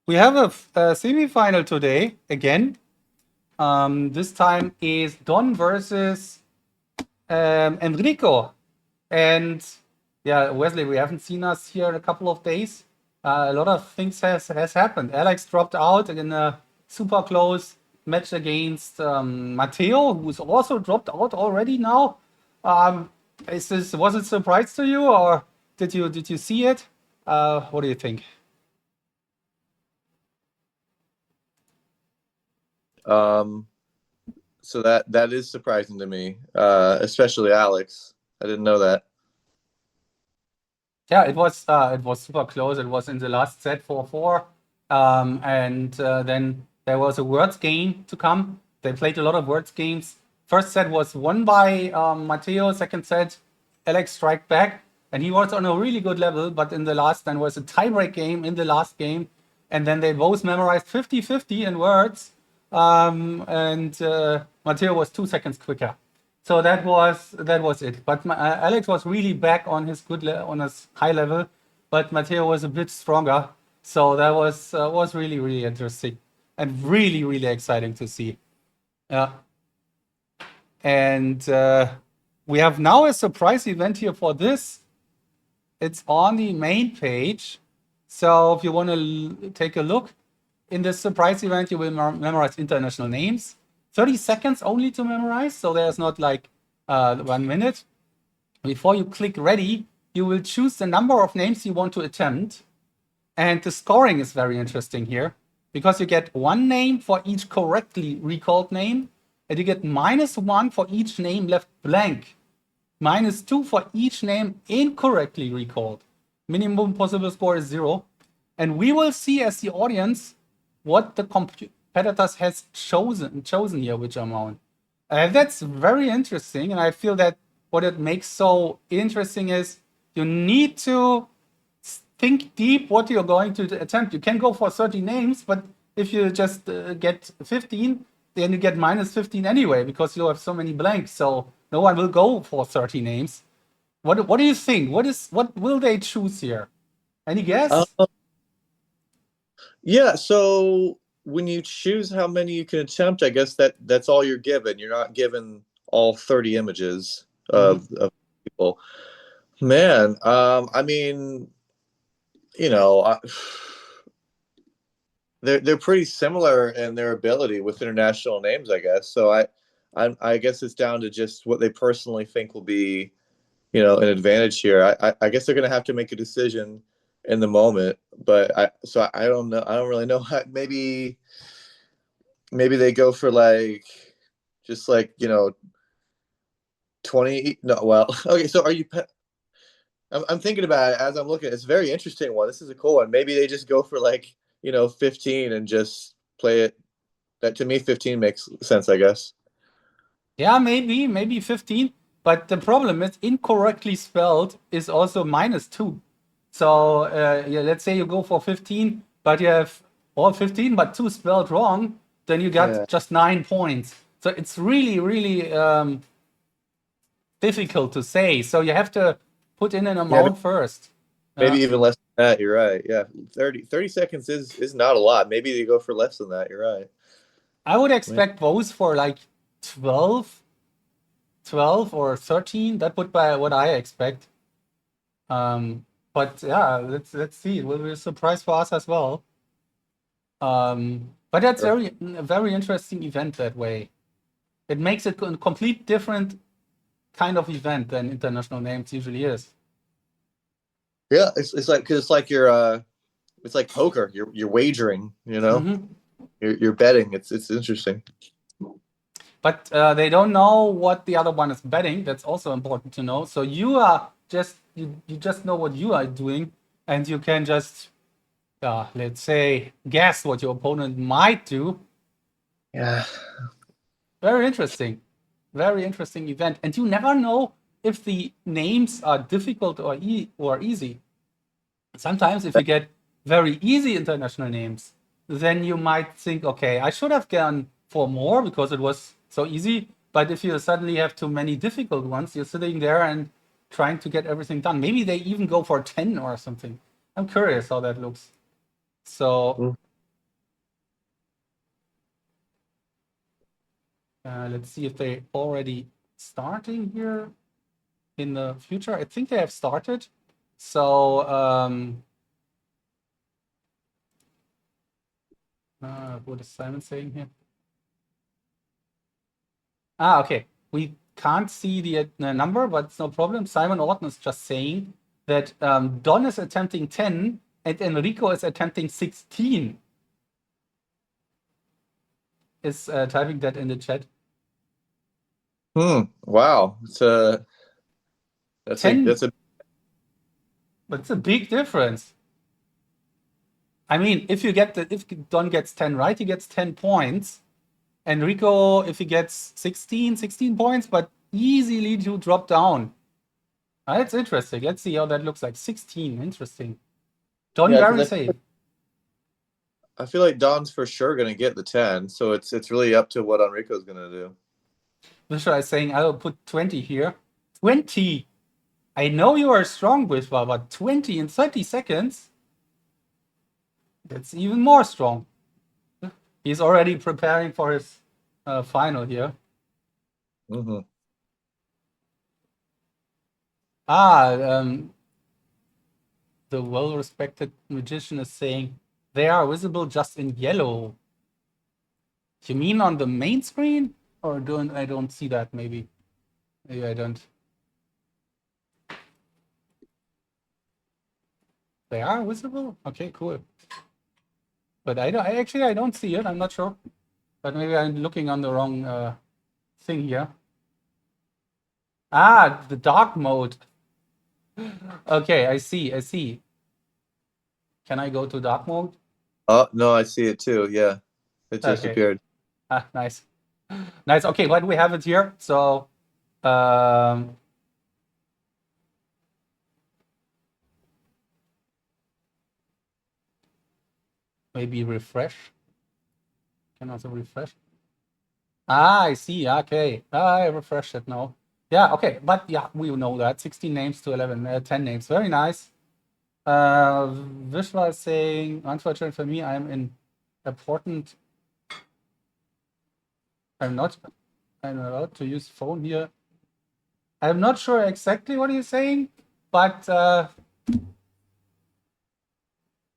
We have a semifinal today again. This time is Don versus Enrico. And yeah, Wesley, we haven't seen us here in a couple of days. A lot of things has happened. Alex dropped out in a super close match against Matteo, who's also dropped out already now. Was it a surprise to you, or did you see it? What do you think? So that is surprising to me, especially Alex. I didn't know that. Yeah, it was super close. It was in the last set 4-4, and then there was a words game to come. They played a lot of words games. First set was won by Matteo. Second set, Alex strike back, and he was on a really good level. But in the last, then was a tiebreak game in the last game, and then they both memorized 50-50 in words, and Matteo was 2 seconds quicker. So that was it. But Alex was really back on his on his high level, but Matteo was a bit stronger. So that was really really interesting and really really exciting to see. Yeah, and we have now a surprise event here for this. It's on the main page. So if you want to take a look, in this surprise event, you will memorize international names. 30 seconds only to memorize, so there's not like 1 minute. Before you click ready, you will choose the number of names you want to attempt. And the scoring is very interesting here because you get 1 name for each correctly recalled name, and you get -1 for each name left blank, -2 for each name incorrectly recalled. Minimum possible score is 0. And we will see as the audience what the competitors has chosen here, which amount. That's very interesting, and I feel that what it makes so interesting is you need to think deep what you're going to attempt. You can go for 30 names, but if you just get 15, then you get -15 anyway because you have so many blanks. So no one will go for 30 names. What do you think? What will they choose here? Any guess? Yeah. So when you choose how many you can attempt, I guess that's all you're given. You're not given all 30 images of people. Man, I mean, you know, they're pretty similar in their ability with international names, I guess. So I guess it's down to just what they personally think will be, an advantage here. I guess they're going to have to make a decision in the moment, but I don't know. I don't really know. Maybe they go for just 20. No, well, okay. So I'm thinking about it as I'm looking. It's a very interesting one. This is a cool one. Maybe they just go for 15 and just play it. That to me, 15 makes sense, I guess. Yeah, maybe 15. But the problem is incorrectly spelled is also -2. So yeah, let's say you go for 15, but you have all 15, but 2 spelled wrong, then you Yeah. got just 9 points. So it's really, really difficult to say. So you have to put in an Yeah, amount first. maybe even less than that. You're right. Yeah, 30 seconds is not a lot. Maybe they go for less than that. You're right. I would Man. expect both for like 12, 12 or 13. That would be what I expect. But yeah, let's see. It will be a surprise for us as well. But that's a very interesting event that way. It makes it a complete different kind of event than international names usually is. Yeah, it's like because it's like poker. You're wagering. Hmm. You're betting. It's interesting. But they don't know what the other one is betting. That's also important to know. So you just know what you are doing, and you can just let's say guess what your opponent might do. Yeah. Very interesting. Very interesting event. And you never know if the names are difficult or easy. Sometimes if you get very easy international names, then you might think, okay, I should have gone for more because it was so easy. But if you suddenly have too many difficult ones, you're sitting there and trying to get everything done. Maybe they even go for 10 or something. I'm curious how that looks. So Let's see if they already starting here in the future. I think they have started. So what is Simon saying here? Okay. We can't see the number, but it's no problem. Simon Orton is just saying that Don is attempting 10 and Enrico is attempting 16. Is typing that in the chat. Wow. That's 10, a but it's a big difference. I mean, if Don gets 10 right, he gets 10 points. Enrico, if he gets 16 points, but easily to drop down. That's interesting. Let's see how that looks like. 16, interesting. Don very safe. I feel like Don's for sure going to get the 10, so it's really up to what Enrico's going to do. Vishvaa is saying, I'll put 20 here. 20! I know you are strong, Vishvaa, but 20 in 30 seconds? That's even more strong. He's already preparing for his final here. Mm-hmm. The well-respected magician is saying, they are visible just in yellow. You mean on the main screen? Or I don't see that, maybe. Maybe I don't. They are visible? Okay, cool. But I don't see it. I'm not sure. But maybe I'm looking on the wrong thing here. The dark mode. Okay, I see. Can I go to dark mode? Oh, no, I see it too. Yeah. It disappeared. Okay. Nice. Nice. Okay, but we have it here. So maybe refresh. Can also refresh. I see. Okay. I refreshed it now. Yeah, okay. But yeah, we know that. 16 names to 10 names. Very nice. Vishvaa is saying, unfortunately for me, I'm in important. I'm allowed to use phone here. I'm not sure exactly what he's saying, but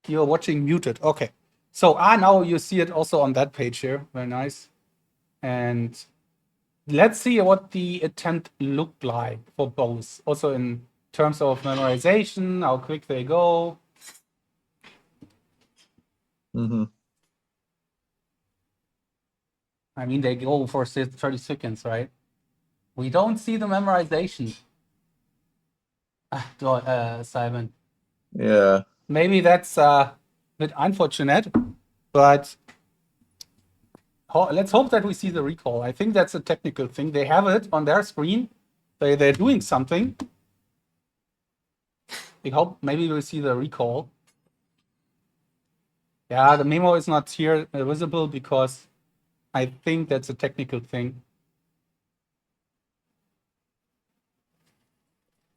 you're watching muted. Okay. So now you see it also on that page here. Very nice. And let's see what the attempt looked like for both. Also in terms of memorization, how quick they go. Mm-hmm. I mean, they go for 30 seconds, right? We don't see the memorization. Simon. Yeah. Maybe that's a bit unfortunate, but let's hope that we see the recall. I think that's a technical thing. They have it on their screen. They're doing something. We hope maybe we'll see the recall. Yeah, the memo is not here visible because I think that's a technical thing.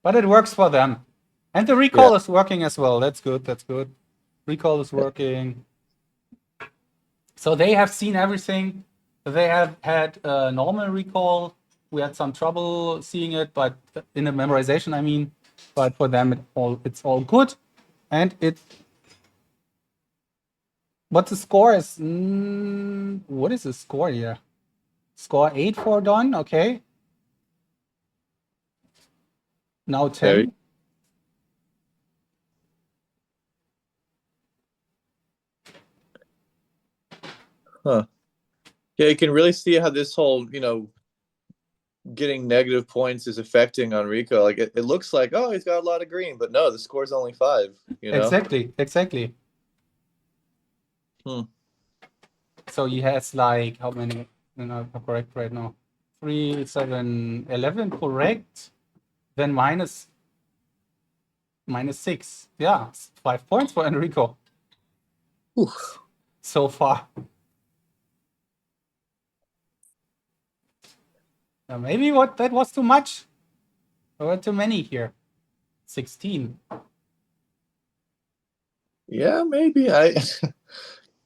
But it works for them. And the recall is working as well. That's good. Recall is working. So they have seen everything. They have had a normal recall. We had some trouble seeing it, but in the memorization, I mean. But for them, it's all good. And what the score is? What is the score here? Score 8 for Don. Okay. Now 10. Huh. Yeah, you can really see how this whole, getting negative points is affecting Enrico. Like it looks like, oh, he's got a lot of green, but no, the score's only 5. Exactly. So he has like how many? Correct right now. 3, 7, 11 correct. Then minus 6. Yeah, 5 points for Enrico. So far. Maybe that was too much. There were too many here. 16. Yeah, maybe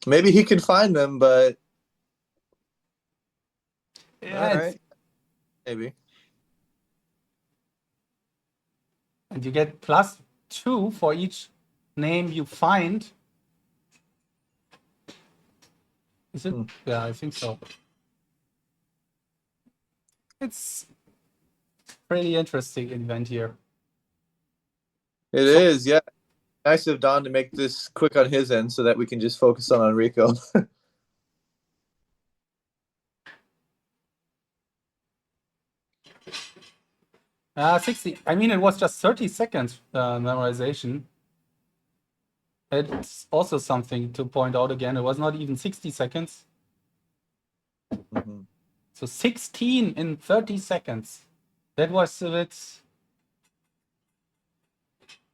maybe he can find them, but Yeah, All right, maybe. and you get +2 for each name you find. Is it? Hmm. Yeah, I think so. It's pretty interesting event here. It is, yeah. Nice of Don to make this quick on his end so that we can just focus on Enrico. 60. I mean, it was just 30 seconds memorization. It's also something to point out again. It was not even 60 seconds. Mm-hmm. So 16 in 30 seconds. That was a bit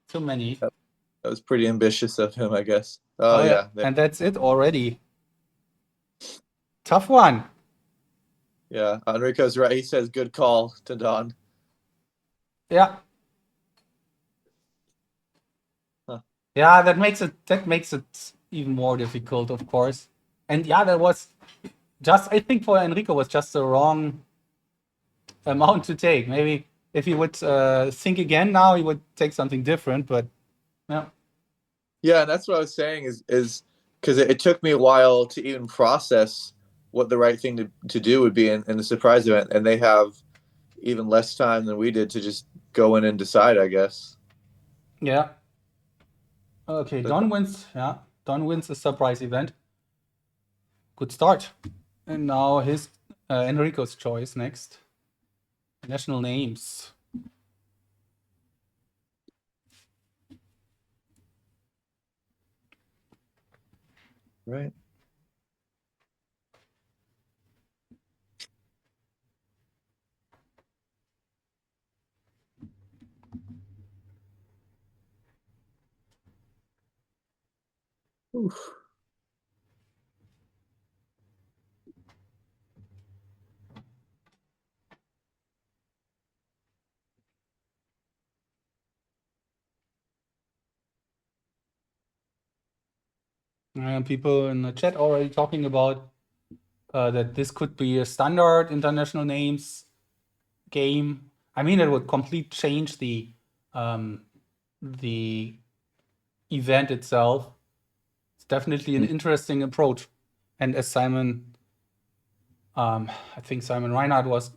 too many. That was pretty ambitious of him, I guess. Oh, yeah. And that's it already. Tough one. Yeah, Enrico's right. He says good call to Don. Yeah. Huh. Yeah, that makes it even more difficult, of course. And yeah, that was just, I think for Enrico was just the wrong amount to take. Maybe if he would think again now, he would take something different, but yeah. Yeah, and that's what I was saying is because it took me a while to even process what the right thing to do would be in the surprise event, and they have even less time than we did to just go in and decide, I guess. Yeah. Okay, But Don wins. Yeah, Don wins the surprise event. Good start. And now his Enrico's choice next. National names. right. Oof. People in the chat already talking about that this could be a standard international names game. I mean, it would completely change the event itself. It's definitely an interesting approach. And as Simon, I think Simon Reinhardt was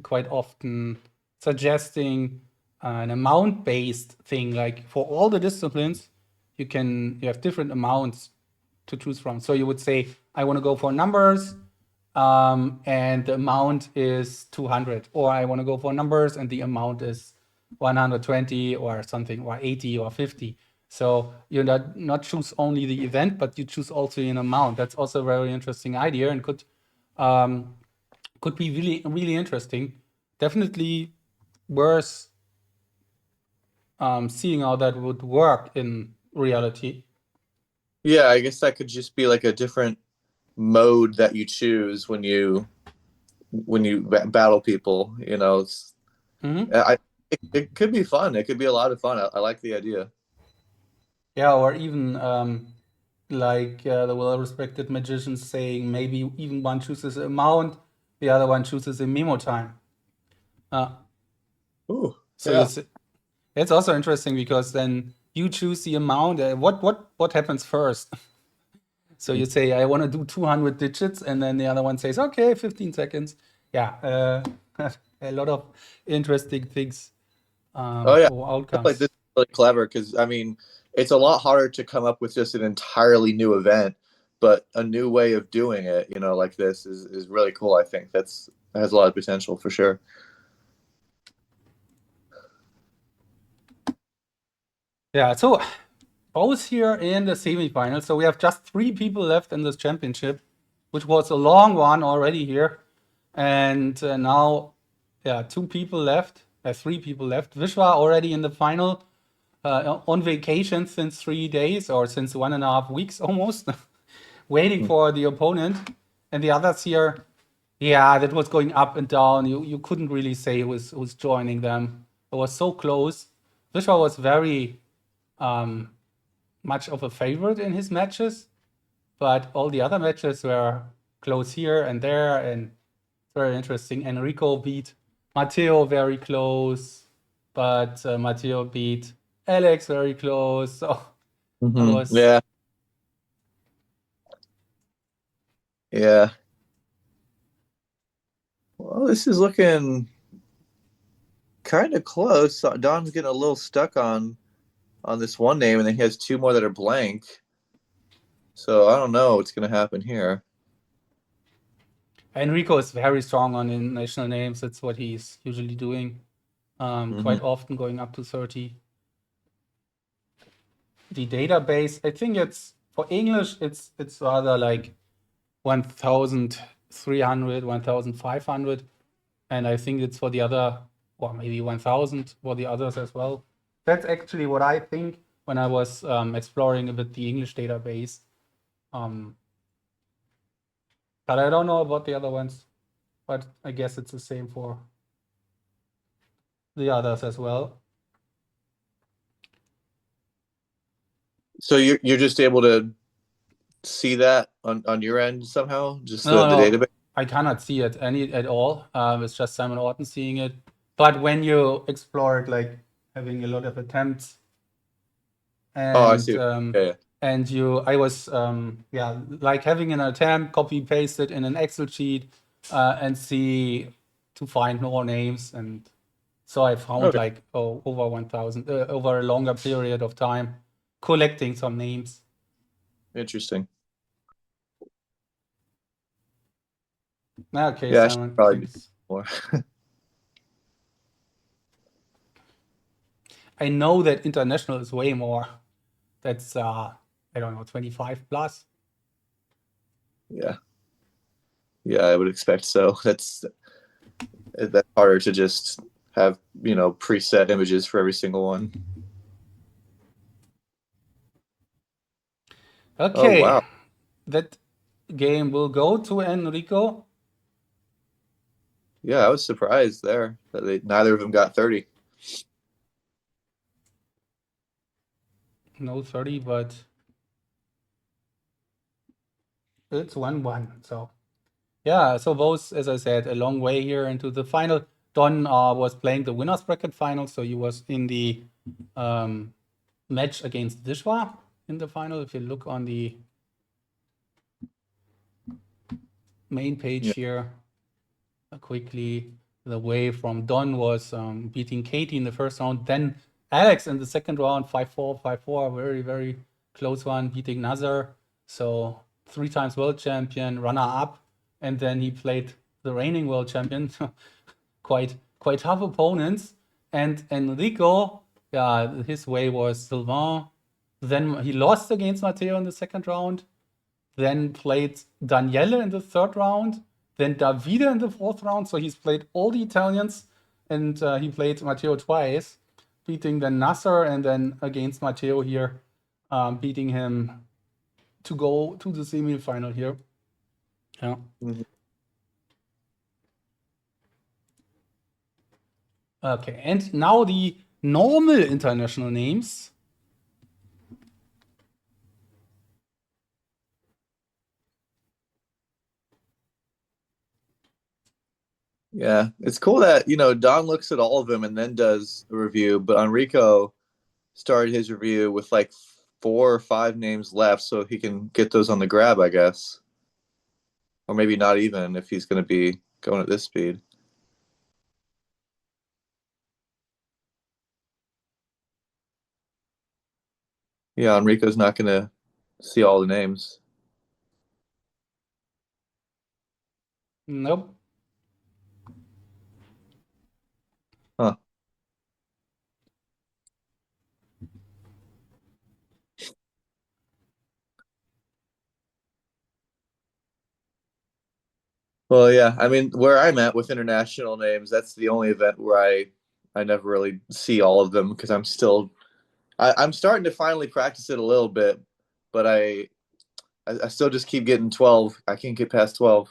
quite often suggesting an amount-based thing. Like for all the disciplines, you have different amounts to choose from. So you would say, I want to go for numbers, and the amount is 200, or I want to go for numbers and the amount is 120 or something, or 80 or 50. So you not choose only the event, but you choose also an amount. That's also a very interesting idea and could be really, really interesting. Definitely worth seeing how that would work in reality. Yeah, I guess that could just be like a different mode that you choose when you battle people. You know, it could be fun. It could be a lot of fun. I like the idea. Yeah, or even like the well-respected magicians saying maybe even one chooses amount, the other one chooses a memo time. Ooh, So yeah. it's also interesting because then you choose the amount. What happens first? So you say I want to do 200 digits, and then the other one says okay, 15 seconds. Yeah, a lot of interesting things Oh yeah, or stuff like outcomes. this is really clever because I mean, it's a lot harder to come up with just an entirely new event, but a new way of doing it, you know, like this is really cool. I think that has a lot of potential for sure. Yeah, so both here in the semifinals. So we have just 3 people left in this championship, which was a long one already here. And now, yeah, 2 people left, 3 people left. Vishvaa already in the final, on vacation since 3 days or since 1.5 weeks almost, waiting for the opponent. And the others here, yeah, that was going up and down. You couldn't really say who's joining them. It was so close. Vishvaa was very much of a favorite in his matches, but all the other matches were close here and there, and very interesting. Enrico beat Matteo very close, but Matteo beat Alex very close. So it was Yeah. Yeah. Well, this is looking kind of close. Don's getting a little stuck on this one name, and then he has two more that are blank. So I don't know what's going to happen here. Enrico is very strong on international names. That's what he's usually doing. Quite often going up to 30. The database, I think it's for English, it's rather like 1,300, 1,500, and I think it's for the other, or maybe 1,000 for the others as well. That's actually what I think when I was exploring a bit the English database. But I don't know about the other ones. But I guess it's the same for the others as well. So you're just able to see that on your end somehow, just the No, database. I cannot see it at all. It's just Simon Orton seeing it. But when you explore it, like having a lot of attempts, and Oh, I see. Yeah. and I was like having an attempt, copy paste it in an Excel sheet, and see to find more names, and so I found like over 1,000 over a longer period of time, collecting some names. Interesting. Okay, Yeah, I Simon, should probably do thanks. more. I know that international is way more. That's I don't know, 25 plus. Yeah. Yeah, I would expect so. That's harder to just have, preset images for every single one. Okay. Oh, wow. That game will go to Enrico. Yeah, I was surprised there that neither of them got 30. No 30, but it's 1-1. So yeah, so both, as I said, a long way here into the final. Don was playing the winners bracket final, so he was in the match against Vishvaa in the final. If you look on the main page here, quickly, the way from Don was beating Katie in the first round, then Alex in the second round, 5-4, 5-4, very, very close one, beating Nazar. So 3 times world champion, runner up, and then he played the reigning world champion. quite tough opponents. And Enrico, yeah, his way was Sylvain. Then he lost against Matteo in the second round. Then played Daniele in the third round. Then Davide in the fourth round. So he's played all the Italians, and he played Matteo twice, beating then Nasser, and then against Matteo here, beating him to go to the semi-final here. Yeah. Okay, and now the normal international names. Yeah, it's cool that, Don looks at all of them and then does a review, but Enrico started his review with like 4 or 5 names left, so he can get those on the grab, I guess. Or maybe not even if he's going to be going at this speed. Yeah, Enrico's not going to see all the names. Nope. Huh. Well, yeah. I mean, where I'm at with international names, that's the only event where I never really see all of them because I'm starting to finally practice it a little bit, but I still just keep getting 12. I can't get past 12.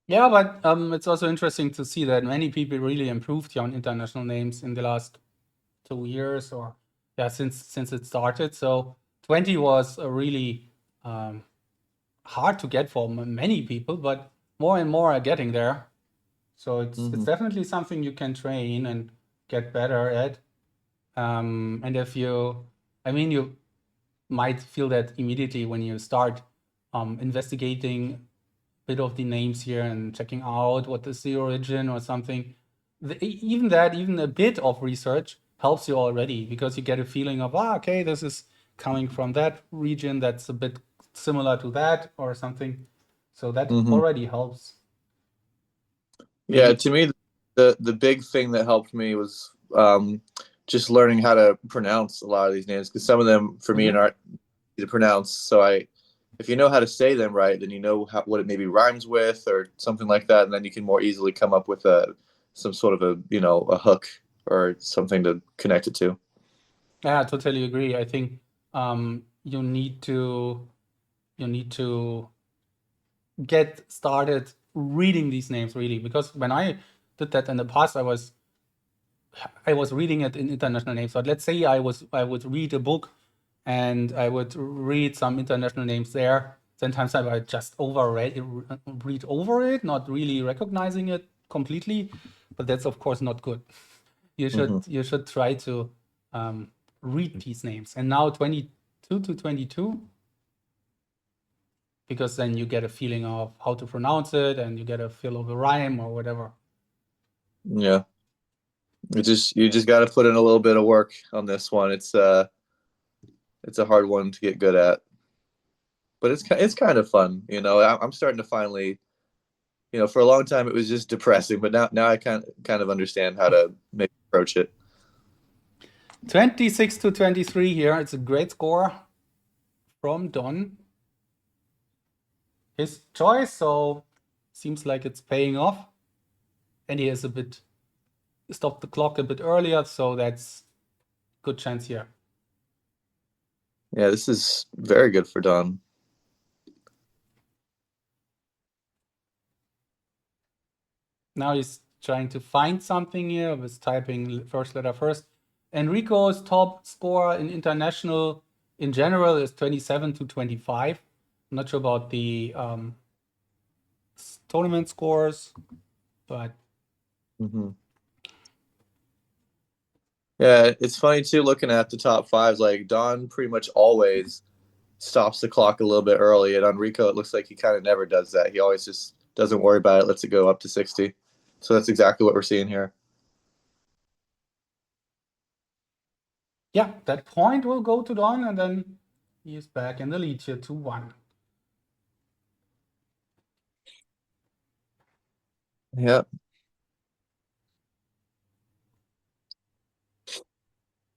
Yeah, but it's also interesting to see that many people really improved on international names in the last 2 years, or since it started. So 20 was a really hard to get for many people, but more and more are getting there. So it's definitely something you can train and get better at. And if you, I mean, you might feel that immediately when you start investigating a bit of the names here and checking out what is the origin or something. Even a bit of research helps you already, because you get a feeling of, okay, this is coming from that region that's a bit similar to that or something. So that already helps. Yeah, Maybe. to me, the big thing that helped me was just learning how to pronounce a lot of these names, because some of them for me aren't easy to pronounce. So if you know how to say them right, then you know what it maybe rhymes with or something like that, and then you can more easily come up with some sort of a hook or something to connect it to. Yeah, I totally agree. I think you need to get started reading these names really, because when I did that in the past, I was reading it in international names. But let's say I would read a book and I would read some international names there. Sometimes I would just read over it, not really recognizing it completely. But that's of course not good. You should try to read these names. And now 22 to 22, because then you get a feeling of how to pronounce it and you get a feel of a rhyme or whatever. Yeah. You just got to put in a little bit of work on this one. It's a hard one to get good at, but it's kind of fun. I'm starting to finally, for a long time it was just depressing, but now I kind of understand how to maybe approach it. 26 to 23 here. It's a great score from Don. His choice, so seems like it's paying off. And he has stopped the clock a bit earlier, so that's good chance here. Yeah, this is very good for Don. Now he's trying to find something here with typing first letter first. Enrico's top score in international in general is 27 to 25. I'm not sure about the tournament scores, but Yeah, it's funny too looking at the top fives. Like Don pretty much always stops the clock a little bit early, and Enrico it looks like he kind of never does that. He always just doesn't worry about it, lets it go up to 60. So that's exactly what we're seeing here. yeah, that point will go to Don, and then he's back in the lead here, 2-1. Yeah.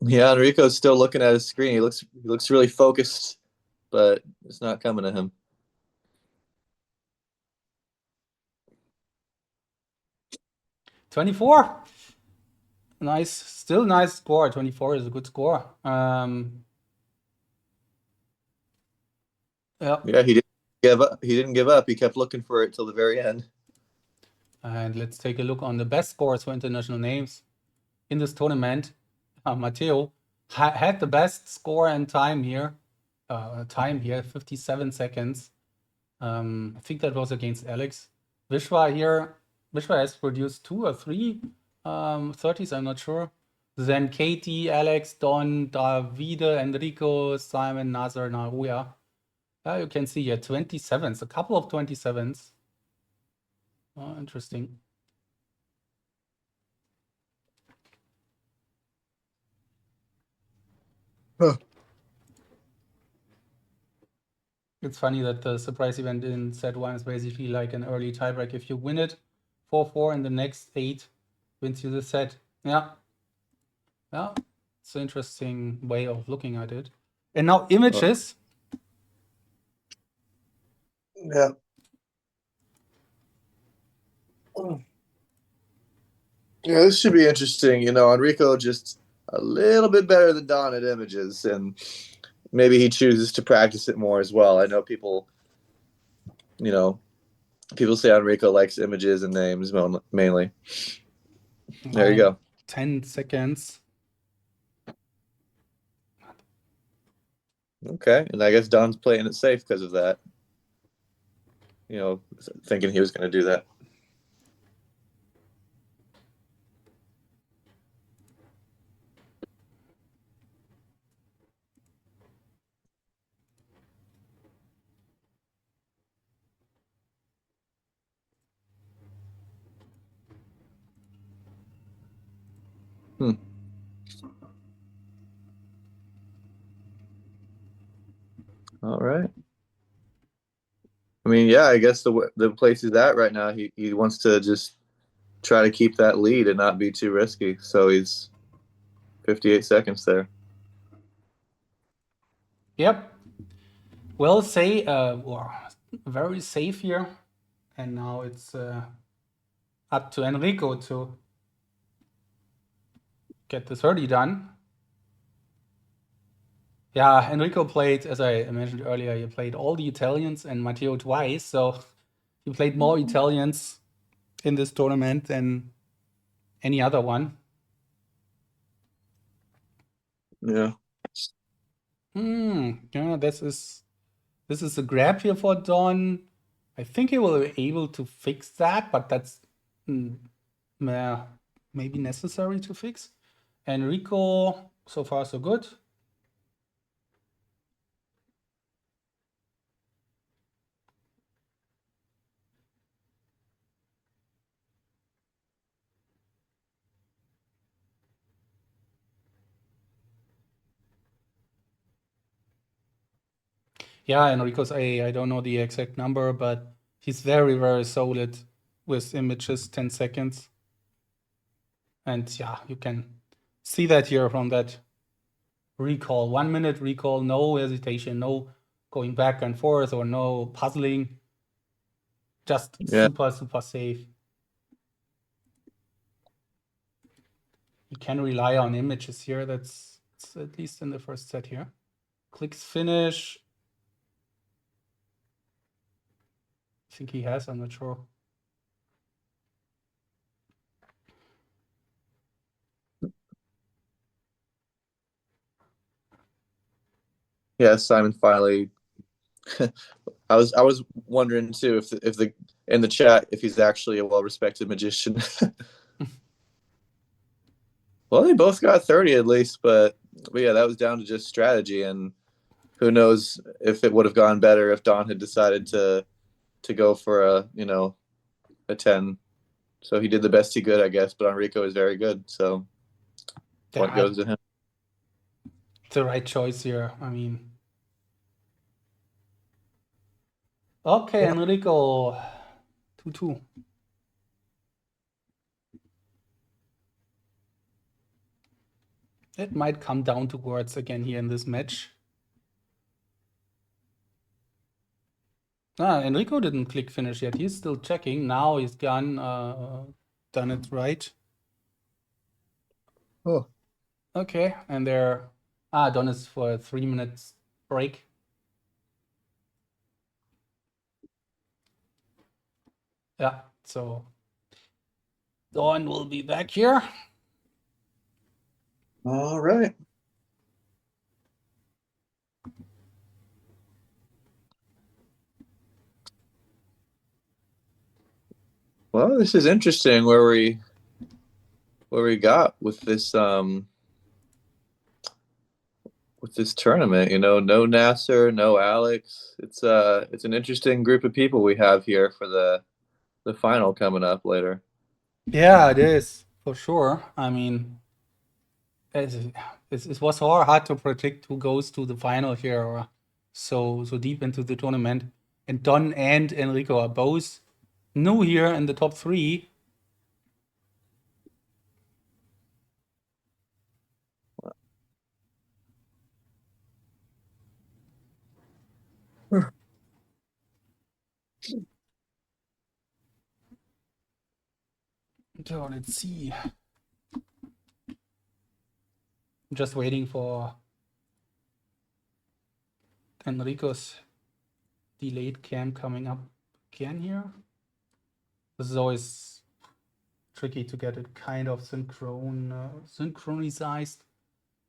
Yeah, Enrico's still looking at his screen. He looks really focused, but it's not coming to him. 24. Nice, still nice score. 24 is a good score. Yeah, he didn't give up. He didn't give up. He kept looking for it till the very end. And let's take a look on the best scores for international names in this tournament. Matteo had the best score and time here. 57 seconds. I think that was against Alex. Vishvaa has produced 2 or 3 30s, I'm not sure. Then Katie, Alex, Don, Davide, Enrico, Simon, Nazar, Naruya. You can see here 27s, a couple of 27s. Oh, interesting. Huh. It's funny that the surprise event in set 1 is basically like an early tiebreak. If you win it 4-4 and the next 8 wins you the set. Yeah. Yeah. It's an interesting way of looking at it. And now images. Yeah. Yeah, this should be interesting. Enrico just a little bit better than Don at images, and maybe he chooses to practice it more as well. I know people say Enrico likes images and names mainly. There you go. 10 seconds. Okay, and I guess Don's playing it safe because of that. You know, thinking he was going to do that. Hmm. All right. I mean, yeah, I guess the place he's at right now, he wants to just try to keep that lead and not be too risky. So he's 58 seconds there. Yep. Well, very safe here. And now it's up to Enrico to get the 30 done. Yeah, Enrico played, as I mentioned earlier, he played all the Italians and Matteo twice. So he played more Italians in this tournament than any other one. Yeah. Yeah, this is a grab here for Don. I think he will be able to fix that, but that's maybe necessary to fix. Enrico, so far so good. Yeah, Enrico's I don't know the exact number, but he's very, very solid with images, 10 seconds. And yeah, you can see that here from that recall. 1 minute recall, no hesitation, no going back and forth or no puzzling. Just Yeah. super, super safe. You can rely on images here. That's at least in the first set here. Clicks finish. I think he has, I'm not sure. Yeah, Simon finally. I was wondering too if the in the chat if he's actually a well-respected magician. Well, they both got 30 at least, but yeah, that was down to just strategy, and who knows if it would have gone better if Don had decided to go for a 10. So he did the best he could, I guess. But Enrico is very good, so point Yeah, goes to him. the right choice here. I mean, okay, Enrico, 2-2. It might come down to words again here in this match. Enrico didn't click finish yet. He's still checking. Now he's done it right. Oh. Okay, and they're done is for a 3 minutes break. Yeah, so Dawn will be back here. All right. Well, this is interesting where we got with this tournament. No Nasser, no Alex. It's an interesting group of people we have here for the final coming up later. Yeah, it is for sure. I mean, it was hard to predict who goes to the final here or so deep into the tournament. And Don and Enrico are both new here in the top 3. So let's see. I'm just waiting for Enrico's delayed cam coming up again here. This is always tricky to get it kind of synchronized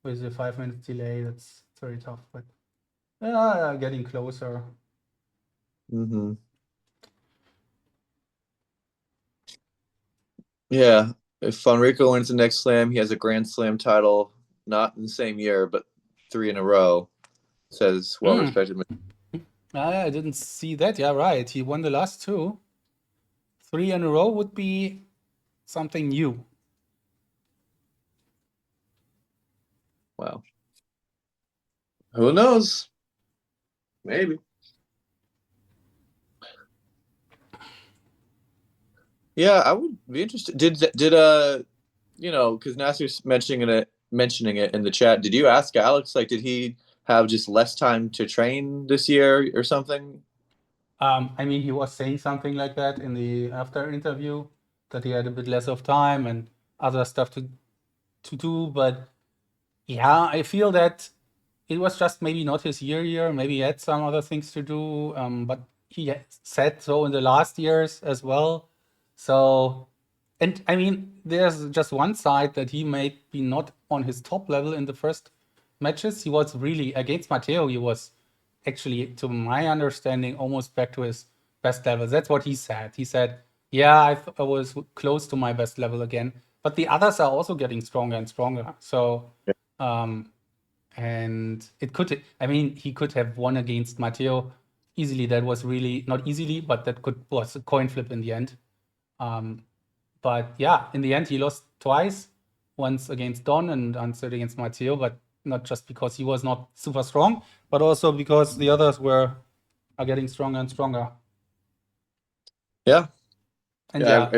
with a 5 minute delay. That's very tough, but Getting closer. Mm-hmm. Yeah. If Enrico wins the next slam, he has a Grand Slam title, not in the same year, but 3 in a row, says Mm. well-respected. I didn't see that. Yeah, right. He won the last two. 3 in a row would be something new. Wow. Who knows? Maybe. Yeah, I would be interested. Because Nasser's mentioning it in the chat. Did you ask Alex, like, did he have just less time to train this year or something? I mean, he was saying something like that in the after interview that he had a bit less of time and other stuff to do. But yeah, I feel that it was just maybe not his year. Maybe he had some other things to do. But he said so in the last years as well. So, and I mean, there's just one side that he may be not on his top level in the first matches. He was really against Matteo. He was actually, to my understanding, almost back to his best level. That's what he said. He said, "Yeah, I was close to my best level again." But the others are also getting stronger and stronger. So, um, and it could, I mean, he could have won against Matteo easily. That was really not easily, but that was a coin flip in the end. Um, but yeah, in the end, he lost twice, once against Don and once against Matteo, but not just because he was not super strong, but also because the others are getting stronger and stronger. Yeah, And yeah.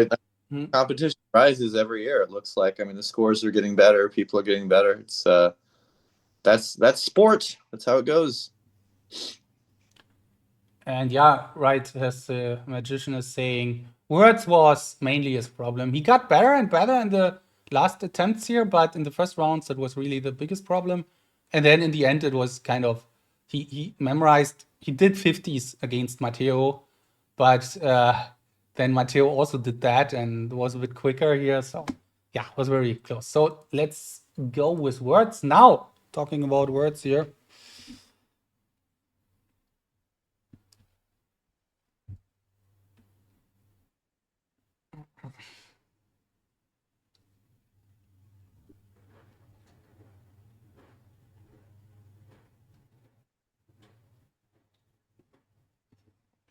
yeah, Competition rises every year. It looks like. I mean, the scores are getting better. People are getting better. It's that's sport. That's how it goes. and yeah, right, as the magician is saying, words was mainly his problem. He got better and better in the last attempts here, but in the first rounds, that was really the biggest problem. And then in the end, it was kind of, he memorized, he did 50s against Matteo, but then Matteo also did that and was a bit quicker here. So yeah, it was very close. So let's go with words now. Talking about words here.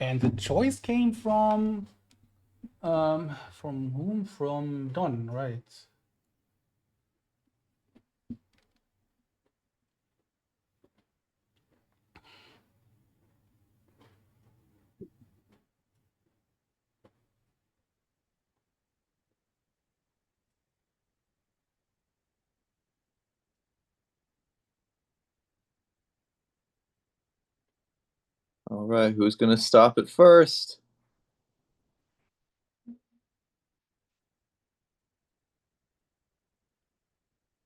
And the choice came from whom? From Don, right? All right, who's gonna stop it first?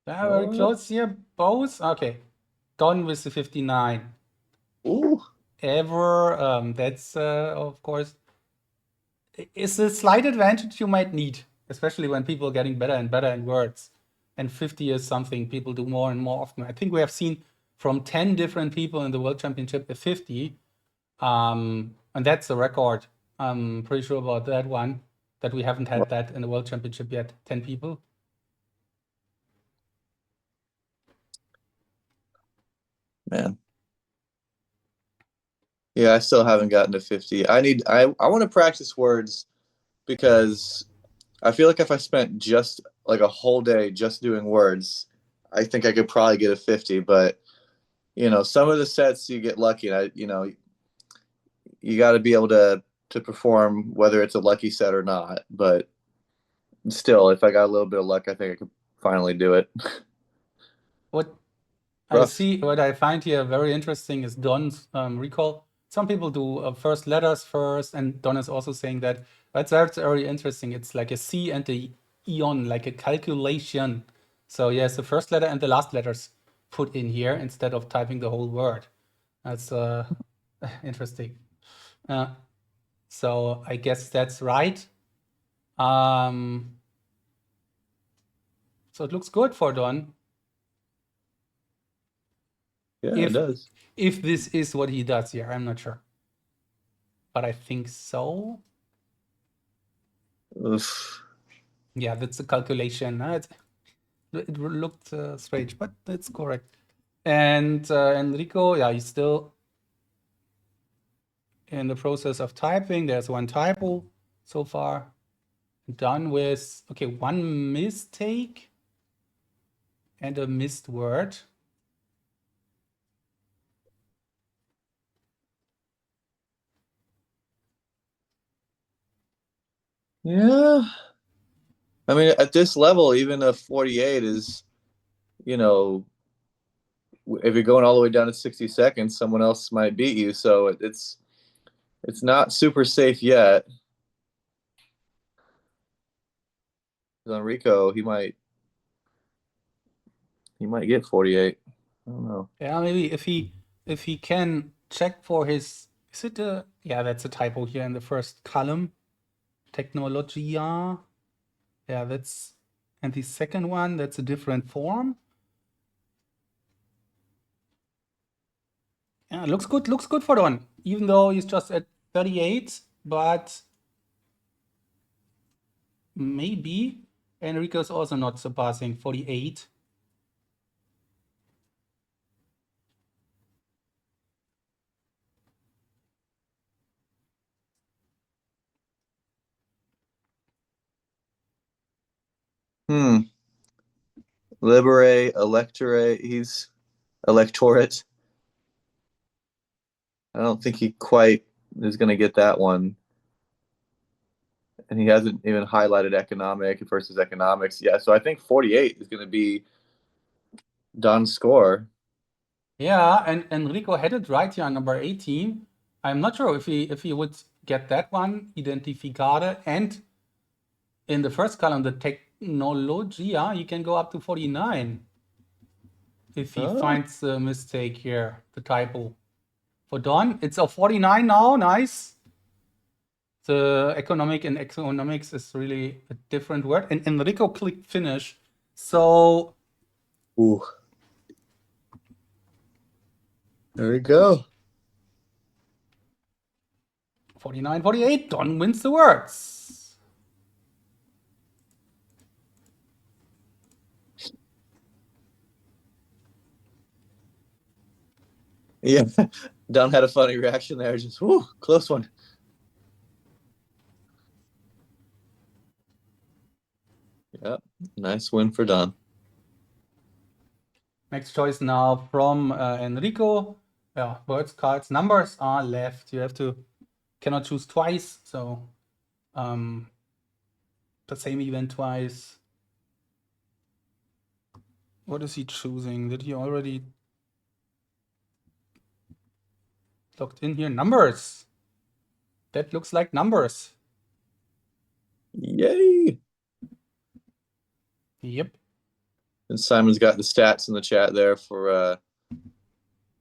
Very Oh, close here. Both. Okay. Don with the 59. ooh, Ever. That's, of course, is a slight advantage you might need, especially when people are getting better and better in words. And 50 is something people do more and more often. I think we have seen from 10 different people in the World Championship a 50. And that's a record. I'm pretty sure about that one, that we haven't had that in the World Championship yet. 10 people. man. Yeah, I still haven't gotten to 50. I want to practice words because I feel like if I spent just like a whole day just doing words, I think I could probably get a 50, but some of the sets you get lucky and you got to be able to perform whether it's a lucky set or not, but still if I got a little bit of luck, I think I could finally do it. What I Rough. see, what I find here very interesting is Don's recall. Some people do first letters first, and Don is also saying that. That's very interesting. It's like a C and a eon, like a calculation. So yes, the first letter and the last letters put in here instead of typing the whole word. That's interesting. Uh, so I guess that's right. Um, so it looks good for Don. Yeah, it If does. if this is what he does here, I'm not sure, but I think so. Oof. Yeah, that's a calculation. It looked strange, but it's correct. And Enrico, yeah, he's still in the process of typing. There's one typo so far. Done with, okay, one mistake and a missed word. Yeah. I mean, at this level, even a 48 is, you know, if you're going all the way down to 60 seconds, someone else might beat you. So it's not super safe yet. Enrico, he might get 48. I don't know. Yeah, maybe if he can check for his, is it a, yeah, that's a typo here in the first column. Technologia. Yeah, that's, and the second one, that's a different form. Yeah, looks good for Don, even though he's just at 38, but maybe Enrico's also not surpassing 48. Hmm. Libere, electorate. He's electorate. I don't think he quite is going to get that one. And he hasn't even highlighted economic versus economics. Yeah, so I think 48 is going to be Don's score. Yeah, and Enrico had it right here on number 18. I'm not sure if he would get that one, Identificare, and in the first column, the Technologia, he can go up to 49 if he Oh, finds the mistake here, the typo. For Don, it's a 49 now, nice. The economic and economics is really a different word. And Enrico clicked finish. So ooh. There we go. 49, 48, Don wins the words. Yeah, Don had a funny reaction there. Just, whoo, close one. Yep, nice win for Don. Next choice now from Enrico. Yeah, words, cards, numbers are left. You have to, cannot choose twice. So the same event twice. What is he choosing? Did he already logged in here? Numbers. That looks like numbers. Yay. Yep. And Simon's got the stats in the chat there for,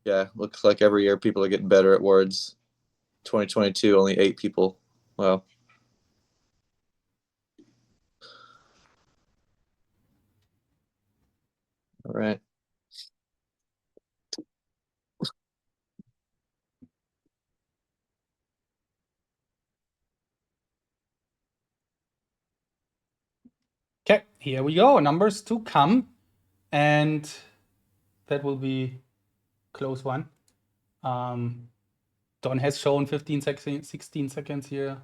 yeah, looks like every year people are getting better at words. 2022, only 8 people. Wow. All right. Okay, here we go. Numbers to come. And that will be close one. Don has shown 15 seconds, 16 seconds here.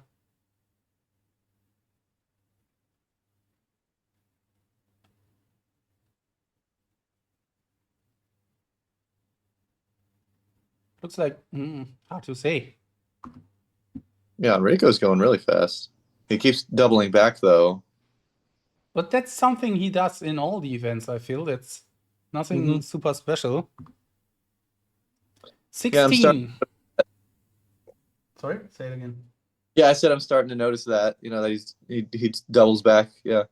Looks like hard to say. Yeah, Enrico's going really fast. He keeps doubling back though. But that's something he does in all the events, I feel. That's nothing super special. Yeah, I'm starting. 16. Sorry, say it again. Yeah, I said I'm starting to notice that. You know that he doubles back. Yeah.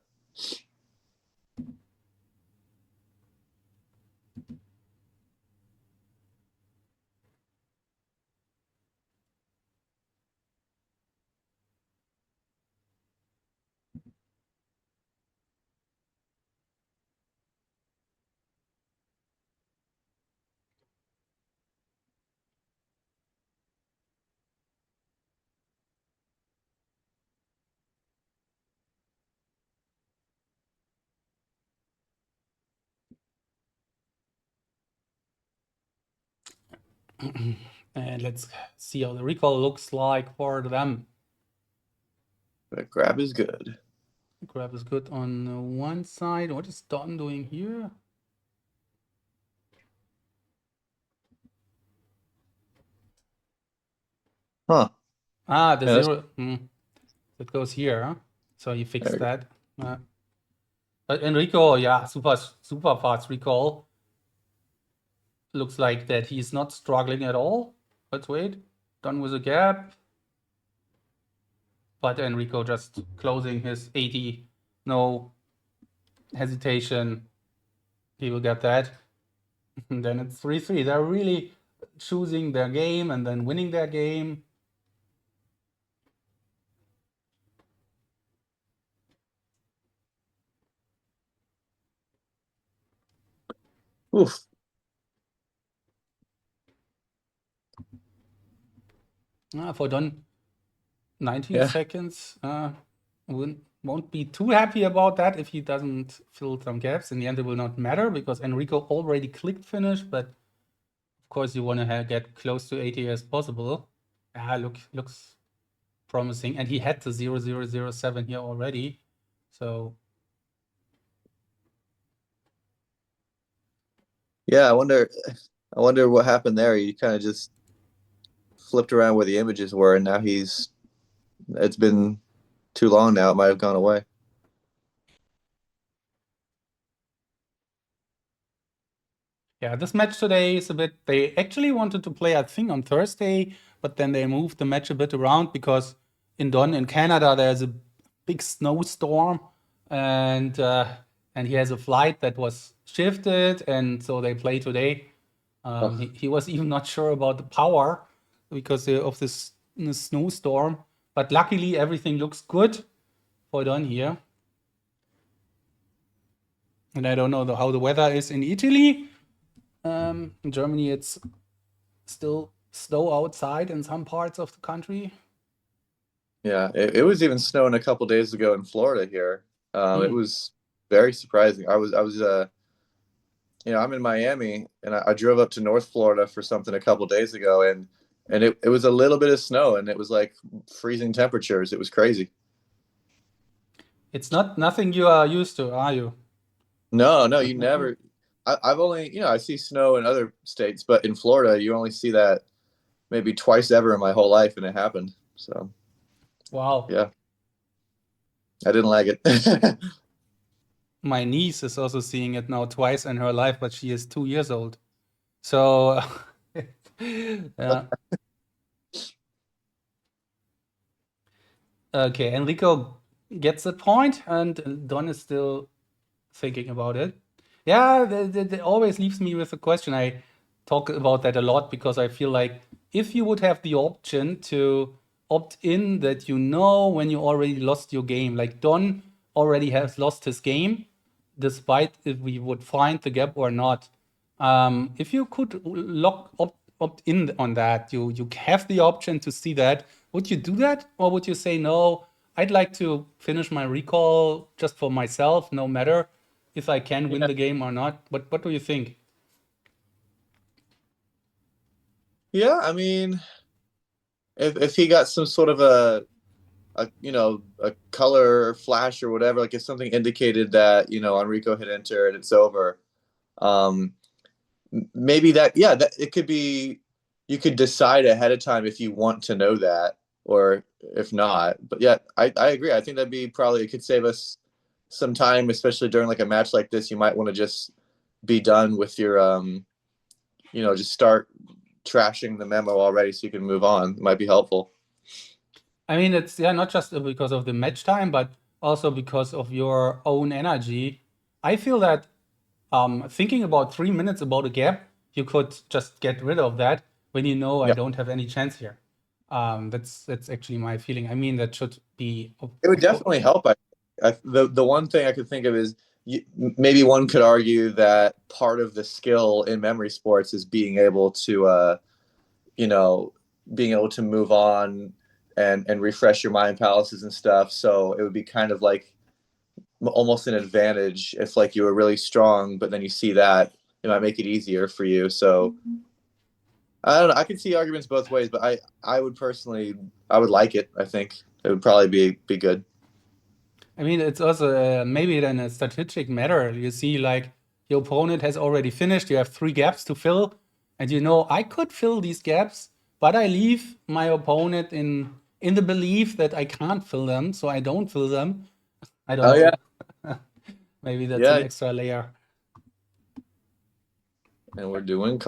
And let's see how the recall looks like for them. But grab is good. Grab is good on one side. What is Don doing here? Huh. Ah, the Yeah, zero. That goes here, huh? So he fixed that. Enrico, yeah, super fast recall. Looks like that he's not struggling at all. Let's wait. Done with a gap. But Enrico just closing his 80. No hesitation. He will get that. And then it's 3-3. They're really choosing their game and then winning their game. Oof. For Don, 19 Yeah. seconds. Won't be too happy about that if he doesn't fill some gaps. In the end, it will not matter because Enrico already clicked finish, but of course you want to get close to 80 as possible. Looks promising, and he had the 0007 here already, so Yeah, I wonder what happened there. He kind of just flipped around where the images were, and now it's been too long now. It might have gone away. yeah, this match today is a bit. They actually wanted to play, I think, on Thursday, but then they moved the match a bit around because in Canada, there's a big snowstorm, and he has a flight that was shifted, and so they play today. Oh, He was even not sure about the power because of this snowstorm, but luckily everything looks good for Don here. And I don't know how the weather is in Italy. In Germany, it's still snow outside in some parts of the country. yeah. It was even snowing a couple days ago in Florida here. It Hmm. was very surprising. I'm in Miami, and I drove up to North Florida for something a couple days ago, and it was a little bit of snow, and it was like freezing temperatures. It was crazy. It's not nothing you are used to, are you? No, no, you never. I've only, I see snow in other states, but in Florida, you only see that maybe twice ever in my whole life, and it happened. So, Wow. yeah, I didn't like it. My niece is also seeing it now twice in her life, but she is 2 years old. So, yeah. Okay, Enrico gets the point, and Don is still thinking about it. Yeah, that always leaves me with a question. I talk about that a lot because I feel like if you would have the option to opt in that you know when you already lost your game, like Don already has lost his game, despite if we would find the gap or not. If you could opt in on that, you have the option to see that. Would you do that, or would you say no? I'd like to finish my recall just for myself, no matter if I can win Yeah, the game or not. But what do you think? yeah. I mean, if he got some sort of a color flash or whatever, like if something indicated that Enrico had entered, it's over. Um, Maybe that, yeah, that it could be. You could decide ahead of time if you want to know that or if not. But yeah, I agree. I think that'd be probably, it could save us some time, especially during like a match like this. You might want to just be done with your just start trashing the memo already so you can move on. It might be helpful. I mean, it's yeah, not just because of the match time, but also because of your own energy. I feel that thinking about 3 minutes about a gap, you could just get rid of that when you know I Yeah, don't have any chance here. That's actually my feeling. I mean, that should be it would of course. definitely help. The one thing I could think of is maybe one could argue that part of the skill in memory sports is being able to you know, being able to move on and refresh your mind palaces and stuff. So it would be kind of like almost an advantage if like you were really strong, but then you see that it might make it easier for you. So I don't know. I can see arguments both ways, but I would personally, I would like it. I think it would probably be good. I mean, it's also maybe then a strategic matter. You see, like your opponent has already finished. You have 3 gaps to fill, and you know I could fill these gaps, but I leave my opponent in the belief that I can't fill them, so I don't fill them. I don't Oh yeah, know. Maybe that's an yeah. extra layer. And we're doing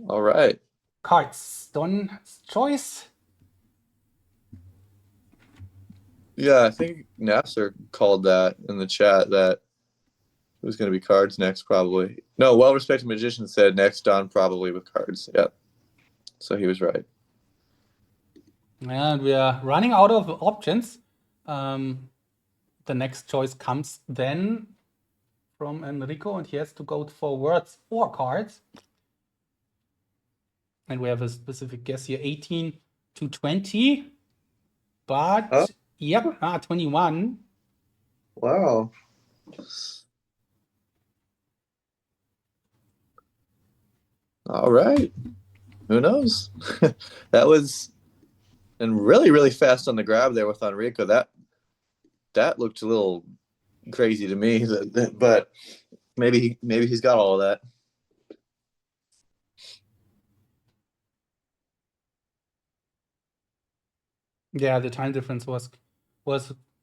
all right. Cards. Don's choice. Yeah, I think Nasser called that in the chat that it was going to be cards next, probably. No, well-respected magician said next Don probably with cards. Yeah, so he was right. And we are running out of options. The next choice comes then from Enrico, and he has to go for words or cards. And we have a specific guess here, 18 to 20. But, Oh, yep, 21. wow. All right. Who knows? That was and really, really fast on the grab there with Enrico. That looked a little crazy to me, but maybe he's got all of that. Yeah, the time difference was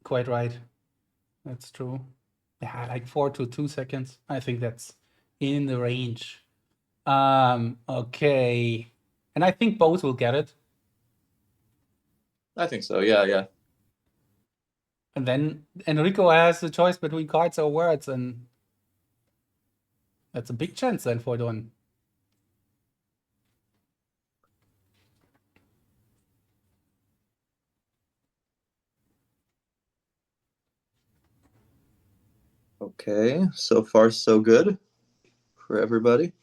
quite right. That's true. Yeah, like 4 to 2 seconds. I think that's in the range. Okay. And I think both will get it. I think so. Yeah, yeah. And then Enrico has the choice between cards or words, and that's a big chance then for Don. Okay, so far so good for everybody.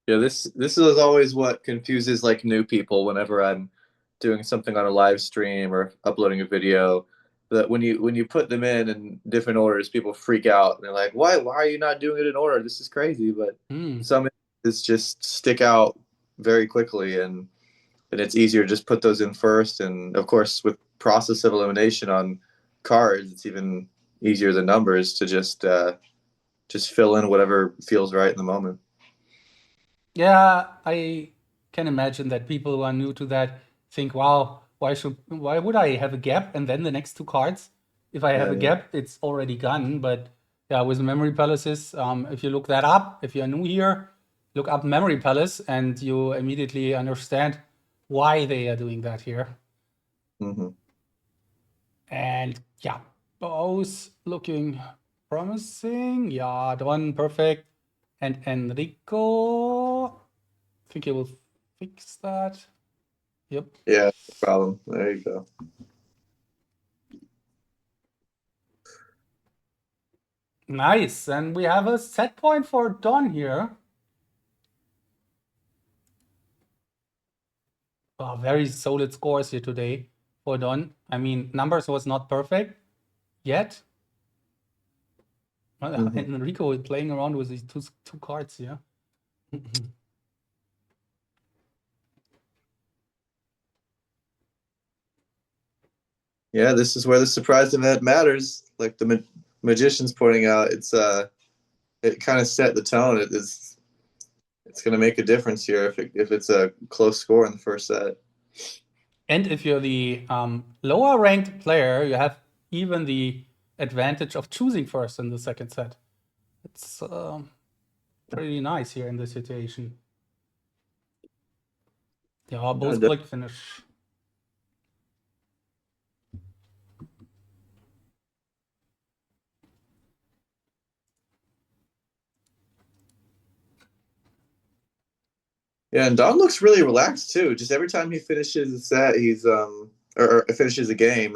Yeah, this is always what confuses like new people whenever I'm doing something on a live stream or uploading a video. That when you put them in different orders, people freak out and they're like, "Why are you not doing it in order? This is crazy." But some is just stick out very quickly, and it's easier to just put those in first. And of course, with process of elimination on cards, it's even easier than numbers to just fill in whatever feels right in the moment. Yeah, I can imagine that people who are new to that think, wow, why would I have a gap and then the next 2 cards? If I have Yeah, a yeah. gap, it's already gone. But yeah, with Memory Palaces, if you look that up, if you're new here, look up Memory Palace and you immediately understand why they are doing that here. Mm-hmm. And yeah, both looking promising. Yeah, Don, perfect. And Enrico, I think he will fix that. Yep. Yeah, no problem. There you go. Nice. And we have a set point for Don here. Oh, very solid scores here today for Don. I mean, numbers was not perfect yet. Mm-hmm. And Enrico is playing around with these two cards here. Yeah, this is where the surprise event matters. Like the magician's pointing out, it kind of set the tone. It's going to make a difference here if it's a close score in the first set. And if you're the lower ranked player, you have even the advantage of choosing first in the second set. It's pretty nice here in this situation. Yeah, both quick finish. Yeah, and Don looks really relaxed too. Just every time he finishes a set, he's or finishes a game,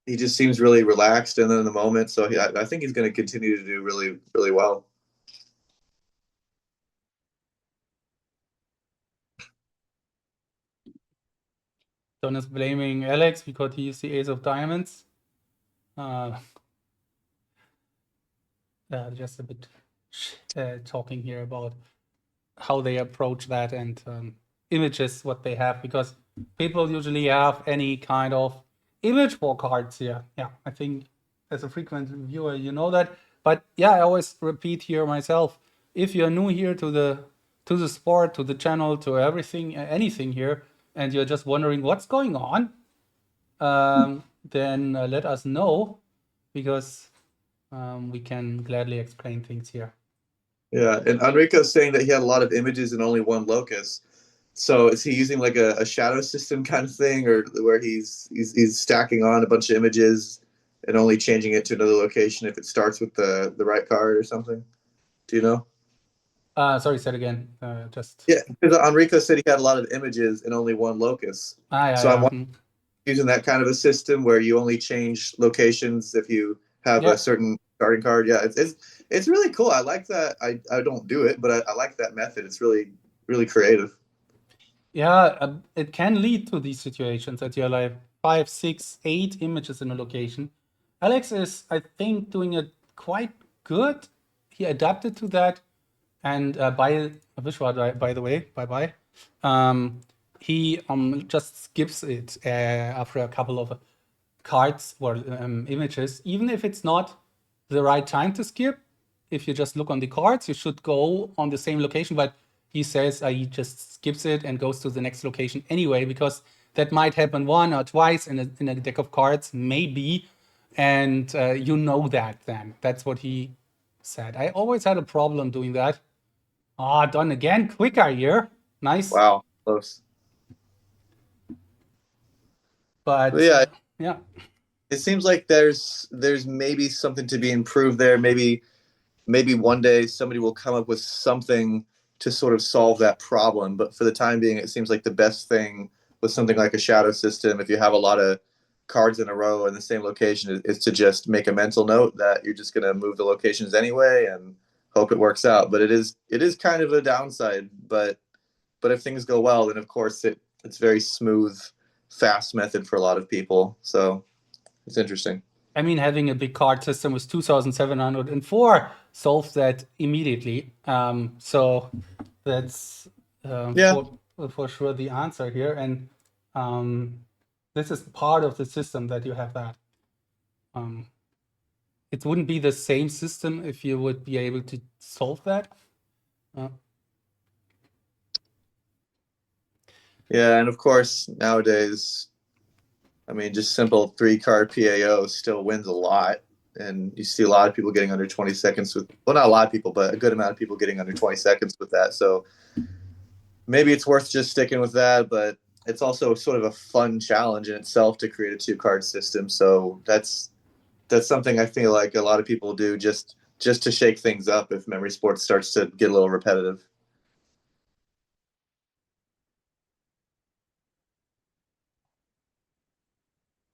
he just seems really relaxed and in the moment. So I think he's going to continue to do really, really well. Don is blaming Alex because he is the ace of diamonds. Just a bit talking here about how they approach that and images, what they have, because people usually have any kind of image for cards here. Yeah, I think as a frequent viewer, you know that. But yeah, I always repeat here myself, if you're new here to the sport, to the channel, to everything, anything here, and you're just wondering what's going on, then let us know, because we can gladly explain things here. Yeah, and Enrico's saying that he had a lot of images in only one locus. So is he using like a shadow system kind of thing, or where he's stacking on a bunch of images and only changing it to another location if it starts with the right card or something? Do you know? Sorry, say it again. Yeah, because Enrico said he had a lot of images in only one locus. Yeah, So I'm yeah. using that kind of a system where you only change locations if you have Yeah. a certain starting card. Yeah, it's really cool. I like that. I don't do it, but I like that method. It's really creative. Yeah, it can lead to these situations that you're like 5, 6, 8 images in a location. Alex is, I think, doing it quite good. He adapted to that, and by Vishvaa, by the way, bye. He just skips it after a couple of cards or images, even if it's not the right time to skip. If you just look on the cards, you should go on the same location, but he says he just skips it and goes to the next location anyway, because that might happen one or twice in a deck of cards, maybe, and you know that then. That's what he said. I always had a problem doing that. Done again, quicker here. Nice. Wow, close. But Yeah, yeah. it seems like there's maybe something to be improved there. Maybe one day somebody will come up with something to sort of solve that problem. But for the time being, it seems like the best thing with something like a shadow system, if you have a lot of cards in a row in the same location, is to just make a mental note that you're just going to move the locations anyway and hope it works out. But it is kind of a downside. But if things go well, then of course it's very smooth, fast method for a lot of people. So it's interesting. I mean, having a big card system with 2,704 solves that immediately. So that's Yeah. for sure the answer here. And this is part of the system that you have that. It wouldn't be the same system if you would be able to solve that. Yeah, and of course nowadays, I mean, just simple 3-card PAO still wins a lot, and you see a lot of people getting under 20 seconds with. Well, not a lot of people, but a good amount of people getting under 20 seconds with that. So maybe it's worth just sticking with that, but it's also sort of a fun challenge in itself to create a 2-card system. So that's something I feel like a lot of people do just to shake things up if Memory Sports starts to get a little repetitive.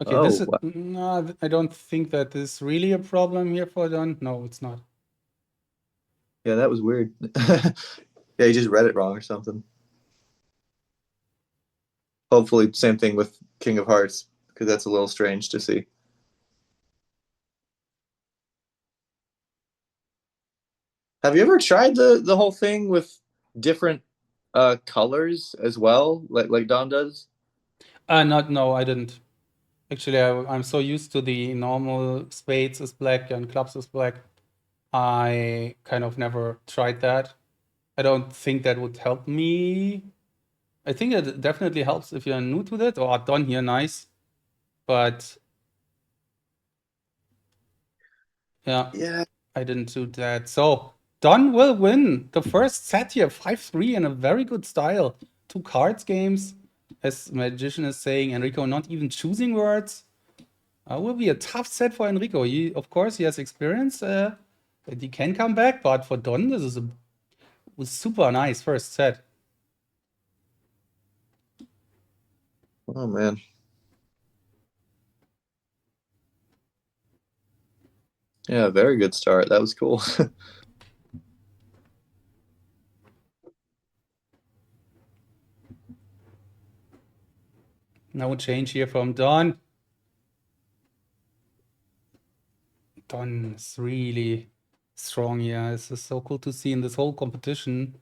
Okay, this Oh, is wow. no, I don't think that is really a problem here for Don. No, it's not. Yeah, that was weird. Yeah, you just read it wrong or something. Hopefully, same thing with King of Hearts, because that's a little strange to see. Have you ever tried the whole thing with different colors as well, like Don does? Not no, I didn't. Actually, I'm so used to the normal spades is black and clubs is black. I kind of never tried that. I don't think that would help me. I think it definitely helps if you're new to that. Or done here, nice. But yeah, Yeah, I didn't do that. So Don will win the first set here, 5-3 in a very good style. 2 cards games, as Magician is saying. Enrico not even choosing words. Will be a tough set for Enrico. Of course, he has experience that he can come back, but for Don, this is was super nice first set. oh man. Yeah, very good start. That was cool. No change here from Don. Don is really strong here. This is so cool to see in this whole competition.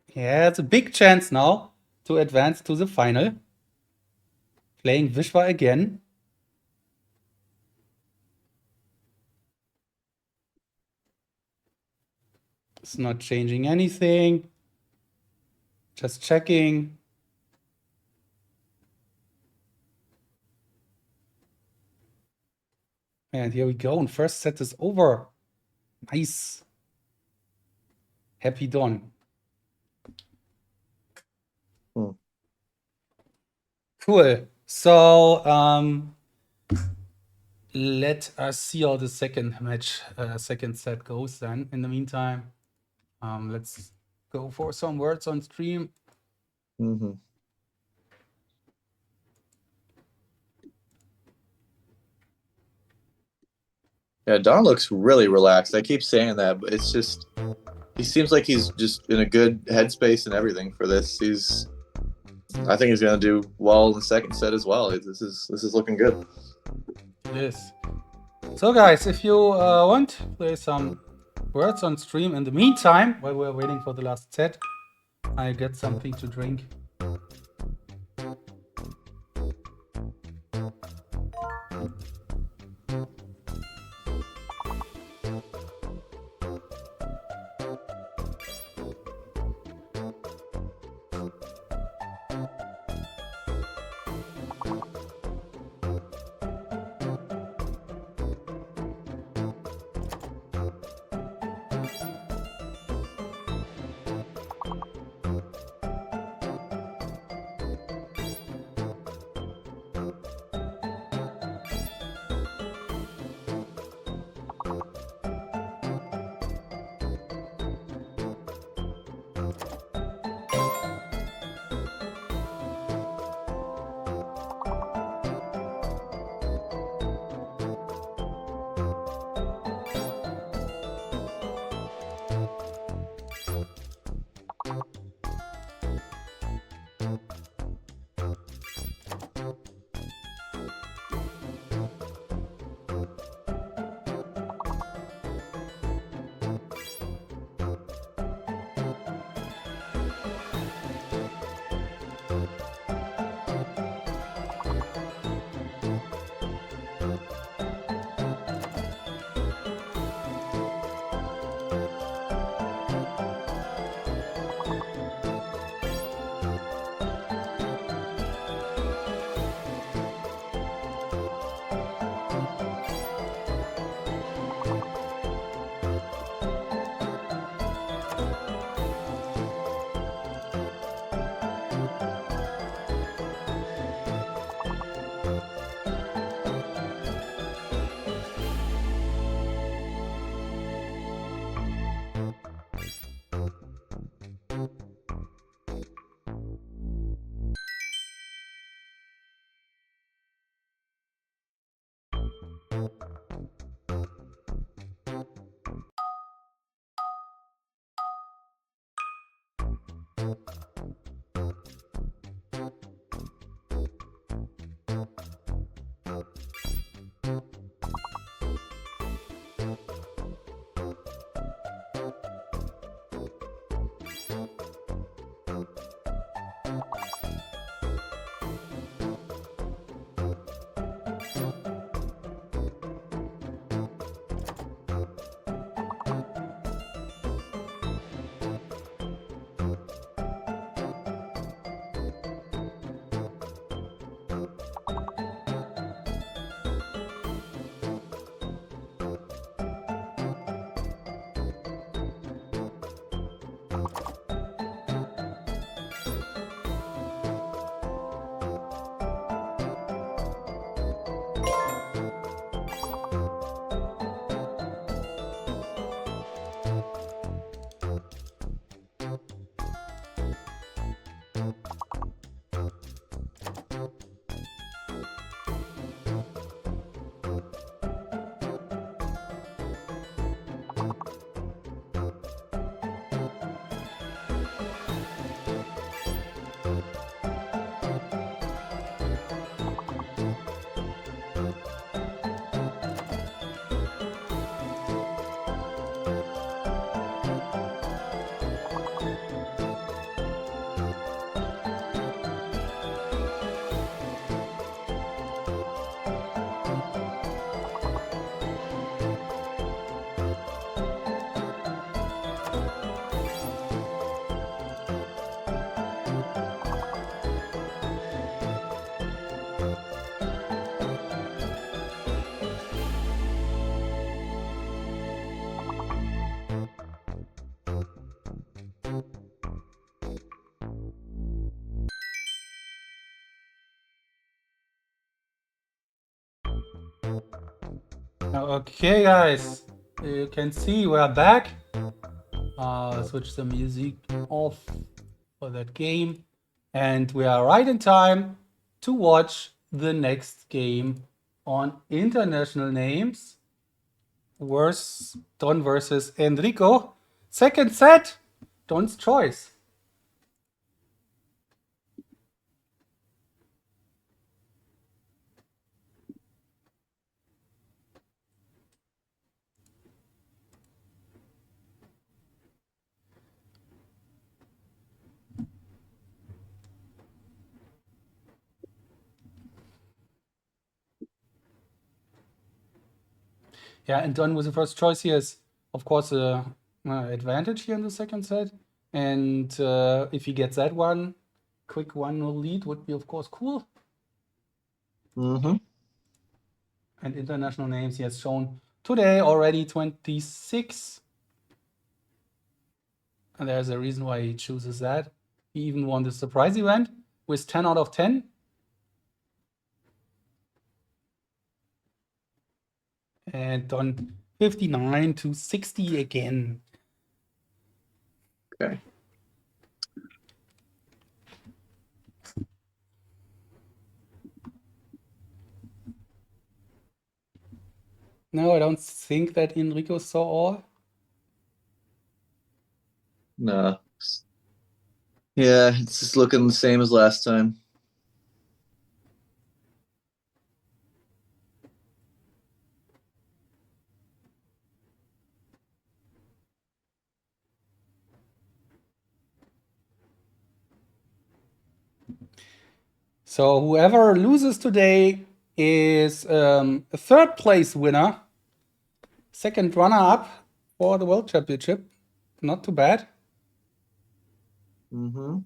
Yeah, it's a big chance now to advance to the final. Playing Vishvaa again. It's not changing anything. Just checking. And here we go. And first set is over. Nice. Happy Don. Cool. So let us see how the second match, second set goes then. In the meantime, let's go for some words on stream. Yeah, Don looks really relaxed. I keep saying that, but it's just he seems like he's just in a good headspace and everything for this. I think he's gonna do well in the second set as well. This is looking good. It is. So guys, if you want to play some words on stream in the meantime, while we're waiting for the last set, I get something to drink. Okay, guys, you can see we're back. Switch the music off for that game. And we are right in time to watch the next game on international names. Don versus Enrico. Second set, Don's choice. Yeah, and Don was the first choice. He has, of course, advantage here in the second set. And if he gets that one, quick 1-0 lead would be, of course, cool. Mm-hmm. And international names he has shown today already 26. And there's a reason why he chooses that. He even won the surprise event with 10 out of 10. And Don 59 to 60 again. Okay. No, I don't think that Enrico saw all. No. Yeah, it's just looking the same as last time. So whoever loses today is a third place winner, second runner up for the World Championship. Not too bad. Mm-hmm.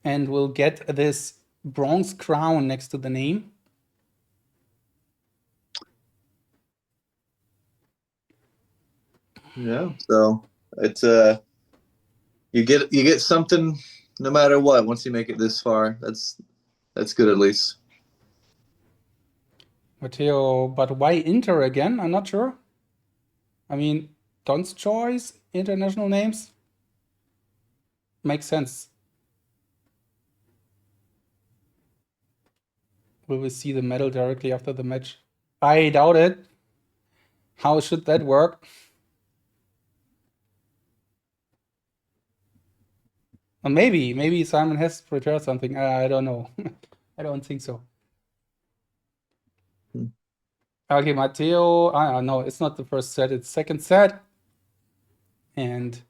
And will get this bronze crown next to the name. Yeah. So it's you get something no matter what once you make it this far. That's good at least. Matteo, but why Inter again? I'm not sure. I mean, Don's choice, international names, makes sense. Will we see the medal directly after the match? I doubt it. How should that work? Or maybe Simon has prepared something. I don't know. I don't think so. Okay, Matteo. No, it's not the first set. It's second set. And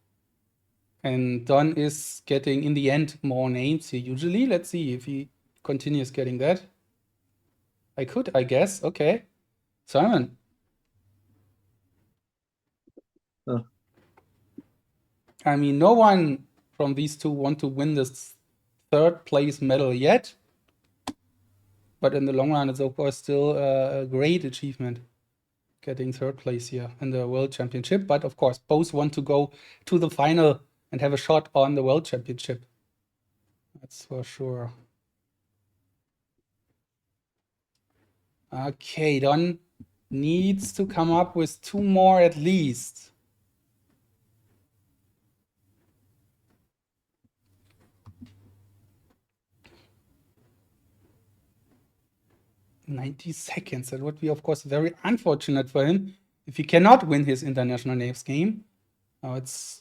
Don is getting, in the end, more names here usually. Let's see if he continues getting that. I could, I guess. Okay. Simon. Oh. I mean, no one from these two want to win this third place medal yet. But in the long run, it's of course still a great achievement getting third place here in the World Championship. But of course, both want to go to the final and have a shot on the World Championship. That's for sure. Okay, Don needs to come up with 2 more at least. "90 seconds. That would be, of course, very unfortunate for him if he cannot win his international names game. Now it's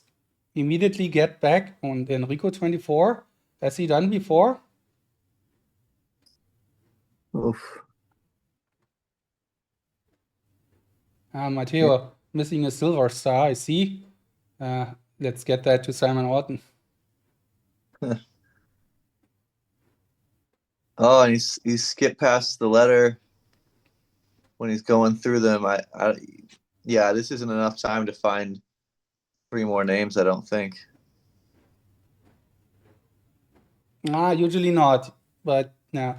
immediately get back on Enrico 24. Has he done before? Oof. Matteo missing a silver star, I see. Let's get that to Simon Orton. Oh, and he skipped past the letter when he's going through them. Yeah, this isn't enough time to find 3 more names, I don't think. Usually not, but no.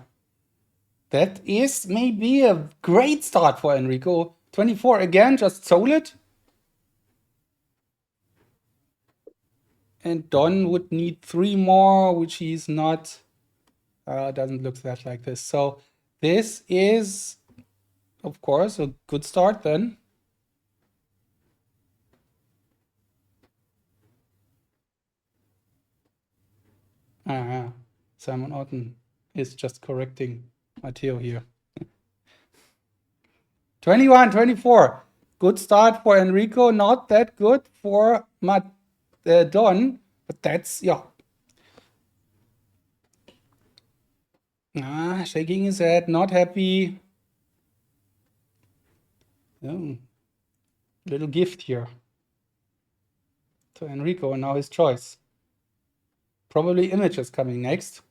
That is maybe a great start for Enrico. 24 again, just solid. And Don would need 3 more, which he's not. Doesn't look that like this. So this is of course, a good start then. Simon Orton is just correcting Matteo here. 21-24. Good start for Enrico. Not that good for Don, but that's, yeah. Shaking his head, not happy. Little gift here to Enrico, and now his choice. Probably images coming next.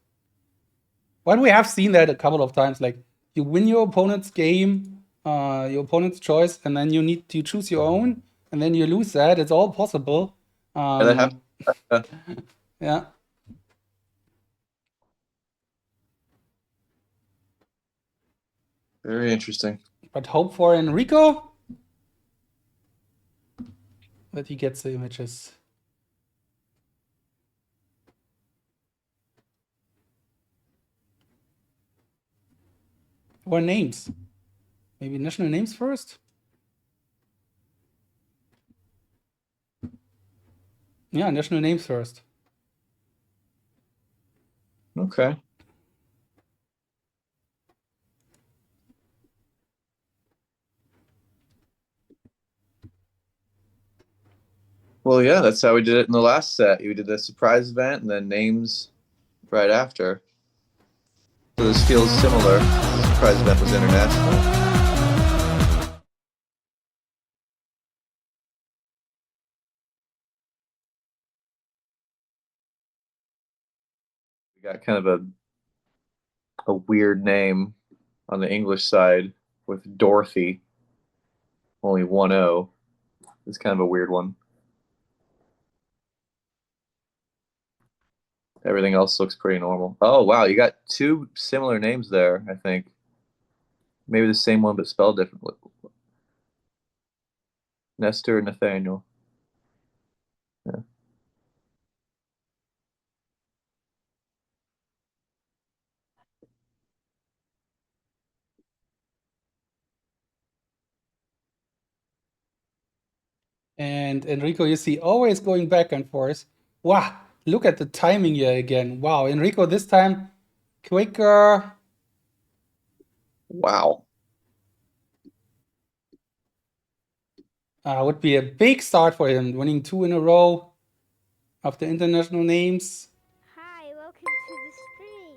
But we have seen that a couple of times. Like, you win your opponent's game, your opponent's choice, and then you choose your own, and then you lose that. It's all possible. And that happens. Yeah. Very interesting. But hope for Enrico that he gets the images. Or names. Maybe national names first? Yeah, national names first. Okay. Well, yeah, that's how we did it in the last set. We did the surprise event and then names right after. So this feels similar. The surprise event was international. We got kind of a weird name on the English side with Dorothy. Only one O. It's kind of a weird one. Everything else looks pretty normal. Oh, wow. You got two similar names there, I think. Maybe the same one, but spelled differently. Nestor and Nathaniel. Yeah. And Enrico, you see, always going back and forth. Wow, look at the timing here again. Wow, Enrico this time quicker. Wow. Would be a big start for him, winning 2 in a row after international names. Hi, welcome to the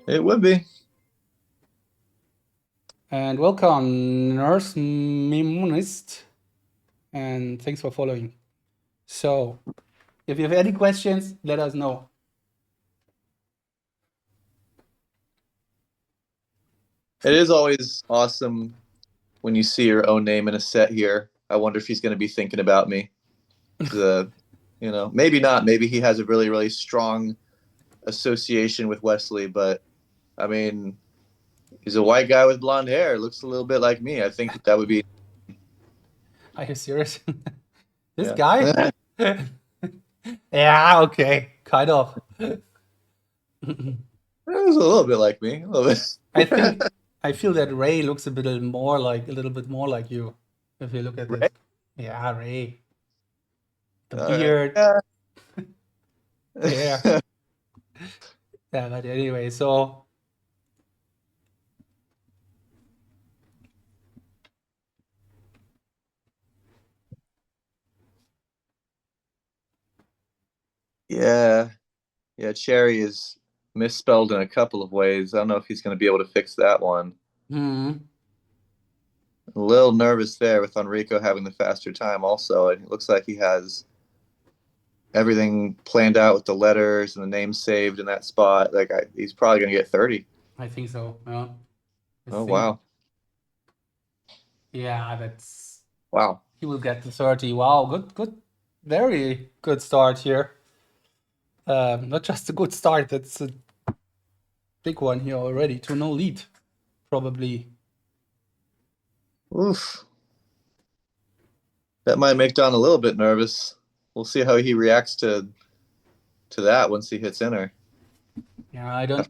stream. It would be. And welcome, Nurse Mimonist. And thanks for following. So, if you have any questions, let us know. It is always awesome when you see your own name in a set here. I wonder if he's going to be thinking about me. Maybe not. Maybe he has a really, really strong association with Wesley, but I mean, he's a white guy with blonde hair. Looks a little bit like me. I think that would be. Are you serious? This Yeah. guy? Yeah, okay, kind of. It was a little bit like me. A little bit. I feel that Ray looks a little bit more like you, if you look at this. Ray? Yeah, Ray. The All right. beard. Yeah. Yeah. Yeah, but anyway, so Yeah. Yeah, Cherry is misspelled in a couple of ways. I don't know if he's going to be able to fix that one. A little nervous there with Enrico having the faster time also. It looks like he has everything planned out with the letters and the names saved in that spot. He's probably going to get 30. I think so. Yeah. Oh, wow. Yeah, that's Wow. he will get to 30. Wow, good, very good start here. Not just a good start, that's a big one here already. 2-0 lead, probably. Oof. That might make Don a little bit nervous. We'll see how he reacts to that once he hits enter. Yeah, I don't.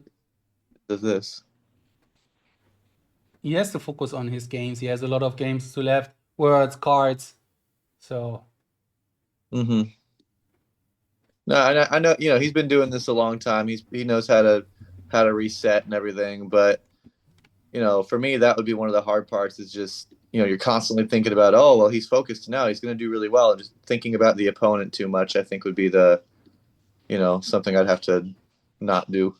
Does this? he has to focus on his games. He has a lot of games to left, words, cards. So Mm-hmm. No, I know. You know, he's been doing this a long time. He knows how to reset and everything. But you know, for me, that would be one of the hard parts. Is just, you know, you're constantly thinking about, oh well, he's focused now. He's going to do really well, and just thinking about the opponent too much, I think, would be the, you know, something I'd have to not do.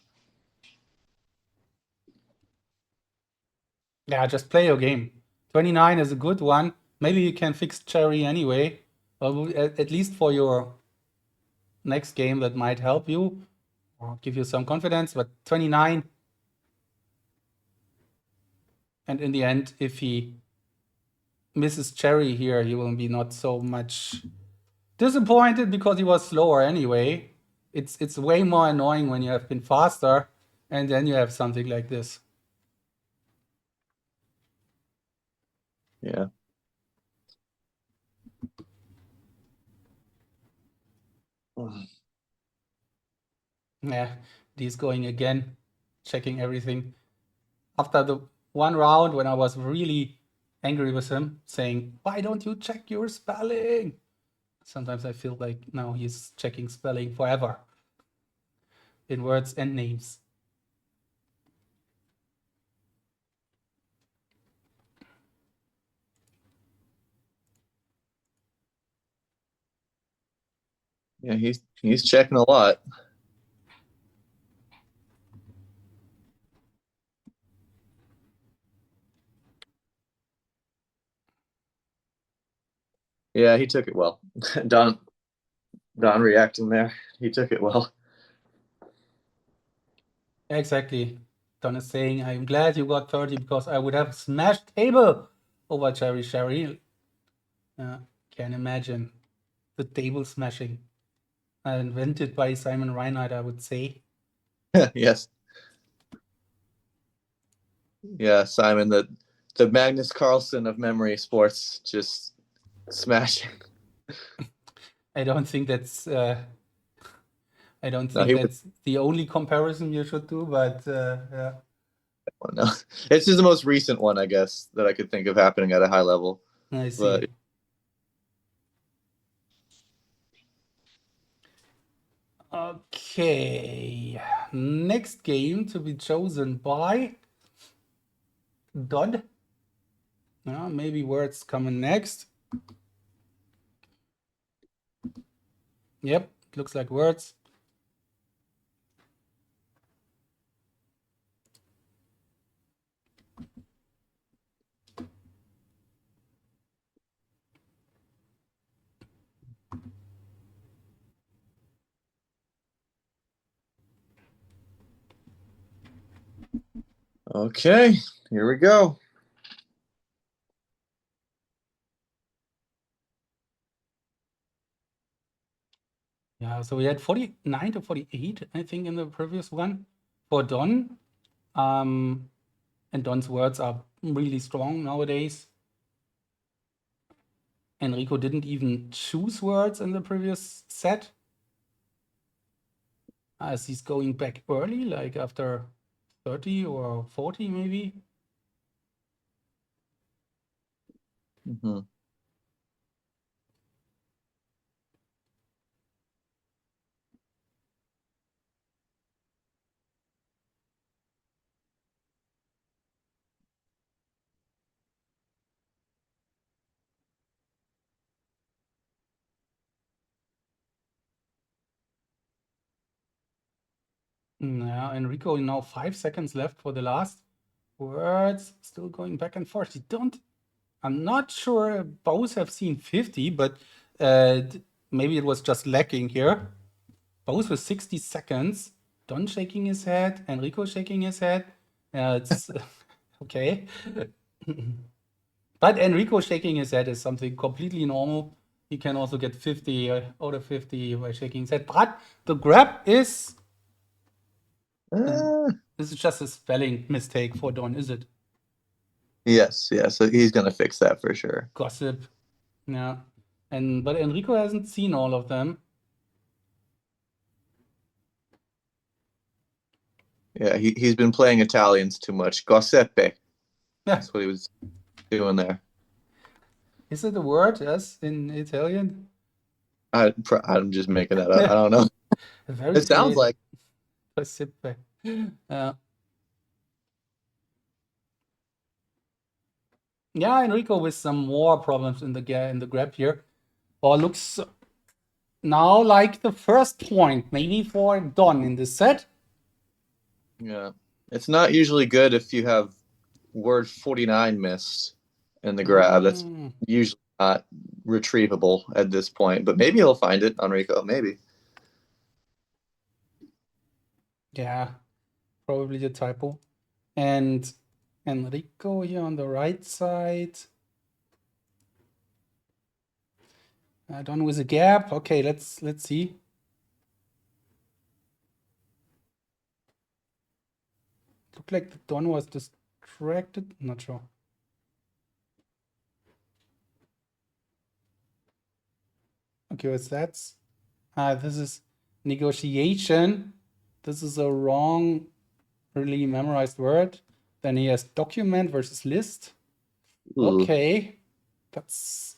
yeah, just play your game. 29 is a good one. Maybe you can fix Cherry anyway, or at least for your next game that might help you or give you some confidence. But 29, and in the end, if he misses Cherry here, he will be not so much disappointed because he was slower anyway. It's way more annoying when you have been faster and then you have something like this. Yeah. Yeah, he's going again, checking everything. After the one round when I was really angry with him, saying, "Why don't you check your spelling?" Sometimes I feel like now he's checking spelling forever in words and names. Yeah, he's checking a lot. Yeah, he took it well. Don reacting there. He took it well. Exactly. Don is saying, "I'm glad you got 30 because I would have smashed table over Cherry Sherry." Can imagine the table smashing. Invented by Simon Reinhardt, I would say. Yes. Yeah, Simon, the Magnus Carlsen of memory sports, just smashing. I don't think that's I don't No, think that's the only comparison you should do, but yeah. no, it's just the most recent one, I guess, that I could think of happening at a high level. I see. But Okay. Next game to be chosen by Dodd. Maybe words coming next. Yep, it looks like words. okay, here we go. Yeah, so we had 49 to 48, I think, in the previous one for Don. And Don's words are really strong nowadays. Enrico didn't even choose words in the previous set. As he's going back early, like after 30 or 40 maybe. Mm-hmm. Yeah, Enrico now 5 seconds left for the last words. Still going back and forth. I'm not sure both have seen 50, but maybe it was just lacking here. Both with 60 seconds. Don shaking his head, Enrico shaking his head. It's okay. But Enrico shaking his head is something completely normal. He can also get 50 out of 50 by shaking his head. But the grab is this is just a spelling mistake for Don, is it? Yes, so he's gonna fix that for sure. Gossip. Yeah. But Enrico hasn't seen all of them. Yeah, he's been playing Italians too much. Giuseppe. That's what he was doing there. Is it a word? Yes, in Italian. I'm just making that up. I don't know. Very It sounds creative. like. Possible. Yeah, Enrico with some more problems in the grab here. Or looks now like the first point, maybe for Don in this set. Yeah. It's not usually good if you have word 49 missed in the grab. That's usually not retrievable at this point. But maybe he'll find it, Enrico. Maybe. Yeah, probably a typo. And Enrico here on the right side. Don with a gap. Okay, let's see. Looked like the Don was distracted. Not sure. Okay, what's that? This is negotiation. This is a wrong, really memorized word. Then he has document versus list. Ooh. Okay, that's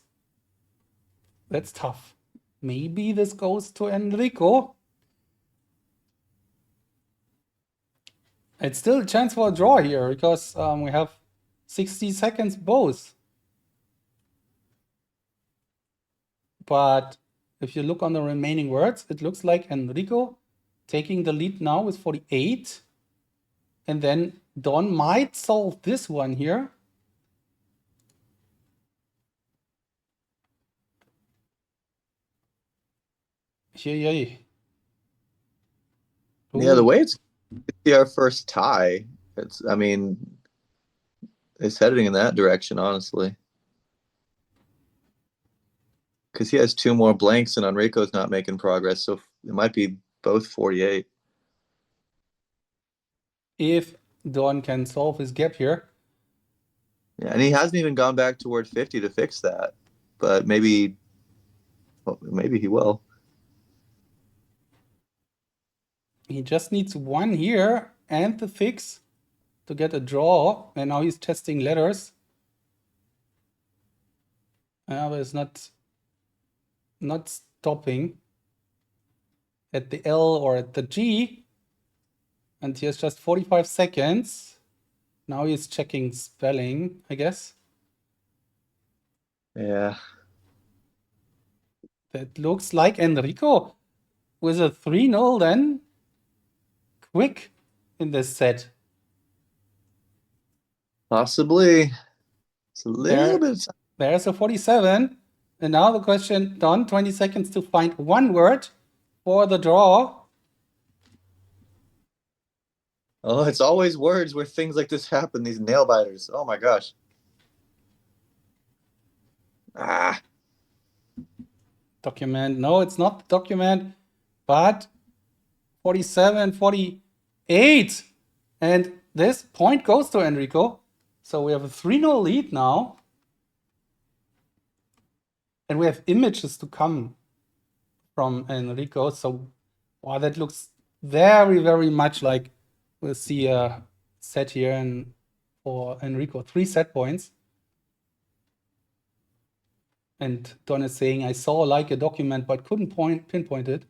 tough. Maybe this goes to Enrico. It's still a chance for a draw here because we have 60 seconds both. But if you look on the remaining words, it looks like Enrico taking the lead now with 48. And then Don might solve this one here. Yeah, the way it's our first tie. It's heading in that direction, honestly. Because he has 2 more blanks and Enrico's not making progress, so it might be both 48. If Don can solve his gap here. Yeah, and he hasn't even gone back to word 50 to fix that. But maybe he will. He just needs 1 here and the fix to get a draw. And now he's testing letters. But it's not stopping at the L or at the G. And he has just 45 seconds. Now he's checking spelling, I guess. Yeah. That looks like Enrico with a 3-0 then. Quick in this set. Possibly. It's a little bit. There's a 47. And now the question, Don, 20 seconds to find 1 word for the draw. Oh, it's always words where things like this happen, these nail biters. Oh my gosh. Document. No, it's not the document, but 47, 48. And this point goes to Enrico. So we have a 3-0 lead now. And we have images to come from Enrico. So wow, that looks very, very much like we'll see a set here and for Enrico, 3 set points. And Don is saying, I saw like a document, but couldn't pinpoint it.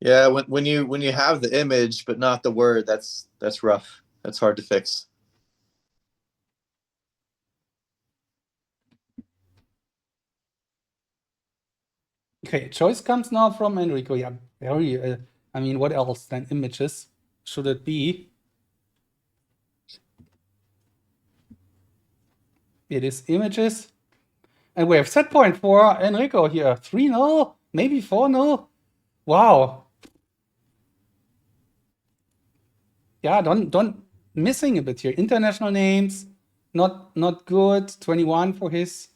Yeah, when you have the image but not the word, that's rough. That's hard to fix. Okay, choice comes now from Enrico. Yeah, very. I mean, what else than images should it be? It is images. And we have set point for Enrico here. 3-0, maybe 4-0. Wow. Yeah, don't missing a bit here. International names, not good. 21 for his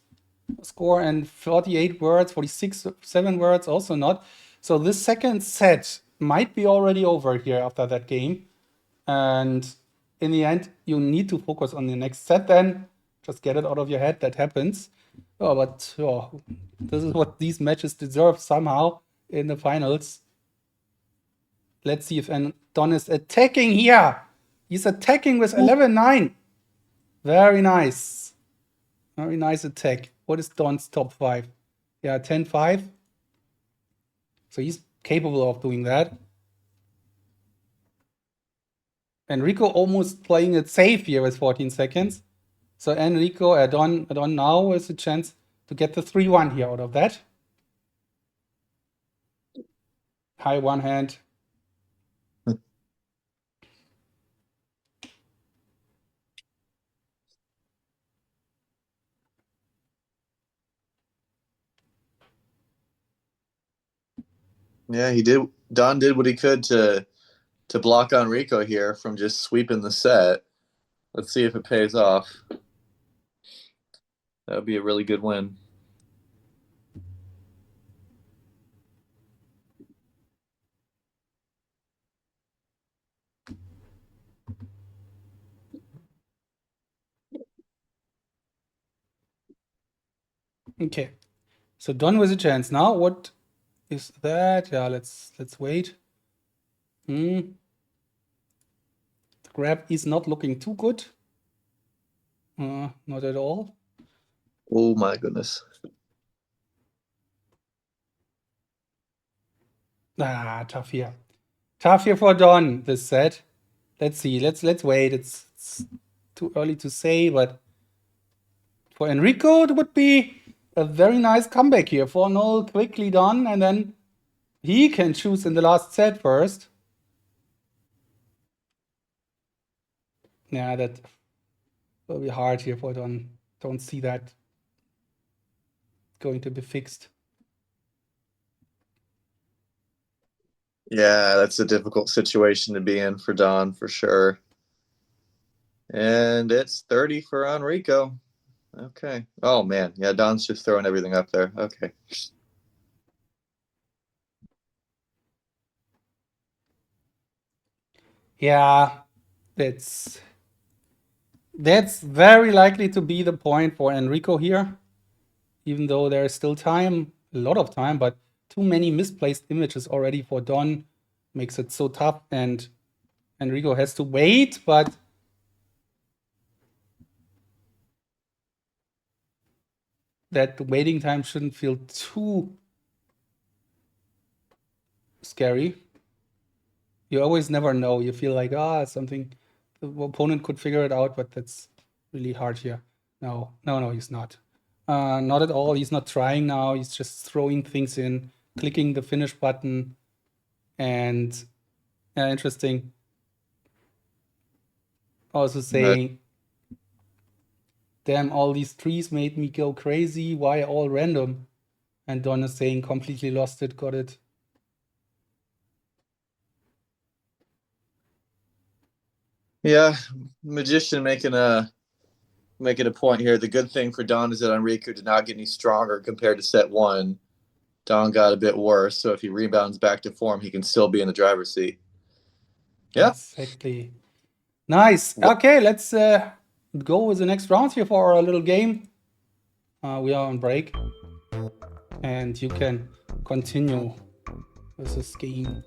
score and 48 words, 46, 7 words, also not. So this second set might be already over here after that game. And in the end, you need to focus on the next set then. Just get it out of your head. That happens. But this is what these matches deserve somehow in the finals. Let's see if Don is attacking here. He's attacking with 11-9. Very nice. Very nice attack. What is Don's top 5? Yeah, 10-5. So he's capable of doing that. Enrico almost playing it safe here with 14 seconds. So Enrico, Don now has a chance to get the 3-1 here out of that. High one hand. Yeah, he did. Don did what he could to block Enrico here from just sweeping the set. Let's see if it pays off. That would be a really good win. Okay. So Don with a chance. Now what is that? Yeah, let's wait. The grab is not looking too good. Not at all. Oh my goodness. Tough here. Tough here for Don, this set. Let's see. Let's wait. It's too early to say, but for Enrico, it would be a very nice comeback here. 4-0 quickly done, and then he can choose in the last set first. Yeah, that will be hard here for Don. Don't see that going to be fixed. Yeah, that's a difficult situation to be in for Don, for sure. And it's 30 for Enrico. Okay. Oh, man. Yeah, Don's just throwing everything up there. Okay. Yeah, that's very likely to be the point for Enrico here, even though there is still time, a lot of time, but too many misplaced images already for Don makes it so tough, and Enrico has to wait, but that waiting time shouldn't feel too scary. You always never know. You feel like, something, the opponent could figure it out, but that's really hard here. No, he's not. Not at all. He's not trying now. He's just throwing things in, clicking the finish button, and interesting. Also saying, damn, all these trees made me go crazy. Why all random? And Don is saying, completely lost it, got it. Yeah, Magician making a point here. The good thing for Don is that Enrico did not get any stronger compared to set 1. Don got a bit worse, so if he rebounds back to form, he can still be in the driver's seat. Yeah. Exactly. Nice. Okay, let's go with the next round here for our little game. We are on break, and you can continue with this game.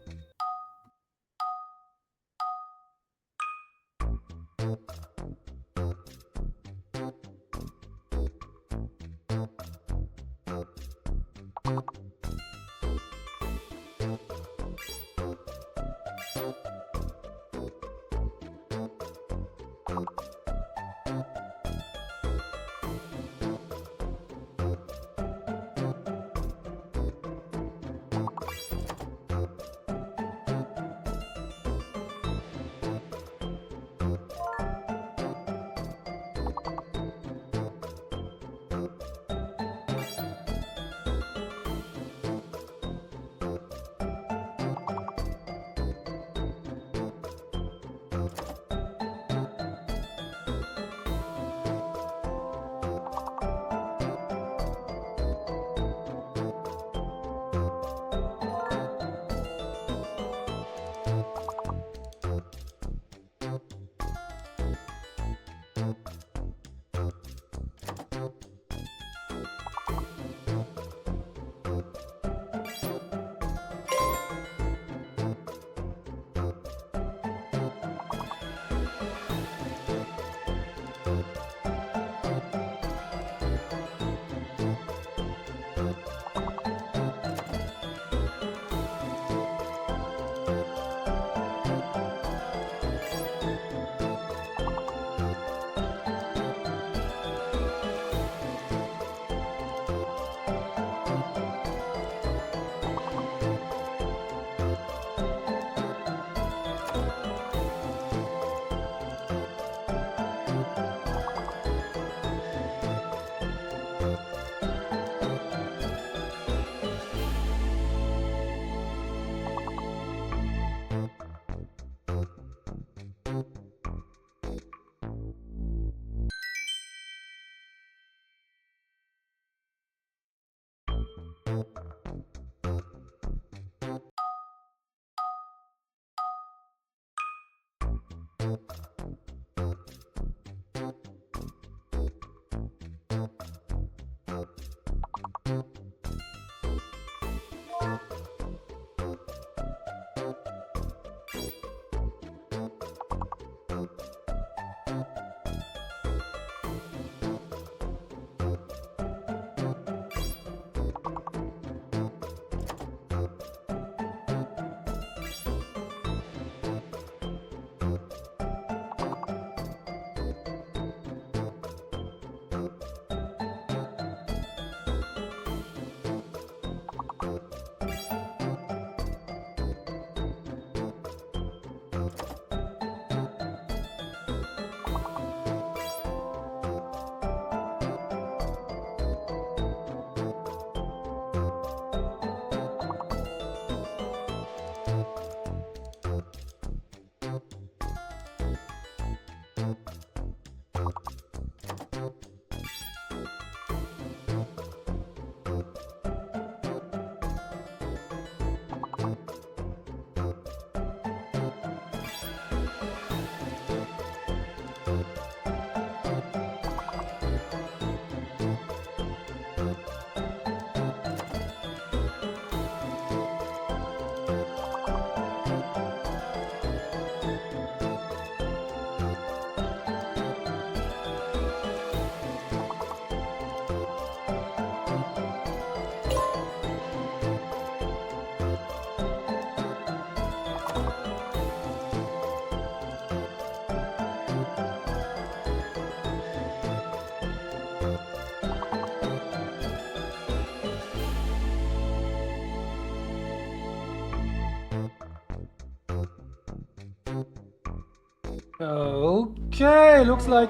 Okay, looks like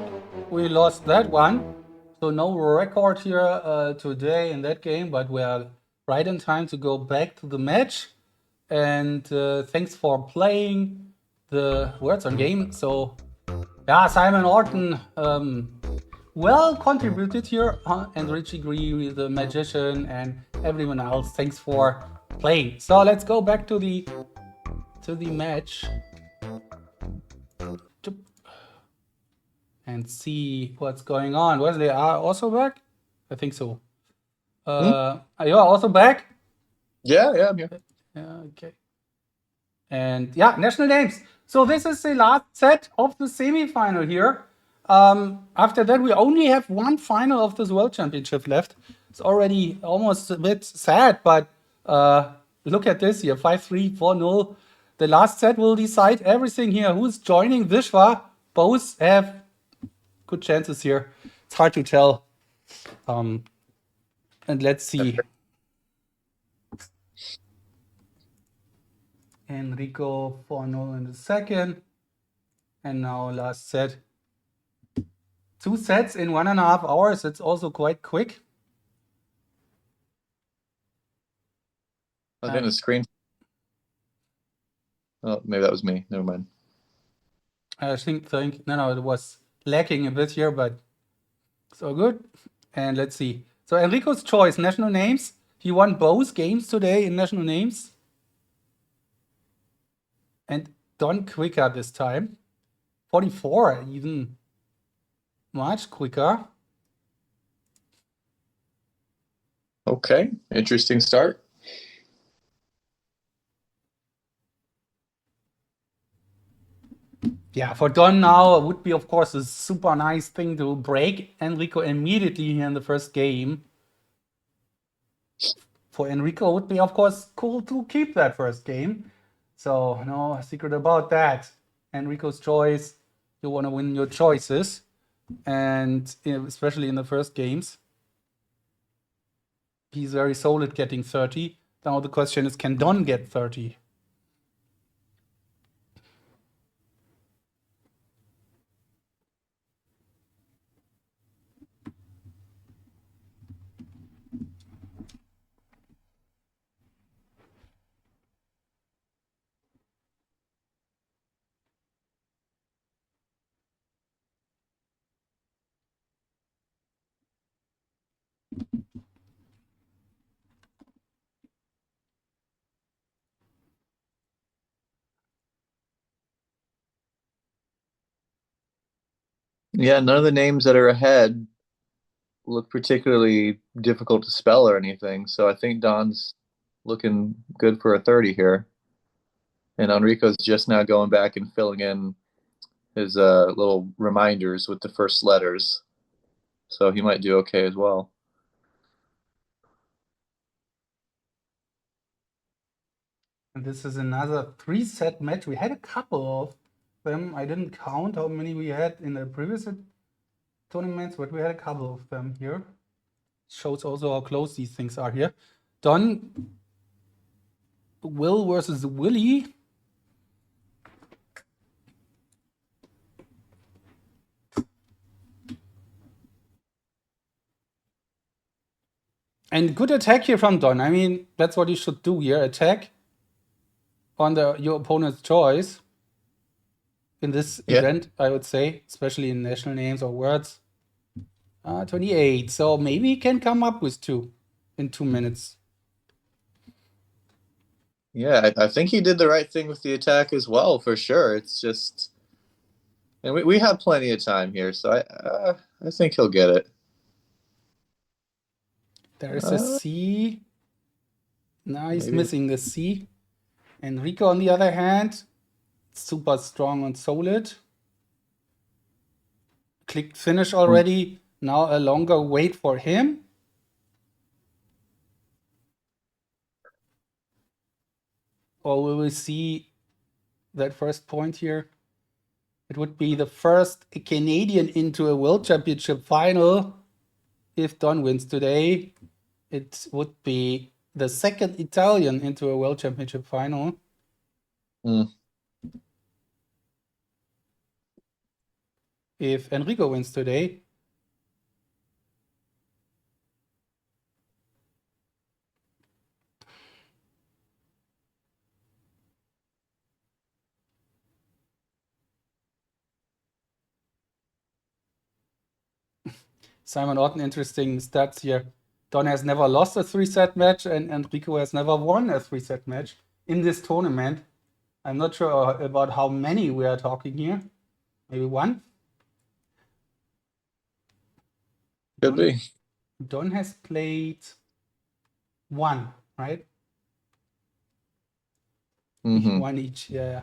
we lost that one. So no record here today in that game, but we are right in time to go back to the match. And thanks for playing the Words on Game. So yeah, Simon Orton well contributed here, and Richie Gree, the magician, and everyone else. Thanks for playing. So let's go back to the match and see what's going on. Wesley, are also back? I think so. Are you also back? Yeah, I'm here. Yeah, okay. And yeah, national names. So this is the last set of the semi-final here. After that, we only have one final of this World Championship left. It's already almost a bit sad, but look at this here, 5-3, 4-0. The last set will decide everything here. Who's joining Vishvaa? Both have good chances here. It's hard to tell. And let's see. Enrico 4-0 in the second. And now last set. 2 sets in 1.5 hours. It's also quite quick. I think the screen. Oh, maybe that was me. Never mind. I think no, it was lacking a bit here, but it's all good. And let's see. So Enrico's choice, national names. He won both games today in national names. And done quicker this time. 44, even much quicker. Okay, interesting start. Yeah, for Don now, it would be, of course, a super nice thing to break Enrico immediately here in the first game. For Enrico, it would be, of course, cool to keep that first game. So, no secret about that. Enrico's choice, you want to win your choices. And especially in the first games. He's very solid getting 30. Now the question is, can Don get 30? Yeah, none of the names that are ahead look particularly difficult to spell or anything. So I think Don's looking good for a 30 here. And Enrico's just now going back and filling in his little reminders with the first letters. So he might do okay as well. And this is another 3-set match. We had a couple of them. I didn't count how many we had in the previous tournaments, but we had a couple of them here. Shows also how close these things are here. Don, Will versus Willie. And good attack here from Don. I mean, that's what you should do here. Attack on your opponent's choice in this event, I would say, especially in national names or words. 28. So maybe he can come up with 2 in 2 minutes. Yeah, I think he did the right thing with the attack as well, for sure. It's just, and we have plenty of time here, so I think he'll get it. There's a C. Now he's missing the C. Enrico, on the other hand, super strong and solid. Clicked finish already. Now a longer wait for him. Or will we see that first point here? It would be the first Canadian into a World Championship final. If Don wins today, it would be the second Italian into a World Championship final. If Enrico wins today. Simon Orton, interesting stats here. Don has never lost a 3-set match, and Enrico has never won a 3-set match in this tournament. I'm not sure about how many we are talking here. Maybe 1? Could be. Don has played 1, right? Mm-hmm. 1 each, yeah.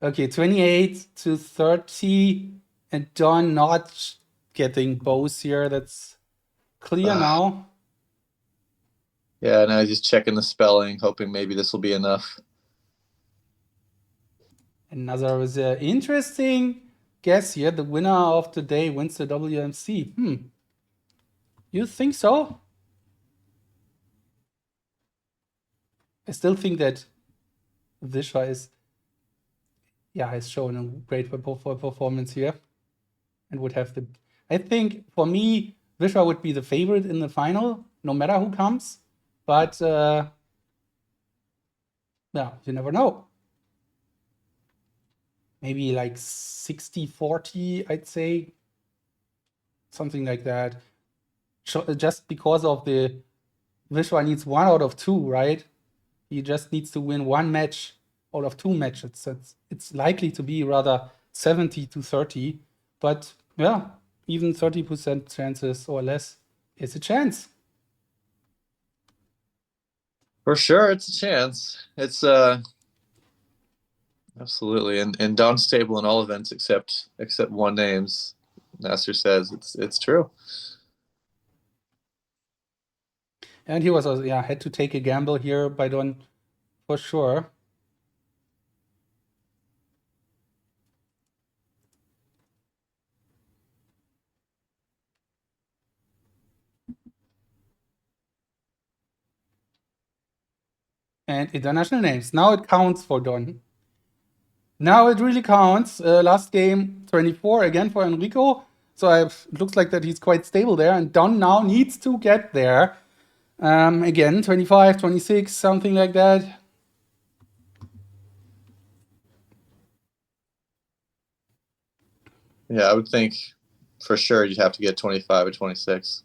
Okay, 28 to 30, and Don not getting both here. That's clear now. Yeah, now he's just checking the spelling, hoping maybe this will be enough. Another was interesting guess here. The winner of today wins the WMC. You think so? I still think that Vishvaa has shown a great performance here, and would have the. I think for me, Vishvaa would be the favorite in the final, no matter who comes. But yeah, you never know. Maybe like 60-40, I'd say. Something like that. Just because of the Vishvaa needs 1 out of 2, right? He just needs to win 1 match out of 2 matches. It's likely to be rather 70-30. But yeah, even 30% chances or less is a chance. For sure, it's a chance. It's absolutely, and Don's stable in all events except 1 names. Nasser says it's true. And he was also, had to take a gamble here by Don for sure. And international names. Now it counts for Don. Now it really counts. Last game, 24 again for Enrico. So it looks like that he's quite stable there. And Don now needs to get there. Again, 25, 26, something like that. Yeah, I would think for sure you'd have to get 25 or 26.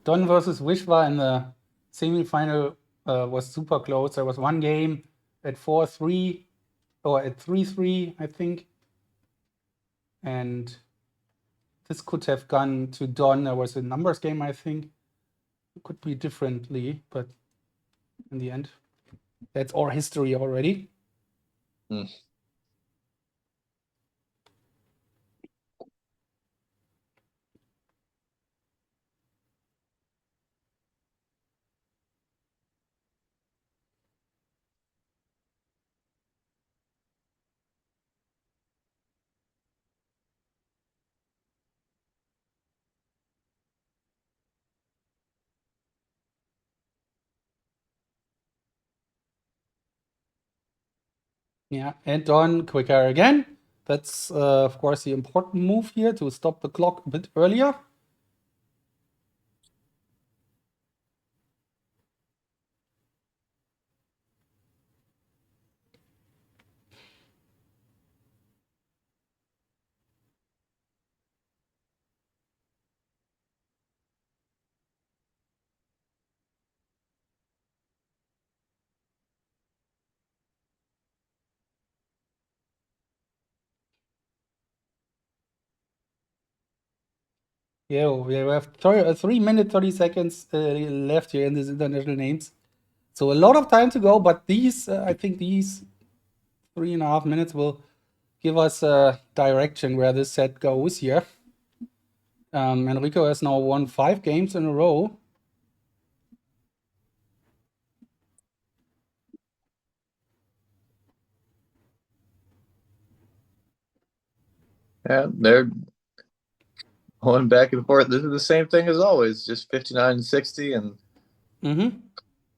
Don versus Vishvaa in the semifinal was super close. There was 1 game at 4-3 or at 3-3, I think. And this could have gone to Don. There was a numbers game, I think. It could be differently, but in the end, that's our history already. Hmm. Yeah, and Don quicker again. That's, of course, the important move here to stop the clock a bit earlier. Yeah, we have 3 minutes, 30 seconds left here in these international names. So a lot of time to go, but these, I think these 3.5 minutes will give us a direction where this set goes here. Enrico has now won 5 games in a row. Yeah, they're going back and forth. This is the same thing as always, just 59-60 and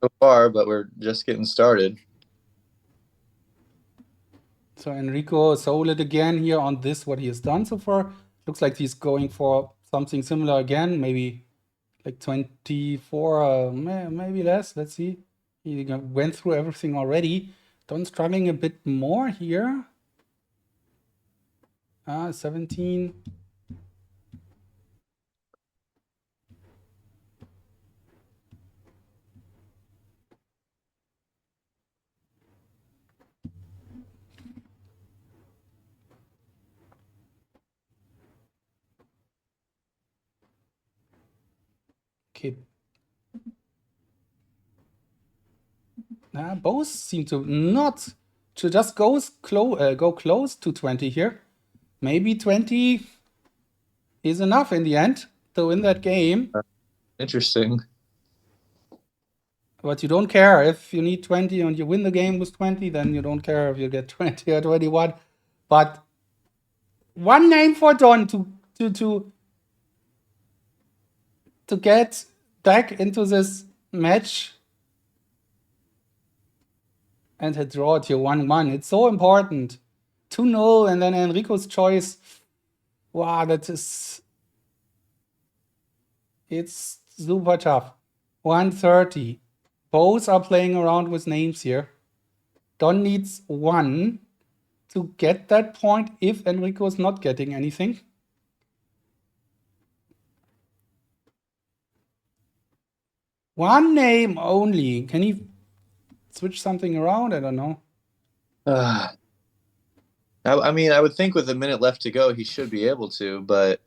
so far, but we're just getting started. So Enrico solid again here on this, what he has done so far. Looks like he's going for something similar again, maybe like 24, maybe less. Let's see. He went through everything already. Don struggling a bit more here. 17. Okay. Both seem to not to just go close to 20 here. Maybe 20 is enough in the end to win that game. Interesting. But you don't care if you need 20 and you win the game with 20, then you don't care if you get 20 or 21. But one name for Don to get back into this match and to draw to 1-1. It's so important. 2-0 and then Enrico's choice. Wow, it's super tough. 130. Both are playing around with names here. Don needs 1 to get that point if Enrico is not getting anything. One name only. Can he switch something around? I don't know. I mean, I would think with a minute left to go, he should be able to, but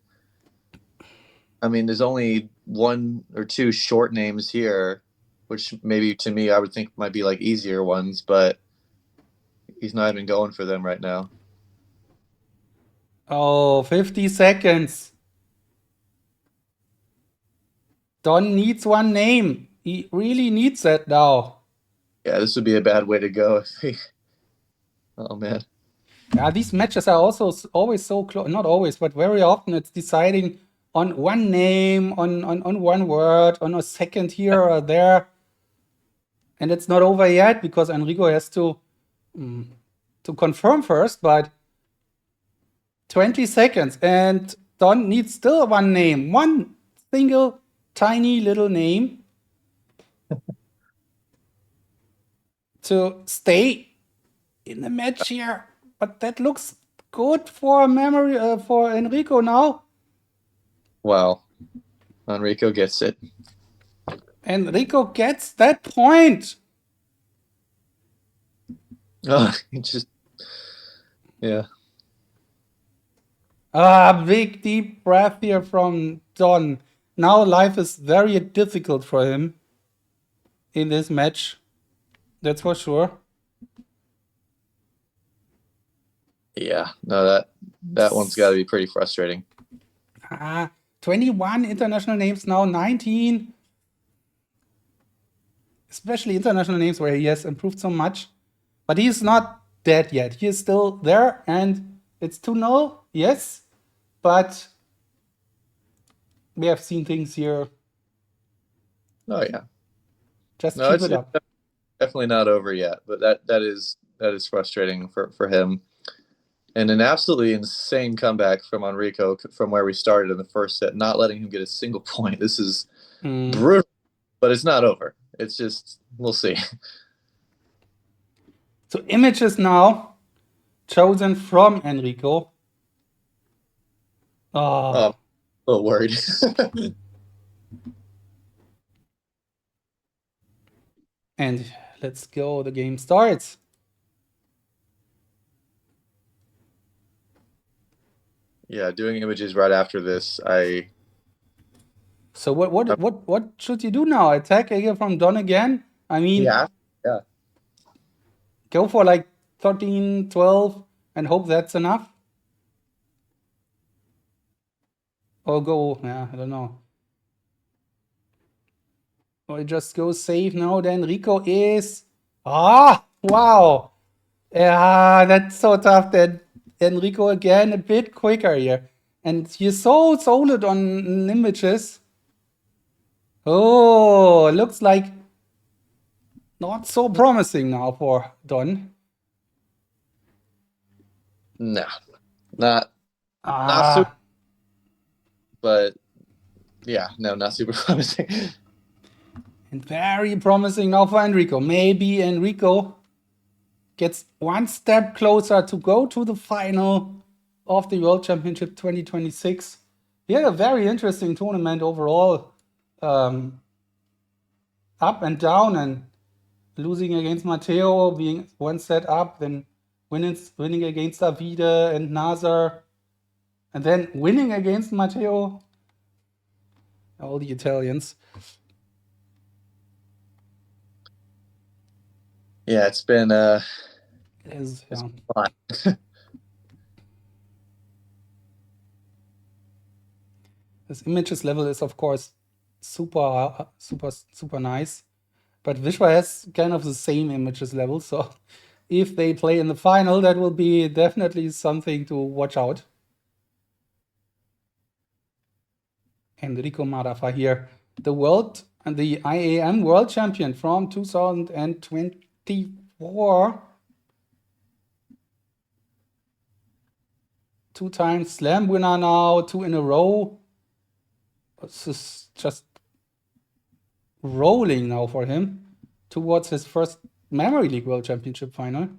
I mean, there's only 1 or 2 short names here, which maybe to me I would think might be like easier ones, but he's not even going for them right now. Oh, 50 seconds. Don needs 1 name. He really needs that now. Yeah, this would be a bad way to go if he. Oh man. Yeah, these matches are also always so close. Not always, but very often it's deciding on 1 name, on 1 word, on a second here or there. And it's not over yet because Enrico has to confirm first, but 20 seconds. And Don needs still 1 name. 1 single tiny little name to stay in the match here. But that looks good for for Enrico now. Wow. Enrico gets it. Enrico gets that point. Oh, he just. Yeah. Big deep breath here from Don. Now life is very difficult for him in this match. That's for sure. Yeah, no, that one's got to be pretty frustrating. 21 international names now, 19. Especially international names where he has improved so much. But he's not dead yet. He is still there, and it's 2-0, yes. But we have seen things here. Oh yeah, Just no, keep it's it up. definitely not over yet. But that is frustrating for him. And an absolutely insane comeback from Enrico from where we started in the first set, not letting him get a single point. This is brutal, but it's not over. It's just, we'll see. So images now chosen from Enrico. Oh, I'm a little worried. And let's go. The game starts. Yeah, doing images right after this, So what should you do now? Attack again from Don again? I mean, yeah. go for like 13, 12 and hope that's enough. Or go, yeah, I don't know. Or just go save now. Then Rico is, wow. Yeah, that's so tough. That Enrico again a bit quicker here. And he's so solid on images. Oh, looks like not so promising now for Don. No, not super, but yeah, no, not super promising. And very promising now for Enrico. Maybe Enrico gets one step closer to go to the final of the World Championship 2026. He had a very interesting tournament overall. Up and down, and losing against Matteo, being one set up, then winning against Davide and Nazar, and then winning against Matteo. All the Italians. Yeah, it's been It is, yeah. fun. This images level is of course super nice, but Vishvaa has kind of the same images level, so if they play in the final, that will be definitely something to watch out. Enrico Marraffa here, the world and the IAM world champion from 2024. 2-time slam winner now, 2 in a row. This is just rolling now for him towards his first Memory League World Championship final.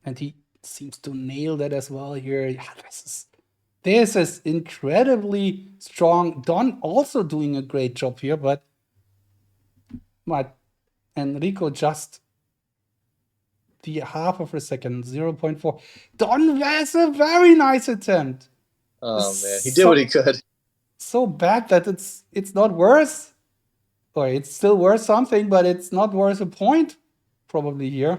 And he seems to nail that as well here. Yeah, this is incredibly strong. Don also doing a great job here, but Enrico just the half of a second, 0.4. Don has a very nice attempt. Oh man, he did what he could. So bad that it's not worth, or it's still worth something, but it's not worth a point probably here.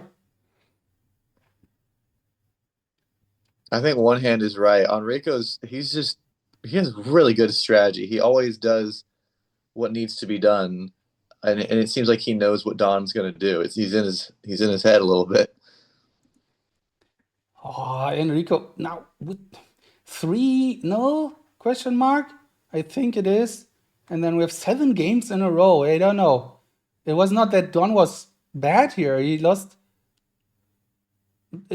I think one hand is right. Enrico's he has really good strategy. He always does what needs to be done, and it seems like he knows what Don's going to do. He's in his head a little bit. Enrico now with 3-0 question mark? I think it is. And then we have 7 games in a row. I don't know. It was not that Don was bad here. He lost.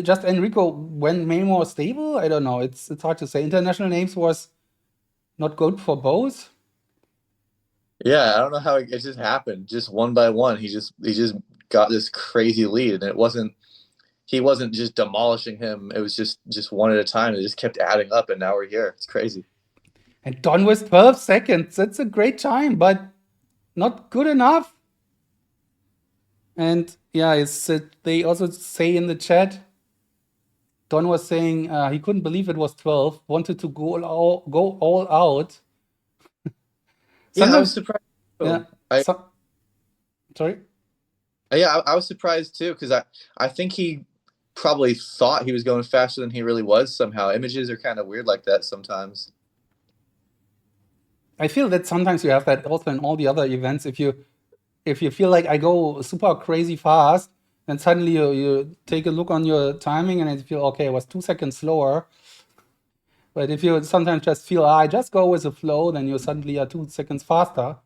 Just Enrico went way more stable. I don't know. It's hard to say. International names was not good for both. Yeah, I don't know how it just happened. Just one by one, he just got this crazy lead, and he wasn't just demolishing him. It was just one at a time. It just kept adding up, and now we're here. It's crazy. And Don with 12 seconds. That's a great time, but not good enough. And yeah, they also say in the chat, Don was saying he couldn't believe it was 12, wanted to go all out. Yeah, I was surprised. Yeah. Sorry? Yeah, I was surprised too, because I think he probably thought he was going faster than he really was somehow. Images are kind of weird like that sometimes. I feel that sometimes you have that also in all the other events. If you feel like I go super crazy fast, and suddenly you take a look on your timing and you feel, okay, it was 2 seconds slower. But if you sometimes just feel, I just go with the flow, then you suddenly are 2 seconds faster.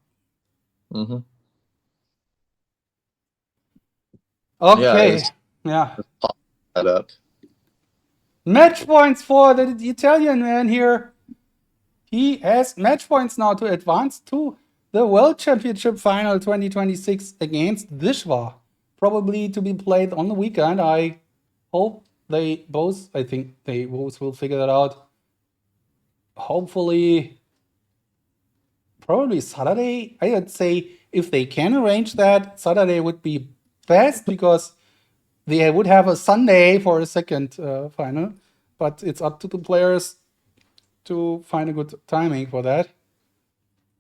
Mm-hmm. Okay, yeah. Pop that up. Match points for the Italian man here. He has match points now to advance to the World Championship Final 2026 against Vishvaa. Probably to be played on the weekend. I hope I think they both will figure that out. Hopefully, probably Saturday. I would say if they can arrange that, Saturday would be best because they would have a Sunday for a second final. But it's up to the players to find a good timing for that.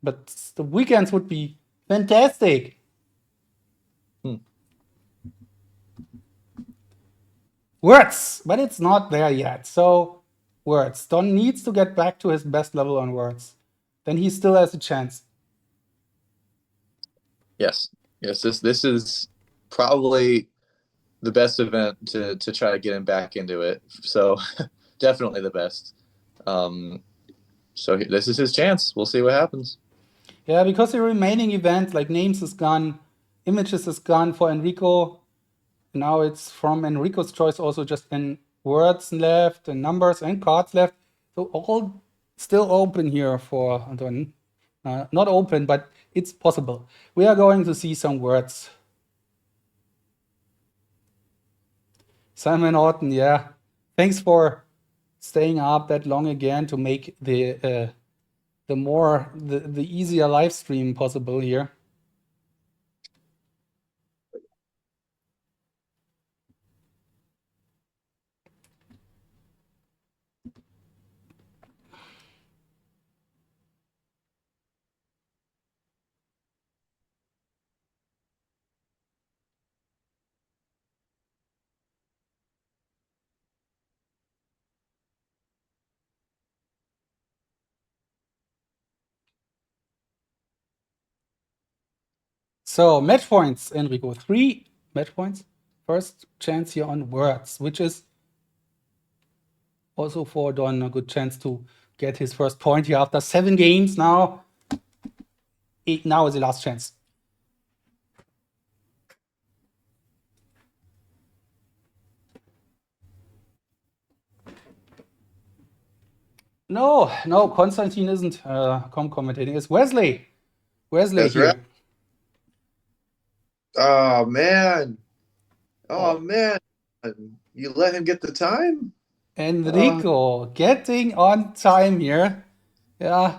But the weekends would be fantastic. Words, but it's not there yet. So words. Don needs to get back to his best level on words. Then he still has a chance. Yes. This is probably the best event to try to get him back into it. So definitely the best. So this is his chance. We'll see what happens. Yeah, because the remaining events like names is gone, images is gone for Enrico. Now it's from Enrico's choice also just in words left and numbers and cards left. So all still open here for Don. Not open, but it's possible. We are going to see some words. Simon Orton, yeah. Thanks for staying up that long again to make the easier live stream possible here. So match points, Enrico. 3 match points. First chance here on words, which is also for Don a good chance to get his first point here after 7 games now. Now is the last chance. No, Konstantin isn't commentating. It's Wesley. Wesley That's here. right. Oh man. You let him get the time? Enrico getting on time here. Yeah.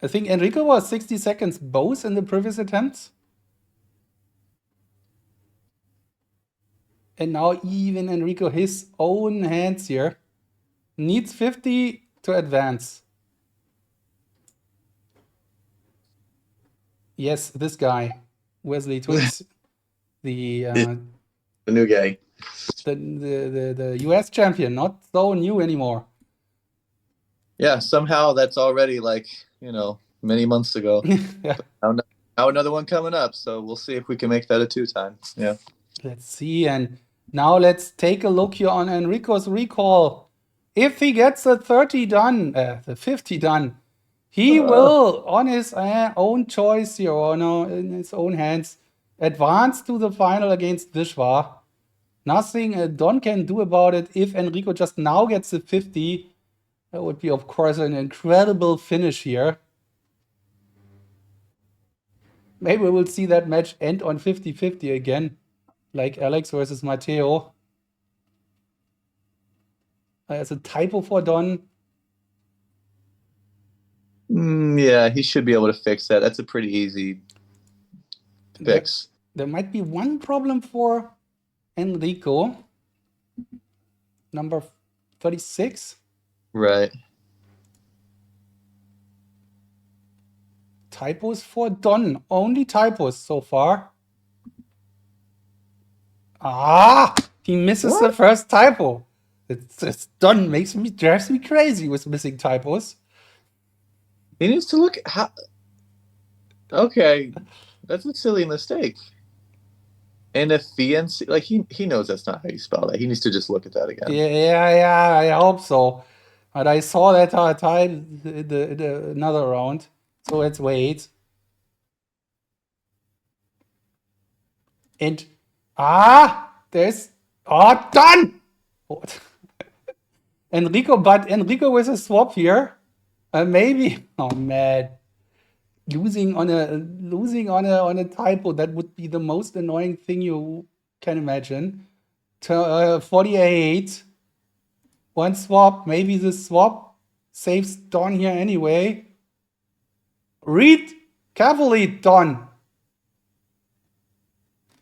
I think Enrico was 60 seconds both in the previous attempts. And now even Enrico, his own hands here, needs 50 to advance. Yes, this guy, Wesley Twins, the new guy. The US champion, not so new anymore. Yeah, somehow that's already many months ago. Yeah. Now another one coming up, so we'll see if we can make that a 2-time. Yeah. Let's see, and now let's take a look here on Enrico's recall. If he gets the 30 done, the 50 done, he will, on his own choice here, or no, in his own hands, advance to the final against Vishvaa. Nothing Don can do about it. If Enrico just now gets the 50, that would be, of course, an incredible finish here. Maybe we'll see that match end on 50-50 again, like Alex versus Matteo. As a typo for Don. Yeah, he should be able to fix that. That's a pretty easy fix. There might be one problem for Enrico. number 36. Right. Typos for Don. Only typos so far. He misses the first typo. It's Don drives me crazy with missing typos. He needs to look at how. Okay, that's a silly mistake. And if fiancé, like he knows that's not how you spell that. He needs to just look at that again. Yeah, I hope so. But I saw that time in another round. So let's wait. And there's done. Enrico with a swap here. Maybe. Oh man. Losing on a typo, that would be the most annoying thing you can imagine. 48. One swap. Maybe the swap saves Don here anyway. Read carefully, Don.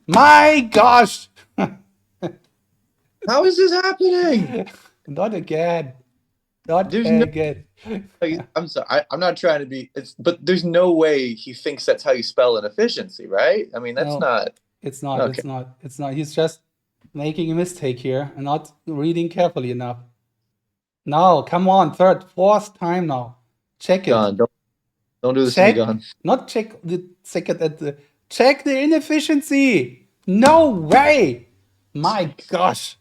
My gosh! How is this happening? Not again. Not There's no- again. I'm sorry. I'm not trying to be. But there's no way he thinks that's how you spell an efficiency, right? I mean, that's No. not. It's not. Okay. It's not. He's just making a mistake here and not reading carefully enough. Now, come on, fourth time now. Check it. Gone. Don't do this to Check. me, Gone. Not check the second at the. Check the inefficiency. No way. My gosh.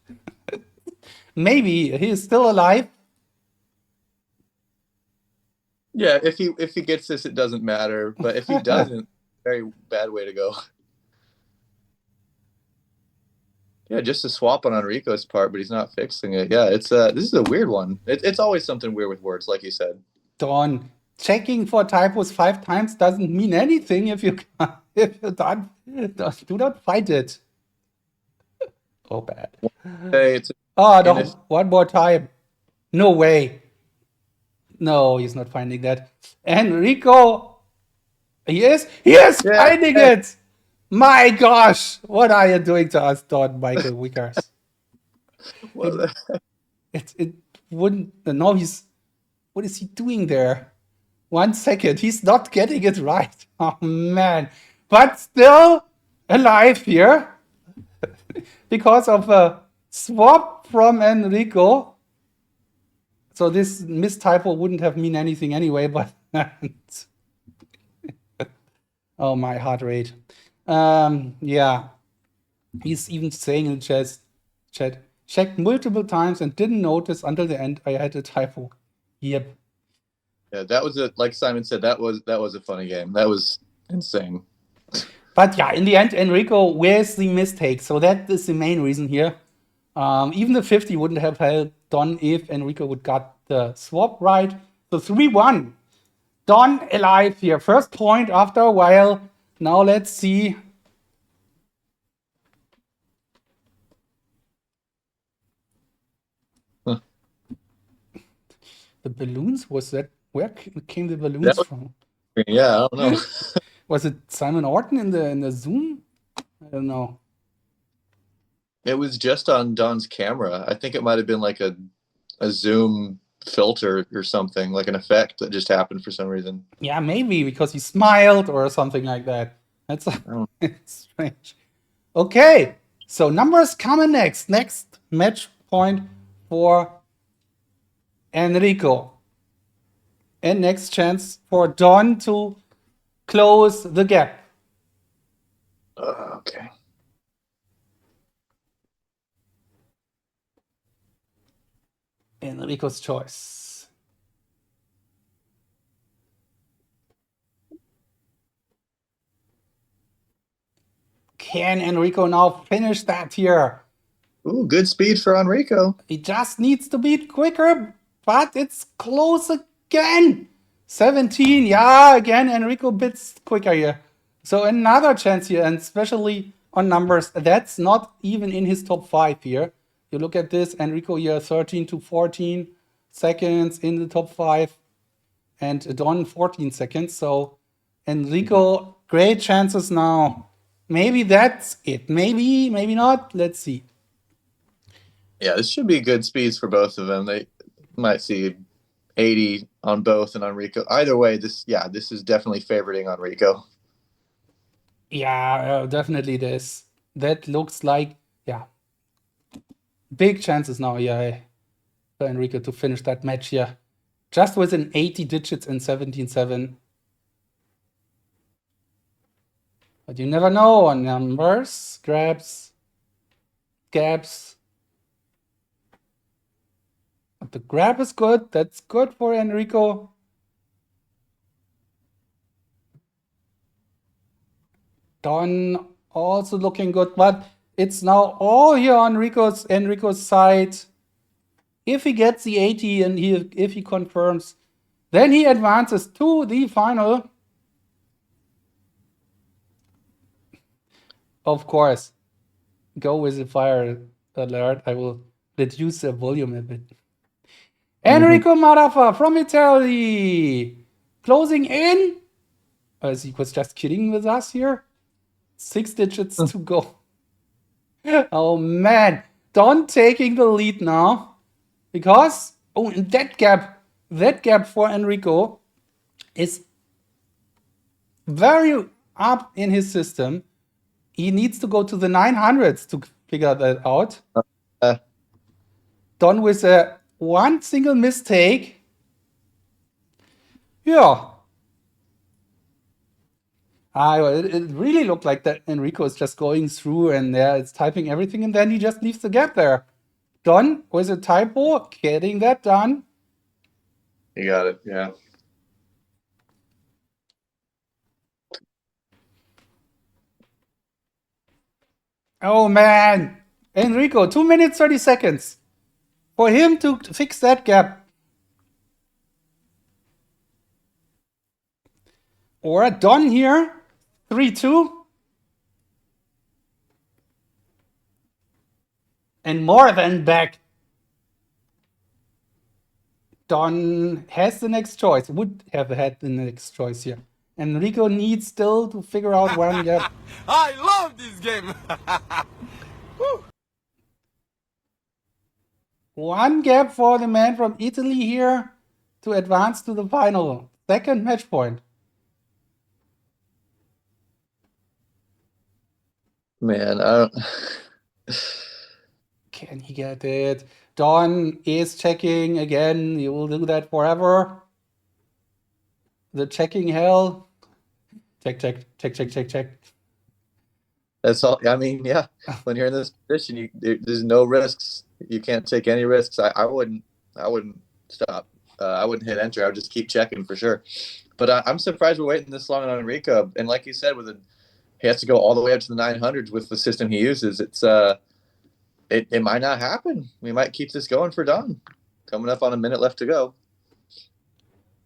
Maybe he is still alive. Yeah, if he gets this, it doesn't matter. But if he doesn't, very bad way to go. Yeah, just a swap on Enrico's part, but he's not fixing it. Yeah, it's this is a weird one. It's always something weird with words, like you said. Don, checking for typos 5 times doesn't mean anything if you do not fight it. Oh, bad. Hey, it's No, one more time. No way. No, he's not finding that. Enrico, he is finding it. My gosh, what are you doing to us, Don, Michael Vickers? It wouldn't. No, what is he doing there? 1 second, he's not getting it right. Oh man, but still alive here because of a swap from Enrico. So this mistypo wouldn't have mean anything anyway, but oh, my heart rate. Yeah, he's even saying in chat, checked multiple times and didn't notice until the end I had a typo. Yep. Yeah, that was like Simon said, that was a funny game. That was insane. But yeah, in the end, Enrico, where's the mistake? So that is the main reason here. Even the 50 wouldn't have held Don if Enrico would got the swap right. So 3-1. Don alive here. First point after a while. Now let's see. Huh. The balloons, was that? Where came the balloons from? Yeah, I don't know. Was it Simon Orton in the Zoom? I don't know. It was just on Don's camera. I think it might have been like a Zoom filter or something, like an effect that just happened for some reason. Yeah, maybe because he smiled or something like that. That's it's strange. Okay, so numbers coming next. Next match point for Enrico. And next chance for Don to close the gap. Okay. Enrico's choice. Can Enrico now finish that here? Ooh, good speed for Enrico. He just needs to be quicker, but it's close again. 17, yeah, again, Enrico bits quicker here. So another chance here, and especially on numbers, that's not even in his top 5 here. You look at this, Enrico here, 13 to 14 seconds in the top 5, and Don 14 seconds. So Enrico, great chances now. Maybe that's it. Maybe not. Let's see. Yeah, this should be good speeds for both of them. They might see 80 on both and Enrico. Either way, this is definitely favoriting Enrico. Yeah, definitely this. That looks like, yeah, big chances now, yeah, for Enrico to finish that match here. Just within 80 digits and 17-7. But you never know on numbers, grabs, gaps. But the grab is good. That's good for Enrico. Don also looking good, but it's now all here on Enrico's side. If he gets the 80 and if he confirms, then he advances to the final. Of course, go with the fire alert. I will reduce the volume a bit. Enrico Marraffa from Italy, closing in. As he was just kidding with us here. 6 digits to go. Oh man, Don taking the lead now. Because, and that gap for Enrico is very up in his system. He needs to go to the 900s to figure that out. Don with one single mistake. Yeah. It really looked like that Enrico is just going through and it's typing everything, and then he just leaves the gap there. Don with a typo, getting that done. You got it, yeah. Oh man, Enrico, 2 minutes 30 seconds for him to fix that gap. Or Don here, 3-2. And more than back. Don has the next choice, would have had the next choice here. Enrico needs still to figure out one gap. I love this game. One gap for the man from Italy here to advance to the final. Second match point. Man, I don't. Can he get it? Don is checking again. He will do that forever. The checking hell. Check. That's all. I mean, yeah. When you're in this position, there's no risks. You can't take any risks. I wouldn't stop. I wouldn't hit enter. I would just keep checking for sure. But I'm surprised we're waiting this long on Enrico. And like you said, he has to go all the way up to the 900s with the system he uses. It might not happen. We might keep this going for Don. Coming up on a minute left to go.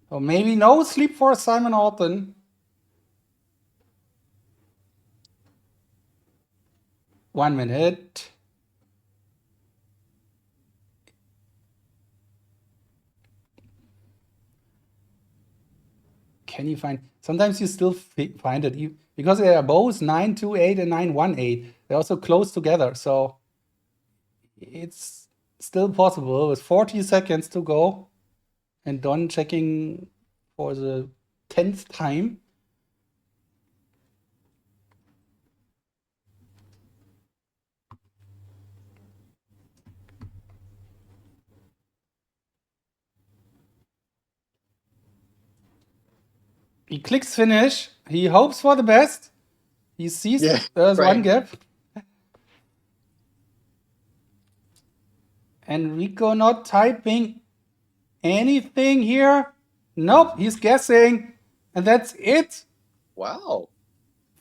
Or maybe no sleep for Simon Orton. 1 minute. Can you find? Sometimes you still find it because they are both 928 and 918. They're also close together, so it's still possible with 40 seconds to go. And Don checking for the 10th time. He clicks finish. He hopes for the best. He sees there's one gap. Enrico not typing anything here. Nope, he's guessing. And that's it. Wow.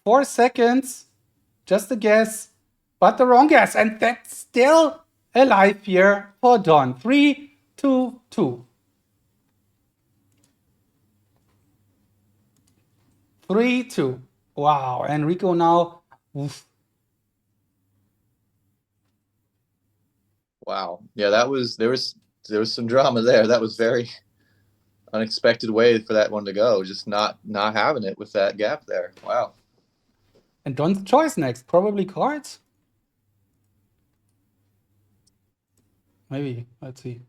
4 seconds. Just a guess. But the wrong guess. And that's still alive here for Don. 3, 2, 2. 3, 2. Wow. Enrico now. Oof. Wow. Yeah, there was some drama there. That was very unexpected way for that one to go. Just not having it with that gap there. Wow. And Don's choice next. Probably cards. Maybe. Let's see.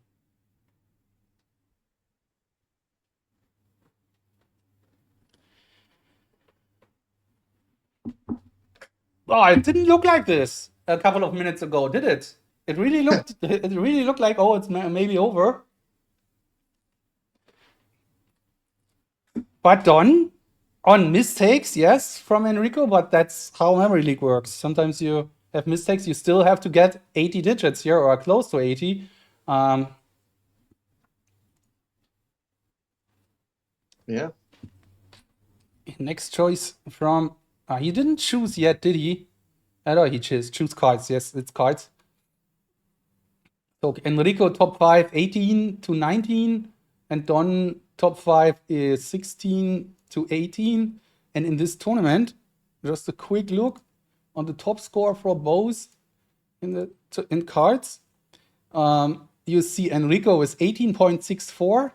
Oh, it didn't look like this a couple of minutes ago, did it? It really looked like, oh, it's maybe over. But done on mistakes, yes, from Enrico, but that's how Memory League works. Sometimes you have mistakes. You still have to get 80 digits here, or close to 80. Yeah. Next choice from... he didn't choose yet, did he? No, he choose cards. Yes, it's cards. So Enrico top 5, 18 to 19. And Don top 5 is 16 to 18. And in this tournament, just a quick look on the top score for both in cards. You see Enrico with 18.64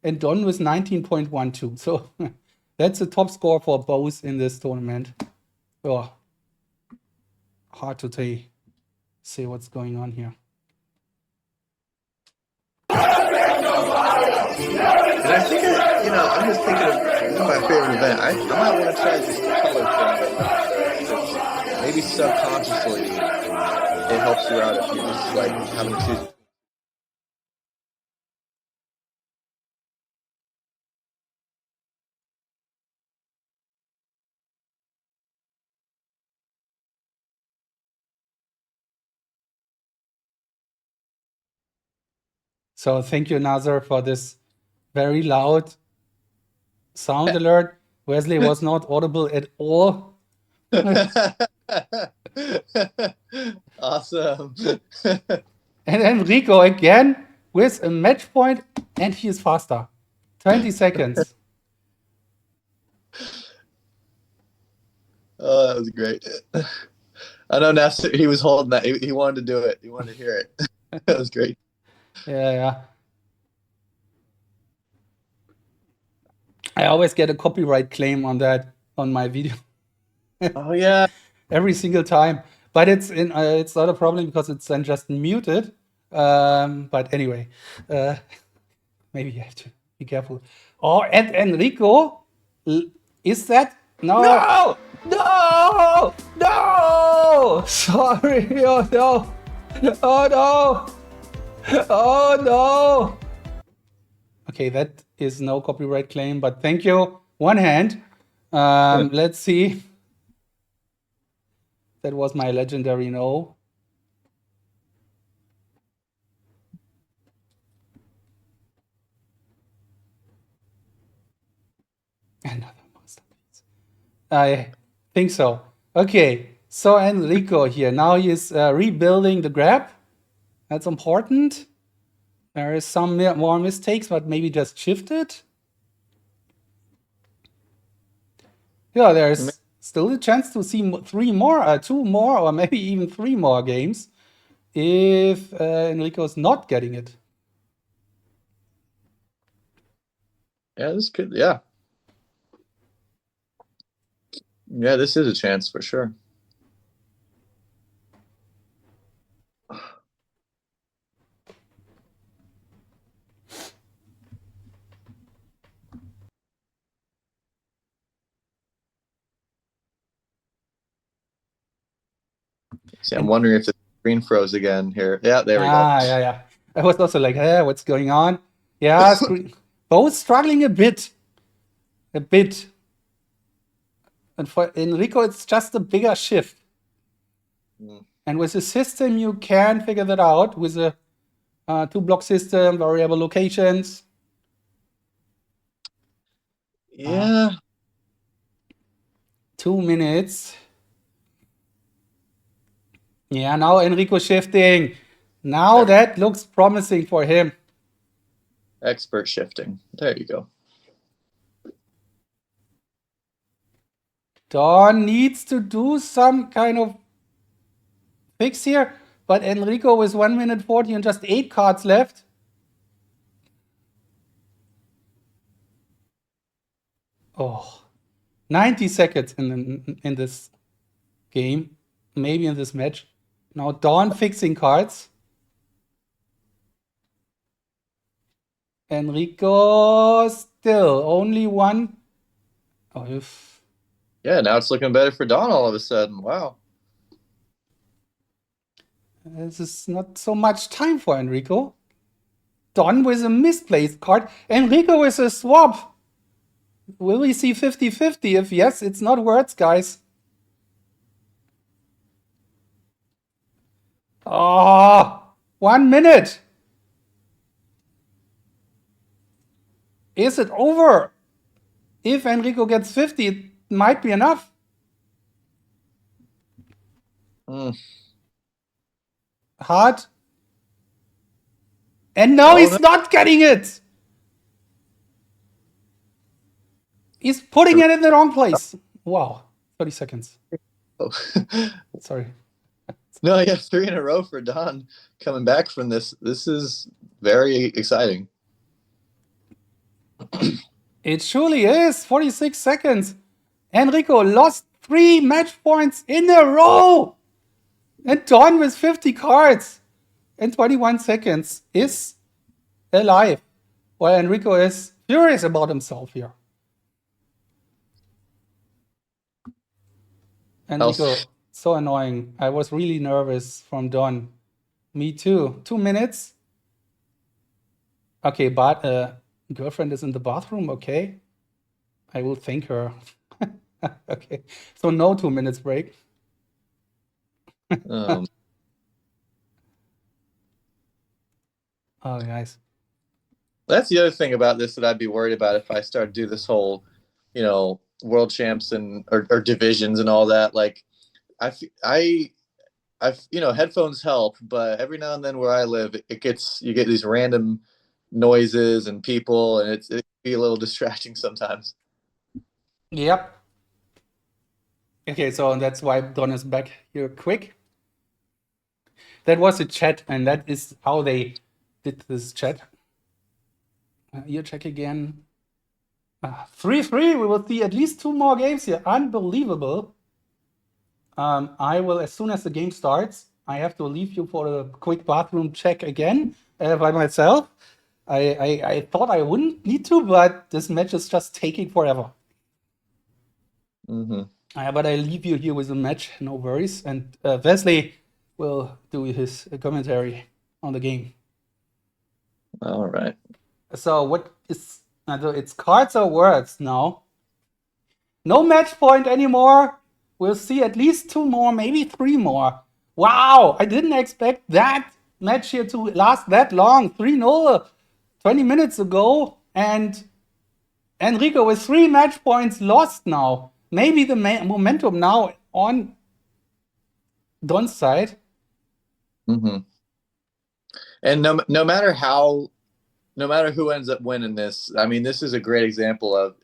and Don with 19.12. So that's the top score for both in this tournament. Oh, hard to say what's going on here. And I think, I'm just thinking of my favorite event. I might want to try this color thing. Maybe subconsciously, it helps you out if you're just like having to choose. So thank you, Nazar, for this very loud sound alert. Wesley was not audible at all. Awesome. And Enrico again with a match point, and he is faster. 20 seconds. Oh, that was great. I know now he was holding that. He wanted to do it. He wanted to hear it. That was great. Yeah. I always get a copyright claim on that on my video. Oh yeah. Every single time. But it's not a problem because it's then just muted. But anyway, maybe you have to be careful. Oh, and Enrico, is that no? Sorry. Oh no. Oh no. Okay, that is no copyright claim, but thank you. One hand. Let's see. That was my legendary no. Another masterpiece. I think so. Okay, so Enrico here. Now he is rebuilding the grab. That's important. There is some more mistakes, but maybe just shifted. Yeah, there's still a chance to see two more, or maybe even 3 more games if Enrico is not getting it. Yeah, this could. Yeah, this is a chance for sure. See, I'm wondering if the screen froze again here. Yeah, there we go. Yeah. I was also like, what's going on? Yeah, both struggling a bit. And for Enrico, it's just a bigger shift. And with the system, you can figure that out with a 2-block system, variable locations. Yeah. 2 minutes. Yeah, now Enrico shifting. Now that looks promising for him. Expert shifting. There you go. Don needs to do some kind of fix here, but Enrico with 1 minute 40 and just 8 cards left. Oh, 90 seconds in this game, maybe in this match. Now Don fixing cards. Enrico still only one. Oh, if Yeah, now it's looking better for Don all of a sudden. Wow. this is not so much time for Enrico. Don with a misplaced card. Enrico with a swap. Will we see 50-50? If yes, it's not words, guys. Oh, 1 minute. Is it over? If Enrico gets 50, it might be enough. Hard. And now he's not getting it. He's putting it in the wrong place. Wow. 30 seconds. Sorry. No, yeah, 3 in a row for Don coming back from this. This is very exciting. It surely is. 46 seconds. Enrico lost 3 match points in a row. And Don with 50 cards in 21 seconds is alive. While Enrico is furious about himself here. Enrico, so annoying. I was really nervous from Don. Me too. 2 minutes. Okay, but girlfriend is in the bathroom. Okay. I will thank her. Okay. So no 2 minutes break. Oh, guys. That's the other thing about this that I'd be worried about if I start to do this whole, world champs and or divisions and all that. Like, headphones help, but every now and then where I live, you get these random noises and people, and it can be a little distracting sometimes. Yep. Okay, so that's why Don is back here quick. That was a chat, and that is how they did this chat. Ear check again. 3-3. We will see at least 2 more games here. Unbelievable. I will, as soon as the game starts, I have to leave you for a quick bathroom check again by myself. I thought I wouldn't need to, but this match is just taking forever. But I leave you here with the match, no worries. And Wesley will do his commentary on the game. All right. So what is it's cards or words now? No match point anymore. We'll see at least 2 more, maybe 3 more. Wow, I didn't expect that match here to last that long. 3-0 20 minutes ago, and Enrico with 3 match points lost now. Maybe the momentum now on Don's side. And no matter who ends up winning this, I mean, this is a great example of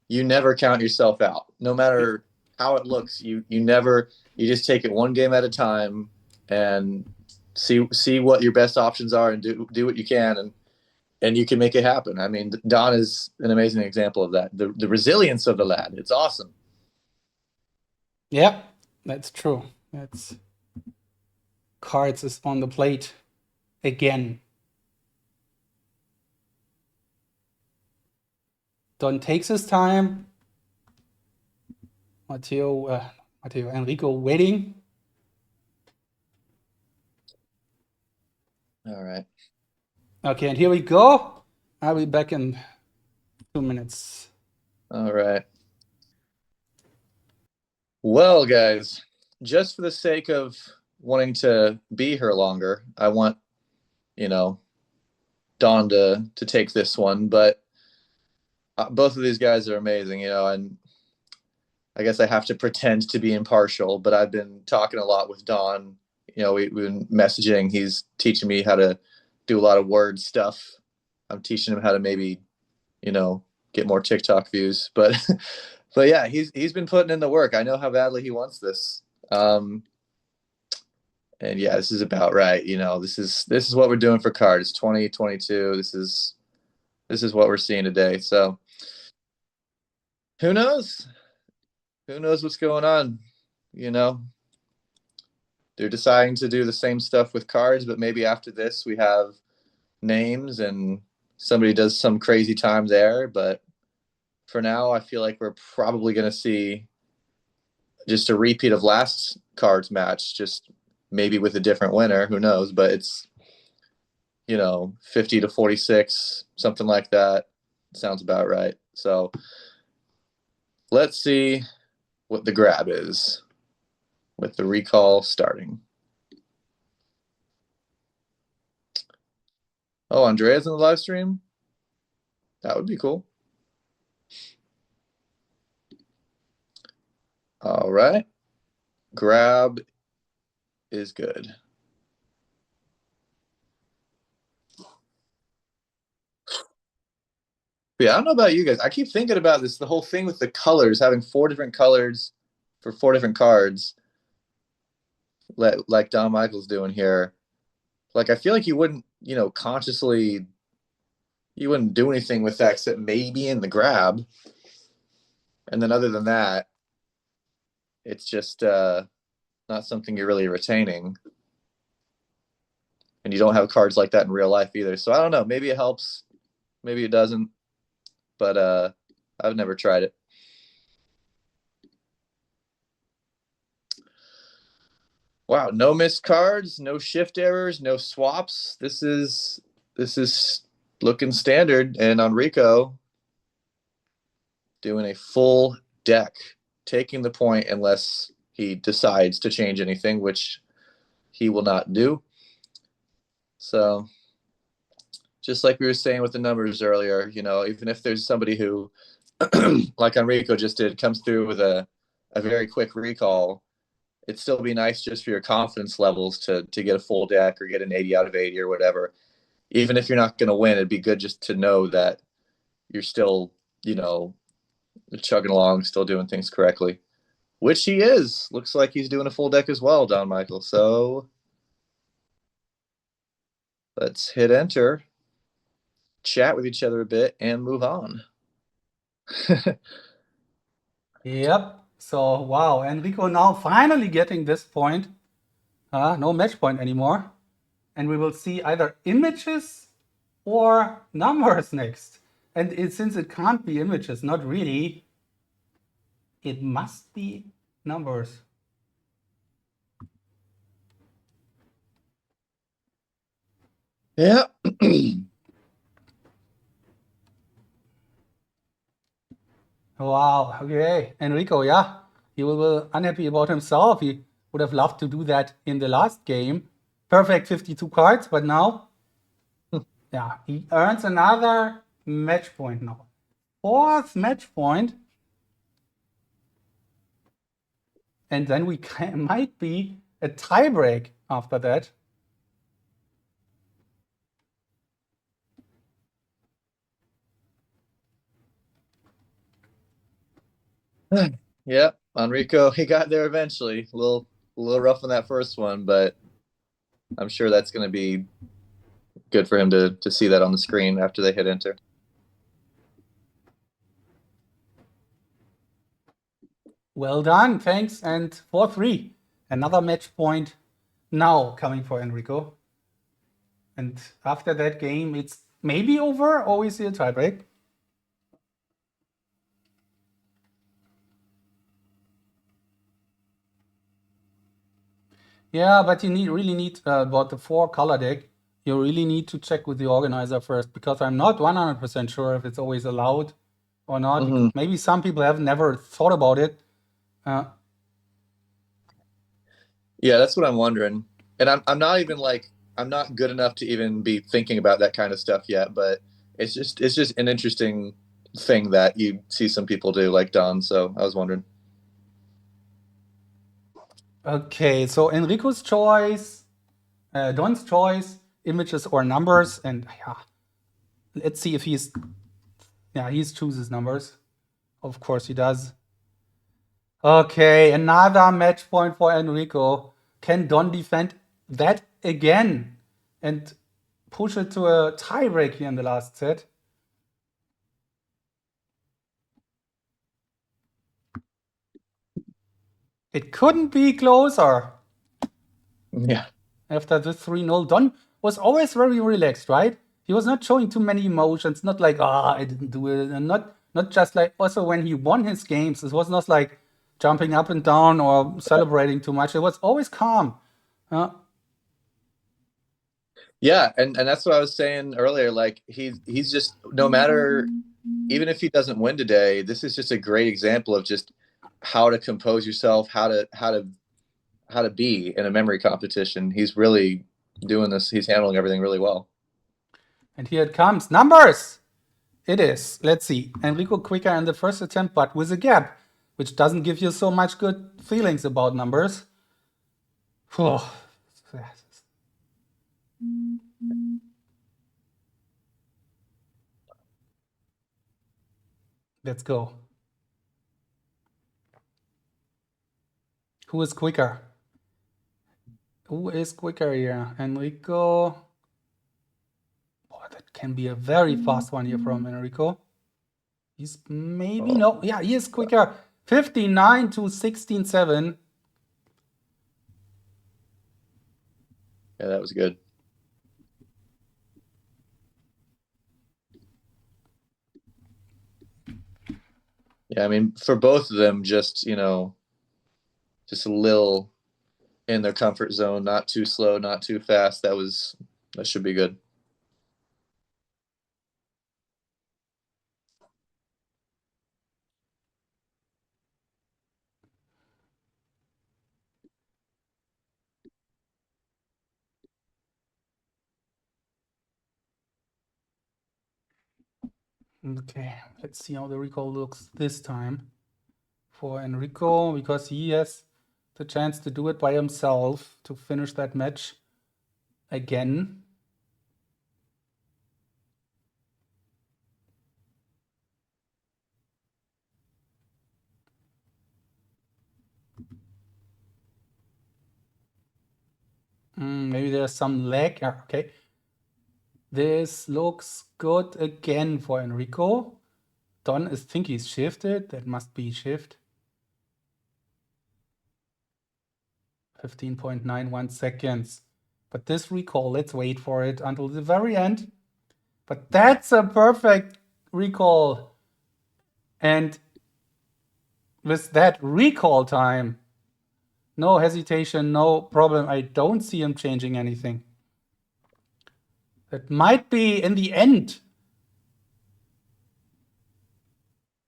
you never count yourself out. No matter how it looks, you just take it one game at a time and see what your best options are and do what you can, and you can make it happen. I mean, Don is an amazing example of that. The resilience of the lad. It's awesome. Yeah, that's true. That's cards is on the plate again. Don takes his time. Enrico waiting. All right. Okay, and here we go. I'll be back in 2 minutes. All right. Well, guys, just for the sake of wanting to be here longer, I want, Don to take this one, but both of these guys are amazing, and I guess I have to pretend to be impartial, but I've been talking a lot with Don. We've been messaging. He's teaching me how to do a lot of word stuff. I'm teaching him how to maybe, get more TikTok views, but yeah, he's been putting in the work. I know how badly he wants this. And yeah, this is about right. This is what we're doing for cards 2022. This is what we're seeing today. So who knows? Who knows what's going on? They're deciding to do the same stuff with cards, but maybe after this we have names and somebody does some crazy time there. But for now, I feel like we're probably going to see just a repeat of last card's match, just maybe with a different winner. Who knows? But it's, 50 to 46, something like that. Sounds about right. So let's see what the grab is with the recall starting. Oh, Andrea's in the live stream? That would be cool. All right. Grab is good. Yeah, I don't know about you guys. I keep thinking about this, the whole thing with the colors, having 4 different colors for 4 different cards, like Don Michael's doing here. Like, I feel like you wouldn't, consciously, you wouldn't do anything with that except maybe in the grab. And then other than that, it's just not something you're really retaining. And you don't have cards like that in real life either. So I don't know. Maybe it helps. Maybe it doesn't. But I've never tried it. Wow, no missed cards, no shift errors, no swaps. This is looking standard. And Enrico doing a full deck, taking the point unless he decides to change anything, which he will not do. So just like we were saying with the numbers earlier, even if there's somebody who, like Enrico just did, comes through with a very quick recall, it'd still be nice just for your confidence levels to get a full deck or get an 80 out of 80 or whatever. Even if you're not going to win, it'd be good just to know that you're still, chugging along, still doing things correctly, which he is. Looks like he's doing a full deck as well, Don Michael. So let's hit enter, chat with each other a bit, and move on. Yep. So, wow, Enrico now finally getting this point. No match point anymore. And we will see either images or numbers next. And since it can't be images, not really, it must be numbers. Yeah. Wow, okay. Enrico, yeah, he will be unhappy about himself. He would have loved to do that in the last game. Perfect 52 cards, but now, yeah, he earns another match point now. 4th match point. And then we might be a tiebreak after that. Yeah, Enrico, he got there eventually. A little rough on that first one, but I'm sure that's going to be good for him to see that on the screen after they hit enter. Well done, thanks. And 4-3, another match point now coming for Enrico. And after that game, it's maybe over, or we see a tiebreak. Yeah, but you really need about the 4-color deck. You really need to check with the organizer first, because I'm not 100% sure if it's always allowed or not. Mhm. Maybe some people have never thought about it. Yeah, that's what I'm wondering. And I'm not even I'm not good enough to even be thinking about that kind of stuff yet, but it's just an interesting thing that you see some people do, like Don. So I was wondering. Okay, so Enrico's choice, Don's choice, images or numbers, and yeah, let's see if he chooses numbers. Of course he does. Okay, another match point for Enrico. Can Don defend that again and push it to a tiebreak here in the last set? It couldn't be closer. Yeah. After the 3-0, Don was always very relaxed, right? He was not showing too many emotions, not like, I didn't do it. And not just like, also when he won his games, it was not like jumping up and down or celebrating too much. It was always calm. Yeah, and that's what I was saying earlier. Like he's just, no matter, even if he doesn't win today, this is just a great example of just how to compose yourself, how to be in a memory competition. He's really doing this. He's handling everything really well. And here it comes. Numbers! It is. Let's see. Enrico quicker in the first attempt, but with a gap, which doesn't give you so much good feelings about numbers. Oh. Let's go. Who is quicker? Who is quicker here? Enrico. Boy, that can be a very fast one here from Enrico. He's maybe, no, yeah, he is quicker. 59 to 16.7. Yeah, that was good. Yeah, I mean, for both of them, just a little in their comfort zone, not too slow, not too fast. That should be good. Okay, let's see how the recall looks this time for Enrico, because he has the chance to do it by himself to finish that match again. Maybe there's some lag. Okay. This looks good again for Enrico. Don is think he's shifted. That must be shift. 15.91 seconds. But this recall, let's wait for it until the very end. But that's a perfect recall. And with that recall time, no hesitation, no problem. I don't see him changing anything. That might be, in the end,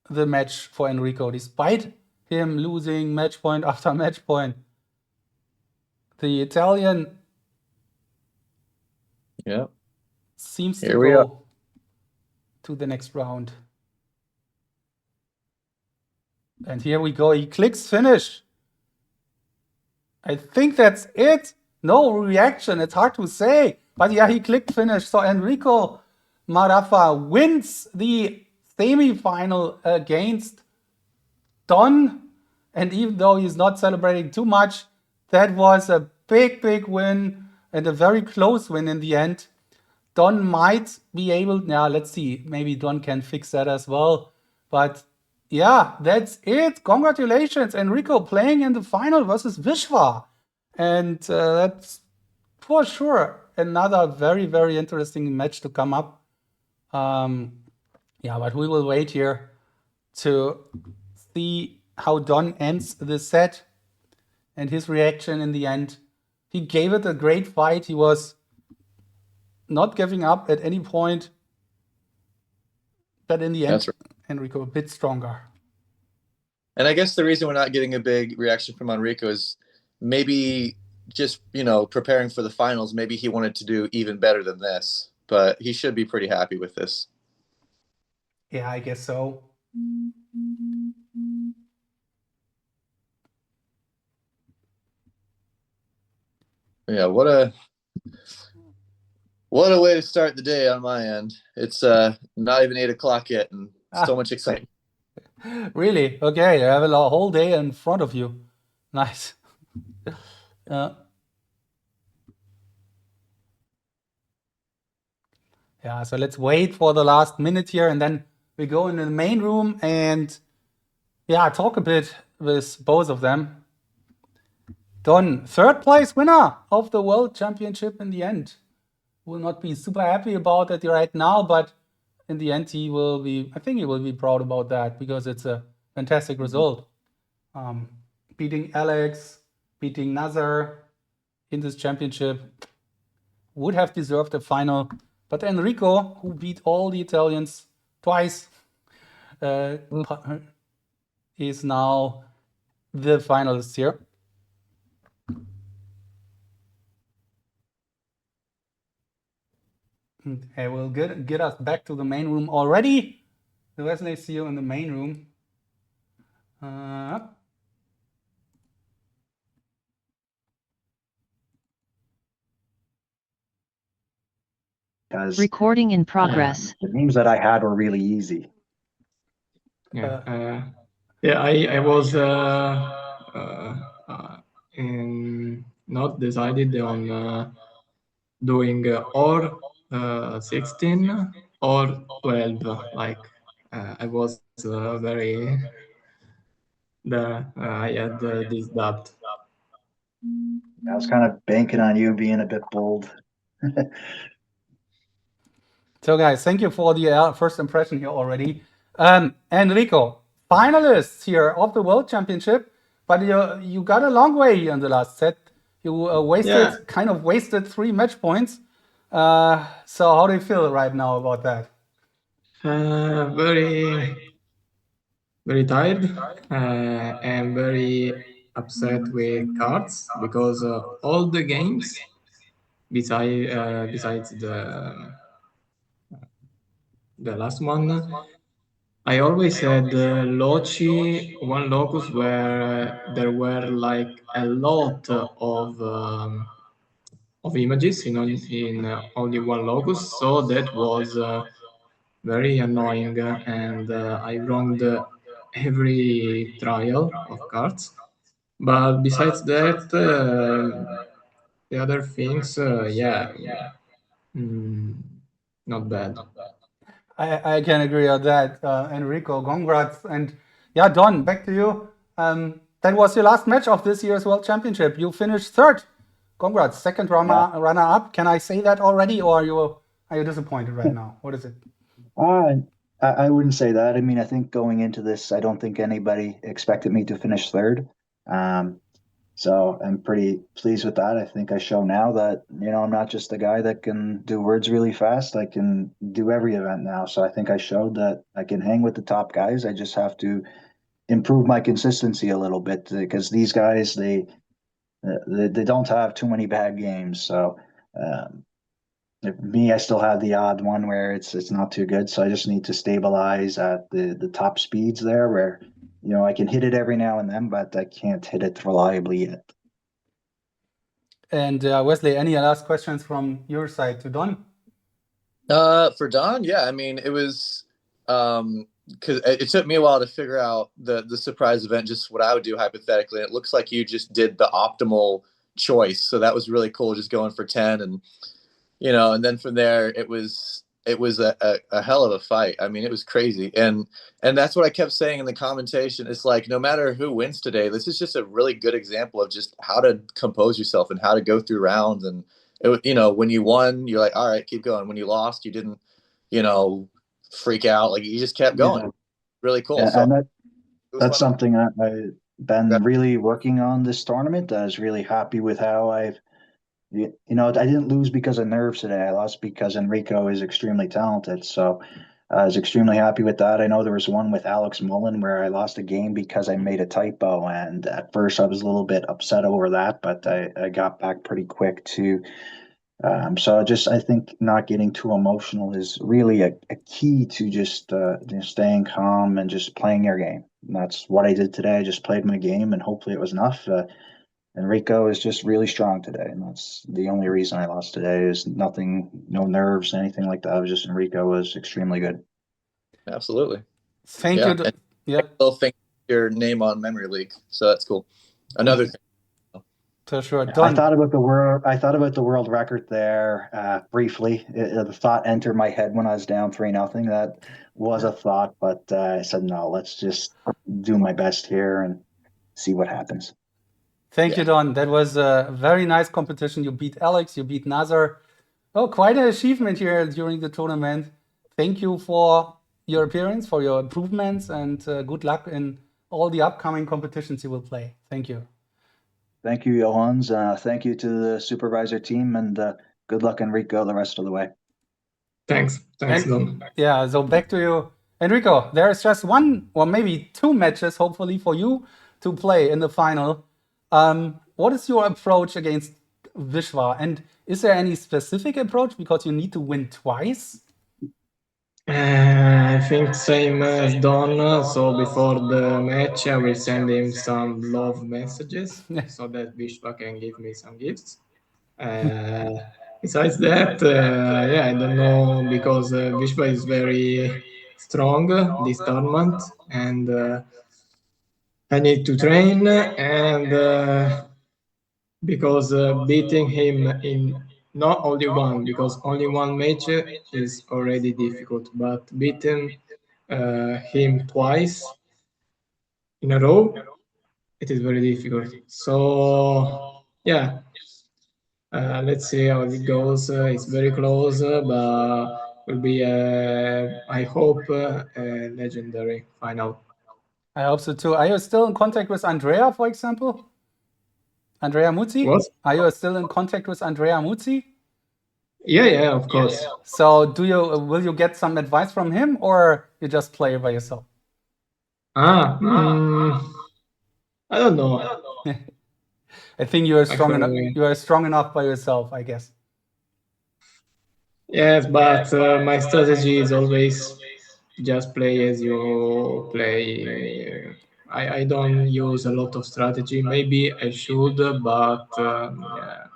the match for Enrico, despite him losing match point after match point. The Italian seems to go to the next round. And here we go. He clicks finish. I think that's it. No reaction. It's hard to say. But yeah, he clicked finish. So Enrico Marraffa wins the semi-final against Don. And even though he's not celebrating too much, that was a big, big win and a very close win in the end. Don might be able, let's see, maybe Don can fix that as well. But yeah, that's it. Congratulations, Enrico, playing in the final versus Vishvaa. And that's for sure another very, very interesting match to come up. But we will wait here to see how Don ends the set and his reaction in the end. He gave it a great fight. He was not giving up at any point. But in the end, Enrico a bit stronger. And I guess the reason we're not getting a big reaction from Enrico is maybe just, preparing for the finals. Maybe he wanted to do even better than this, but he should be pretty happy with this. Yeah, I guess so. Yeah, what a way to start the day on my end. It's not even 8 o'clock yet, and so much excitement. Really? Okay, you have a whole day in front of you. Nice. So let's wait for the last minute here, and then we go into the main room and talk a bit with both of them. Don, third place winner of the World Championship in the end. will not be super happy about it right now, but in the end, I think he will be proud about that because it's a fantastic result. Beating Alex, beating Nazar in this championship, would have deserved a final. But Enrico, who beat all the Italians twice, is now the finalist here. I will get us back to the main room already. Wesley, see you in the main room. Because Recording in progress. the games that I had were really easy. I was not decided on doing or 16 or 12. Like I was very there. I had this doubt. I was kind of banking on you being a bit bold. So, guys, thank you for the first impression here already. Enrico, finalists here of the World Championship, but you got a long way here in the last set. You kind of wasted 3 match points. So how do you feel right now about that? Very, very tired and very upset with cards because all the games besides the last one, I always had Loci, one locus where there were like a lot of images in only one locus, so that was very annoying, and I wronged every trial of cards. But besides that, the other things, not bad. I can agree on that, Enrico. Congrats. And yeah, Don, back to you. That was your last match of this year's World Championship. You finished third. Congrats. Second runner up. Can I say that already, or are you disappointed right now? What is it? I wouldn't say that. I mean, I think going into this, I don't think anybody expected me to finish third. So I'm pretty pleased with that. I think I show now that, I'm not just a guy that can do words really fast. I can do every event now. So I think I showed that I can hang with the top guys. I just have to improve my consistency a little bit because these guys, they don't have too many bad games. So I still have the odd one where it's not too good. So I just need to stabilize at the top speeds there where I can hit it every now and then, but I can't hit it reliably yet. And Wesley, any last questions from your side to Don? For Don, yeah, I mean, it was because it took me a while to figure out the surprise event, just what I would do hypothetically. It looks like you just did the optimal choice, so that was really cool, just going for 10, and and then from there it was a hell of a fight. I mean, it was crazy, and that's what I kept saying in the commentation. It's like, no matter who wins today, this is just a really good example of just how to compose yourself and how to go through rounds. And when you won, you're like, all right, keep going. When you lost, you didn't freak out. Like, you just kept going. Yeah. Really cool. Yeah, so and that's something I've been really working on this tournament. I was really happy with how I didn't lose because of nerves today. I lost because Enrico is extremely talented. So I was extremely happy with that. I know there was one with Alex Mullen where I lost a game because I made a typo. And at first I was a little bit upset over that, but I got back pretty quick too. So I think not getting too emotional is really a key to just staying calm and just playing your game. And that's what I did today. I just played my game, and hopefully it was enough. Enrico is just really strong today, and that's the only reason I lost today. Is nothing, no nerves, anything like that. It was just Enrico was extremely good. Absolutely. Thank you. Yeah. Still think your name on Memory League, so that's cool. Another thing. For sure. I thought about the world record there briefly. The thought entered my head when I was down 3-0. That was a thought, but I said no. Let's just do my best here and see what happens. Thank you, Don. That was a very nice competition. You beat Alex, you beat Nazar. Oh, quite an achievement here during the tournament. Thank you for your appearance, for your improvements, and good luck in all the upcoming competitions you will play. Thank you. Thank you, Johans. Thank you to the supervisor team, and good luck, Enrico, the rest of the way. Thanks, Don. Yeah, so back to you. Enrico, there is just one or maybe two matches, hopefully, for you to play in the final. What is your approach against Vishvaa? And is there any specific approach because you need to win twice? I think same as Don. So before the match, I will send him some love messages so that Vishvaa can give me some gifts. Besides that, yeah, I don't know because Vishvaa is very strong this tournament, and I need to train and. Because beating him in not only one, because only one match is already difficult, but beating him twice in a row, it is very difficult. So yeah, let's see how it goes. It's very close, but will be, I hope, a legendary final. I hope so too. Are you still in contact with Andrea, for example? Andrea Muzzi? What? Are you still in contact with Andrea Muzzi? Yeah, of course. So will you get some advice from him or you just play by yourself? I don't know. I think you are strong enough. You are strong enough by yourself, I guess. Yes, but my strategy is always just play as you play. I don't use a lot of strategy. Maybe I should, but yeah.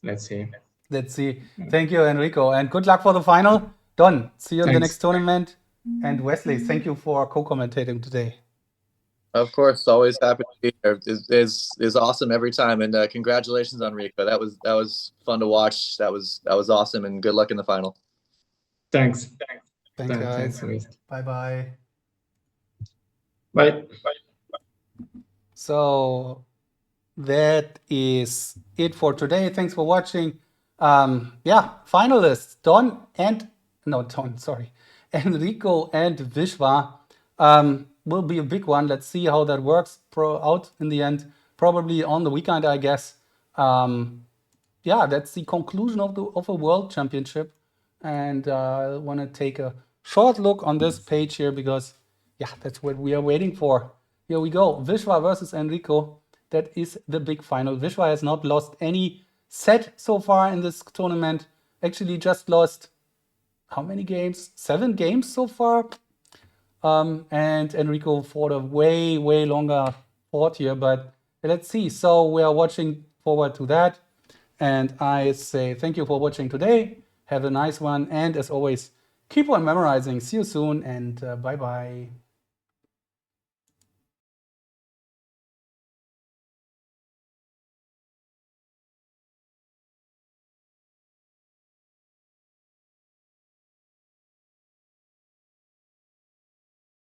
Let's see. Let's see. Thank you, Enrico, and good luck for the final. Don, see you in the next tournament. And Wesley, thank you for co-commentating today. Of course, always happy to be here. Is awesome every time, and congratulations on Enrico. That was fun to watch. That was awesome, and good luck in the final. Thanks. Thanks, guys. Bye. Bye. So that is it for today. Thanks for watching. Finalists Enrico and Vishvaa will be a big one. Let's see how that works out in the end. Probably on the weekend, I guess. That's the conclusion of a World Championship. And I want to take a short look on this page here because, that's what we are waiting for. Here we go. Vishvaa versus Enrico. That is the big final. Vishvaa has not lost any set so far in this tournament. Actually just lost how many games? 7 games so far. And Enrico fought a way longer fought here, but let's see. So we are watching forward to that. And I say thank you for watching today. Have a nice one. And as always, keep on memorizing. See you soon and bye-bye.